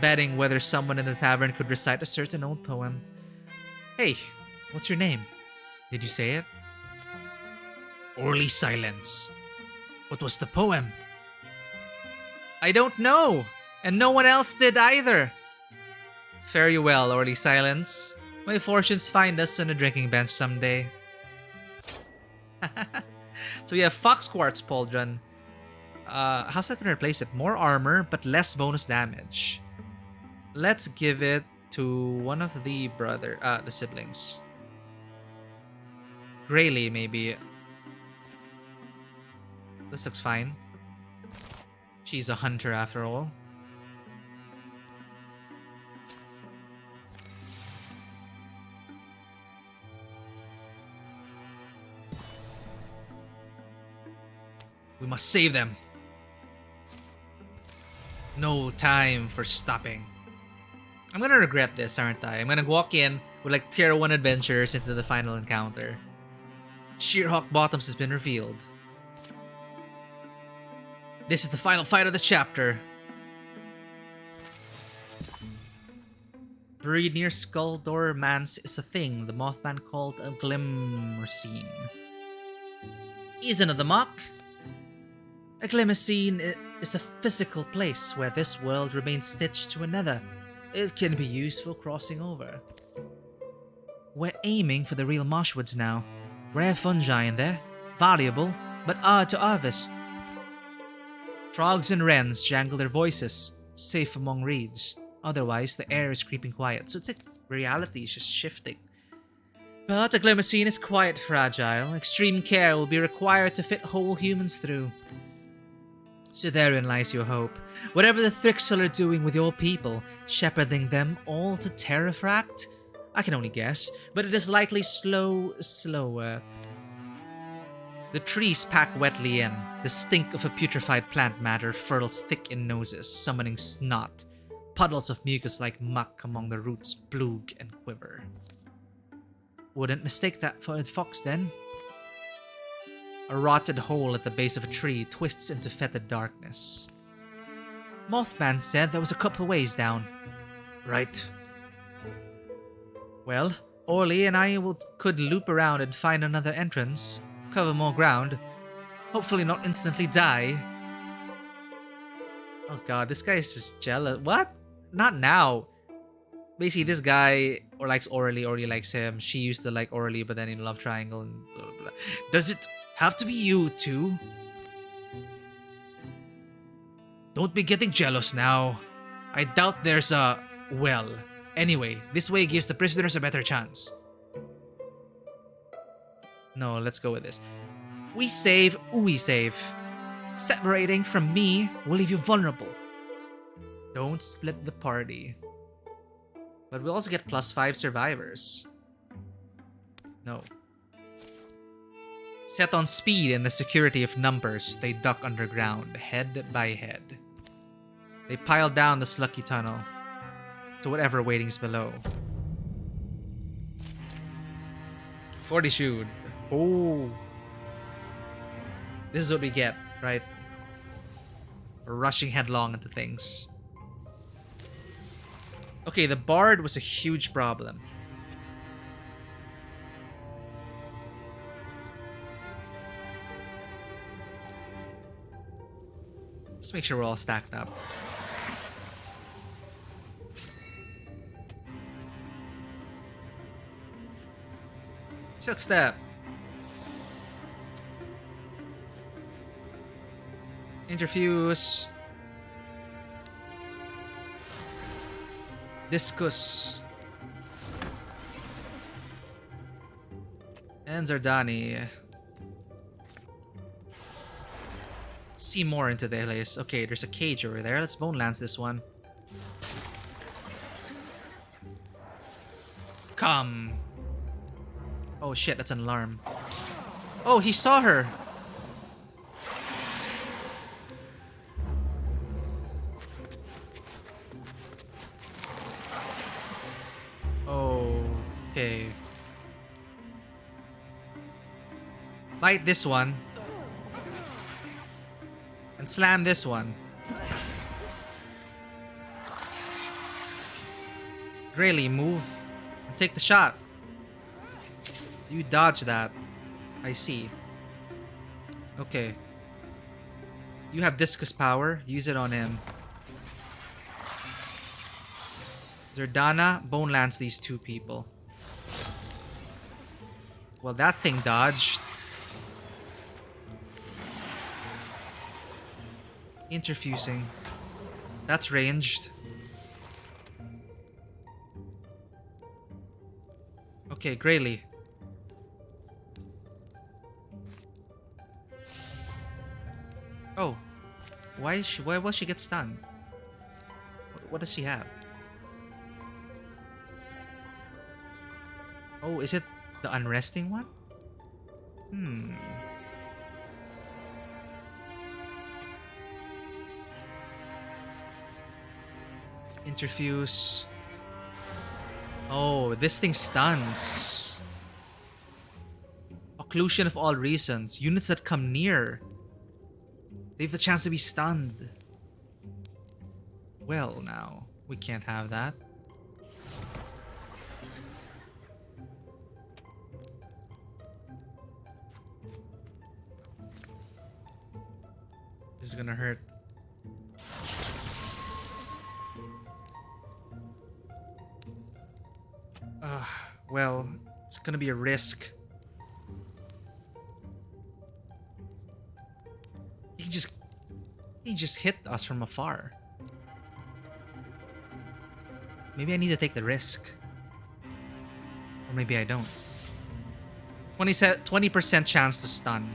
betting whether someone in the tavern could recite a certain old poem. Hey, what's your name? Did you say it? Orly Silence. What was the poem? I don't know, and no one else did either. Fare you well, Orly Silence. May fortunes find us on a drinking bench someday. So we have Fox Quartz Pauldron. How's that gonna replace it? More armor, but less bonus damage. Let's give it to one of the siblings. Graylee, maybe. This looks fine. She's a hunter after all. We must save them. No time for stopping. I'm gonna regret this, aren't I? I'm gonna walk in with like tier 1 adventures into the final encounter. Sheerhawk Bottoms has been revealed. This is the final fight of the chapter. Buried near Skuldor Manse is a thing the Mothman called a glimmerscene. Isn't it the mock? A glimmerscene is a physical place where this world remains stitched to another. It can be used for crossing over. We're aiming for the real Marshwoods now. Rare fungi in there, valuable, but hard to harvest. Frogs and wrens jangle their voices, safe among reeds. Otherwise, the air is creeping quiet, so it's like reality is just shifting. But a glimmerscene is quite fragile. Extreme care will be required to fit whole humans through. So therein lies your hope. Whatever the Thrixel are doing with your people, shepherding them all to Terrafract? I can only guess, but it is likely slower. The trees pack wetly in. The stink of a putrefied plant matter furls thick in noses, summoning snot. Puddles of mucus like muck among the roots bloog and quiver. Wouldn't mistake that for a fox then. A rotted hole at the base of a tree twists into fetid darkness. Mothman said there was a couple ways down. Right. Well, Orly and I could loop around and find another entrance, cover more ground, hopefully not instantly die. Oh god, this guy is just jealous. What? Not now. Basically, this guy likes Orly, Orly likes him. She used to like Orly, but then in Love Triangle and blah, blah, blah. Does it have to be you too? Don't be getting jealous now. I doubt there's a... well, Anyway, this way gives the prisoners a better chance. No, let's go with this. We save, we save. Separating from me will leave you vulnerable. Don't split the party. But we also get +5 survivors. No. Set on speed and the security of numbers, they duck underground, head by head. They pile down the Slucky Tunnel to whatever waiting's below. Fortitude. Oh. This is what we get, right? We're rushing headlong into things. Okay, the Bard was a huge problem. Let's make sure we're all stacked up. Silk Step. Interfuse. Discus. And Zardani. See more into the alias. Okay, there's a cage over there. Let's bone lance this one. Come. Oh shit, that's an alarm. Oh, he saw her. Okay. Bite this one. And slam this one. Grayly, move and take the shot. You dodge that. I see. Okay. You have discus power. Use it on him. Zerdana, bone lance these two people. Well, that thing dodged. Interfusing. That's ranged. Okay, Grayly. Oh. Why will she get stunned? What does she have? Oh, is it the unresting one? Interfuse. Oh, this thing stuns. Occlusion of all reasons. Units that come near, they have the chance to be stunned. Well, now, we can't have that. This is gonna hurt. Well, it's gonna be a risk. He just hit us from afar. Maybe I need to take the risk. Or maybe I don't. 20% chance to stun.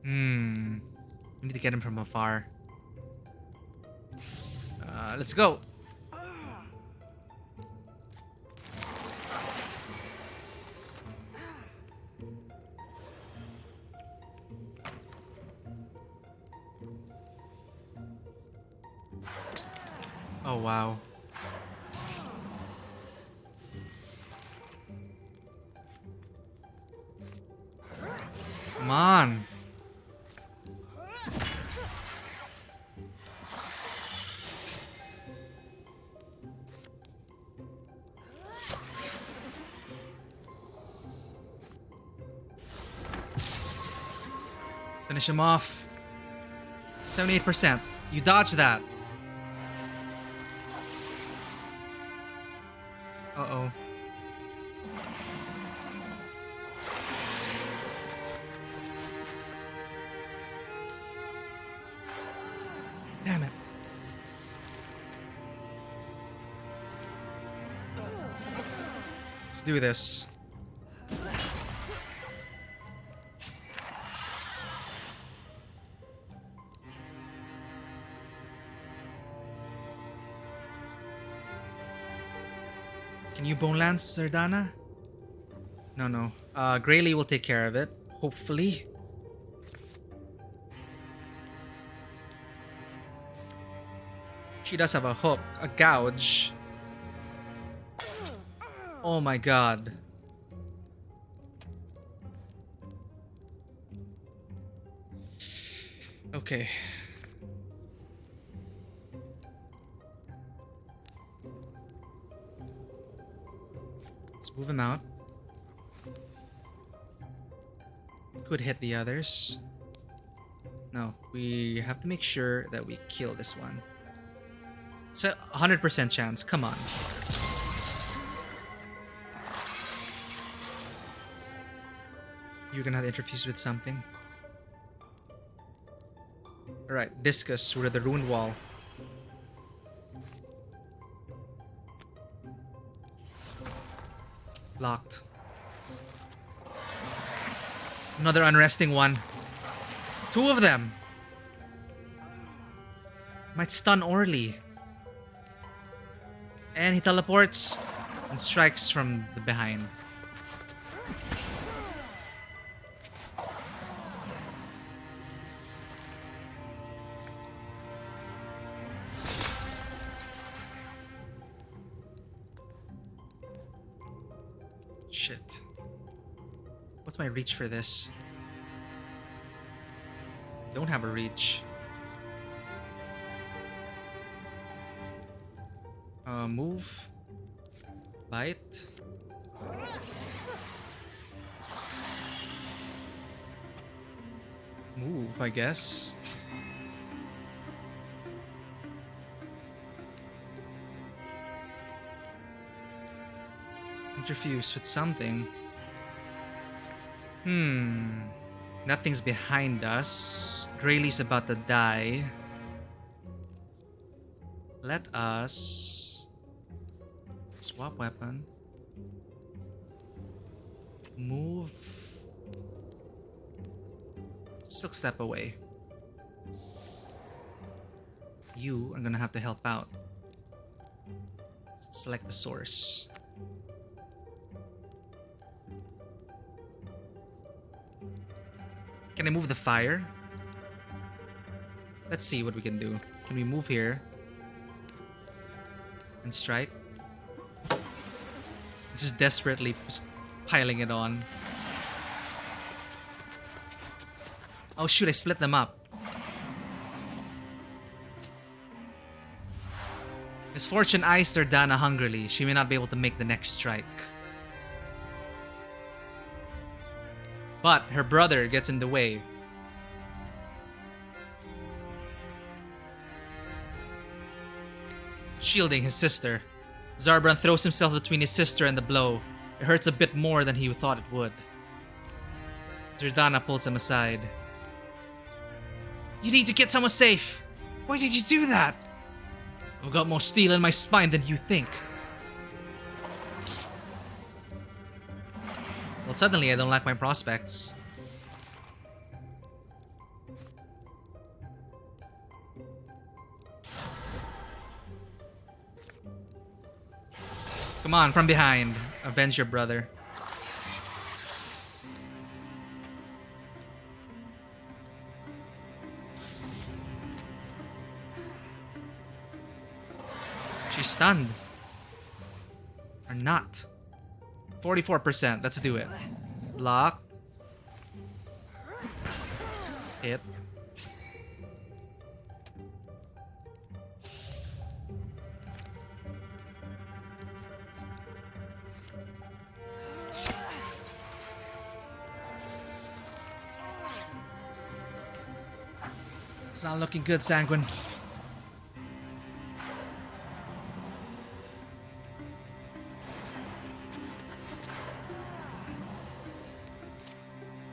We need to get him from afar. Let's go. Oh, wow. Come on. Finish him off. 78%. You dodge that. Uh-oh. Damn it. Let's do this. Can you bone lance, Zardana? No. Graylee will take care of it. Hopefully. She does have a hook. A gouge. Oh my god. Okay. Let's move him out. Could hit the others. No, we have to make sure that we kill this one. It's a 100% chance. Come on. You're gonna have to interfuse with something. Alright, discus. We're at the ruined wall. Locked. Another unresting one. Two of them. Might stun Orly. And he teleports and strikes from the behind. Shit. What's my reach for this? Don't have a reach. Move. Bite. Move, I guess. Interfuse with something. Nothing's behind us. Graylee's about to die. Let us swap weapon. Move. Silk step away. You are gonna have to help out. Select the source. Can I move the fire? Let's see what we can do. Can we move here? And strike? This is desperately piling it on. Oh shoot, I split them up. Misfortune eyes Zardana hungrily. She may not be able to make the next strike. But her brother gets in the way. Shielding his sister. Zarbran throws himself between his sister and the blow. It hurts a bit more than he thought it would. Zardana pulls him aside. You need to get someone safe. Why did you do that? I've got more steel in my spine than you think. Well, suddenly I don't like my prospects. Come on, from behind. Avenge your brother. She's stunned. Or not. 44%. Let's do it. Locked. Hit. It's not looking good, Sanguine.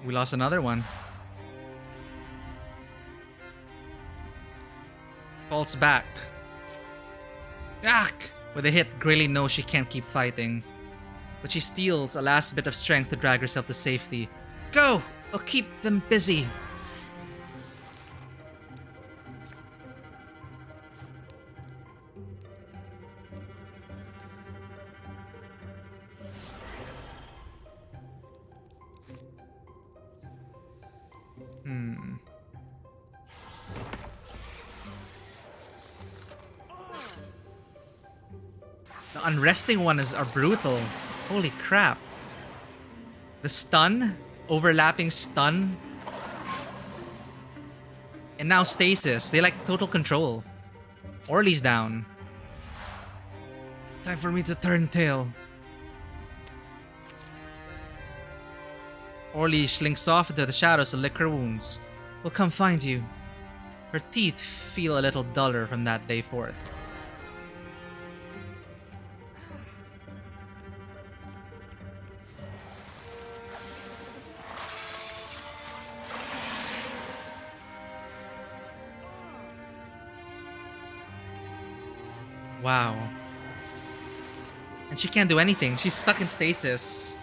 We lost another one. falls back. Yak! With a hit, Grayley knows she can't keep fighting, but she steals a last bit of strength to drag herself to safety. Go! I'll keep them busy. The unresting ones are brutal. Holy crap. The stun, overlapping stun, and now stasis. They like total control. Orly's down. Time for me to turn tail. Orly slinks off into the shadows to lick her wounds. We'll come find you. Her teeth feel a little duller from that day forth. Wow. And she can't do anything. She's stuck in stasis.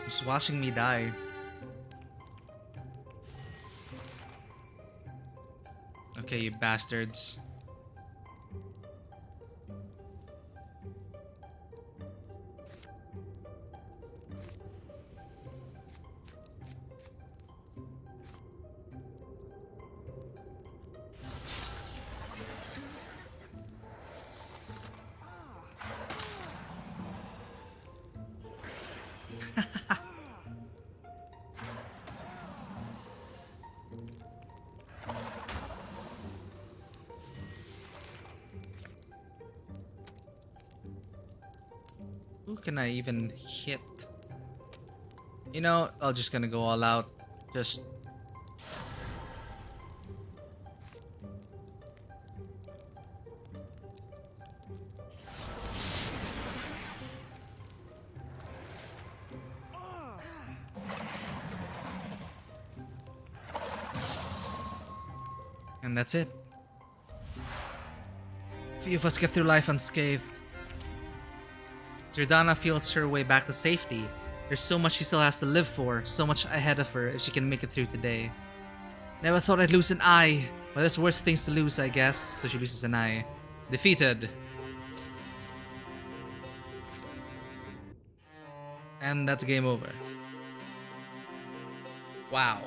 Just watching me die. Okay, you bastards. Who can I even hit? You know, I'm just gonna go all out. Just... And that's it. Few of us get through life unscathed. Zerdana feels her way back to safety. There's so much she still has to live for, so much ahead of her if she can make it through today. Never thought I'd lose an eye, but there's worse things to lose, I guess, so she loses an eye. Defeated. And that's game over. Wow.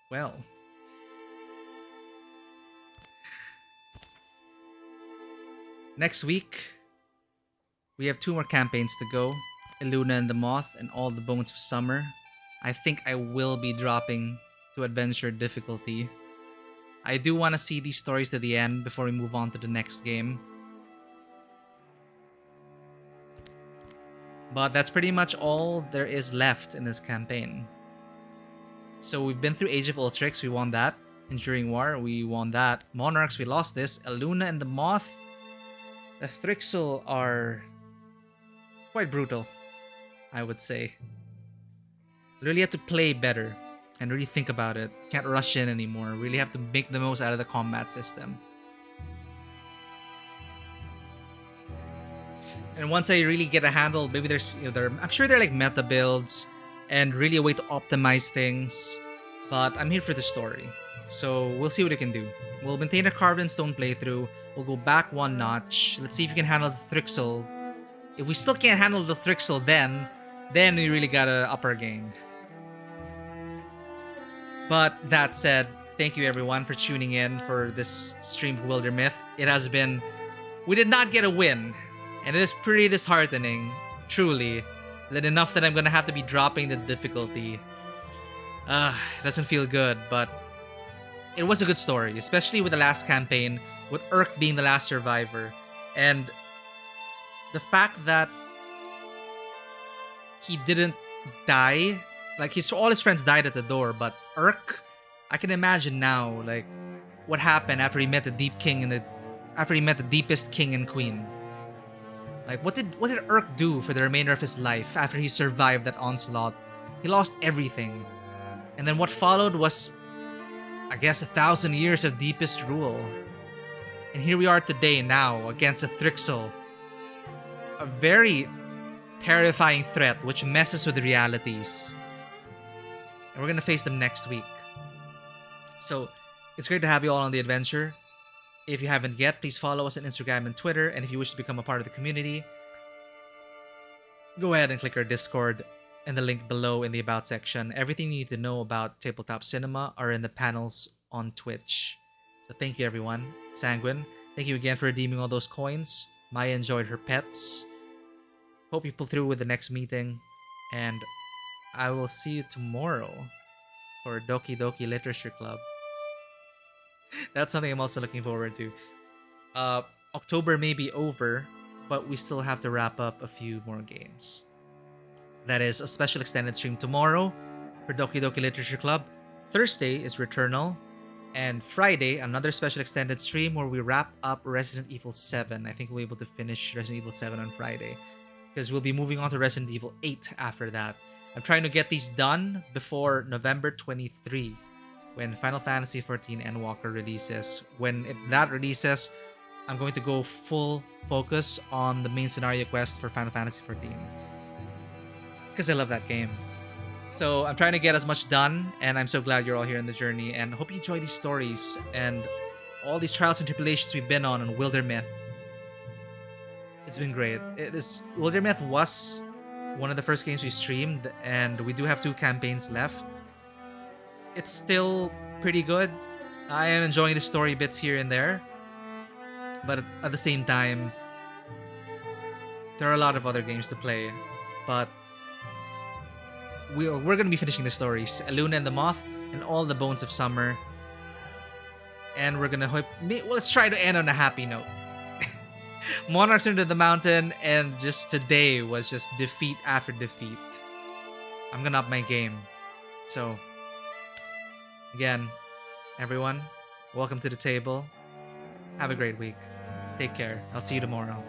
Well. Next week, we have 2 more campaigns to go. Illuna and the Moth and All the Bones of Summer. I think I will be dropping to adventure difficulty. I do want to see these stories to the end before we move on to the next game. But that's pretty much all there is left in this campaign. So we've been through Age of Ultrix, we won that. Enduring War, we won that. Monarchs, we lost this. Illuna and the Moth, the Thrixel are quite brutal, I would say. Really have to play better and really think about it. Can't rush in anymore. Really have to make the most out of the combat system. And once I really get a handle, maybe there's, I'm sure there are like meta builds and really a way to optimize things. But I'm here for the story. So we'll see what we can do. We'll maintain a carved in stone playthrough. We'll go back 1 notch. Let's see if we can handle the Thrixel. If we still can't handle the Thrixel, then we really gotta up our game. But that said, thank you everyone for tuning in for this stream of Wildermyth. It has been... We did not get a win. And it is pretty disheartening, truly, that enough that I'm gonna have to be dropping the difficulty. It doesn't feel good, but it was a good story, especially with the last campaign, with Urk being the last survivor. And the fact that he didn't die, like all his friends died at the door, but Urk, I can imagine now, like, what happened after he met the deepest king and queen. Like, what did Urk do for the remainder of his life after he survived that onslaught? He lost everything. And then what followed was, I guess, 1,000 years of deepest rule. And here we are today now against a Thrixel. A very terrifying threat which messes with the realities. And we're gonna face them next week. So, it's great to have you all on the adventure. If you haven't yet, please follow us on Instagram and Twitter. And if you wish to become a part of the community, go ahead and click our Discord and the link below in the About section. Everything you need to know about Tabletop Cinema are in the panels on Twitch. So thank you, everyone. Sanguine, thank you again for redeeming all those coins. Maya enjoyed her pets. Hope you pull through with the next meeting. And I will see you tomorrow for Doki Doki Literature Club. That's something I'm also looking forward to. October may be over, but we still have to wrap up a few more games. That is a special extended stream tomorrow for Doki Doki Literature Club. Thursday is Returnal. And Friday, another special extended stream where we wrap up Resident Evil 7. I think we'll be able to finish Resident Evil 7 on Friday, because we'll be moving on to Resident Evil 8 after that. I'm trying to get these done before November 23, when Final Fantasy XIV Endwalker releases. When that releases, I'm going to go full focus on the main scenario quest for Final Fantasy XIV, because I love that game. So I'm trying to get as much done, and I'm so glad you're all here in the journey, and hope you enjoy these stories and all these trials and tribulations we've been on Wildermyth. It's been great. Wildermyth was one of the first games we streamed, and we do have 2 campaigns left. It's still pretty good. I am enjoying the story bits here and there, but at the same time, there are a lot of other games to play. But we're going to be finishing the stories, Luna and the Moth and all the Bones of Summer, and we're going to let's try to end on a happy note. Monarchs into the mountain, and just today was just defeat after defeat. I'm gonna up my game. So again, everyone, welcome to the table. Have a great week. Take care. I'll see you tomorrow.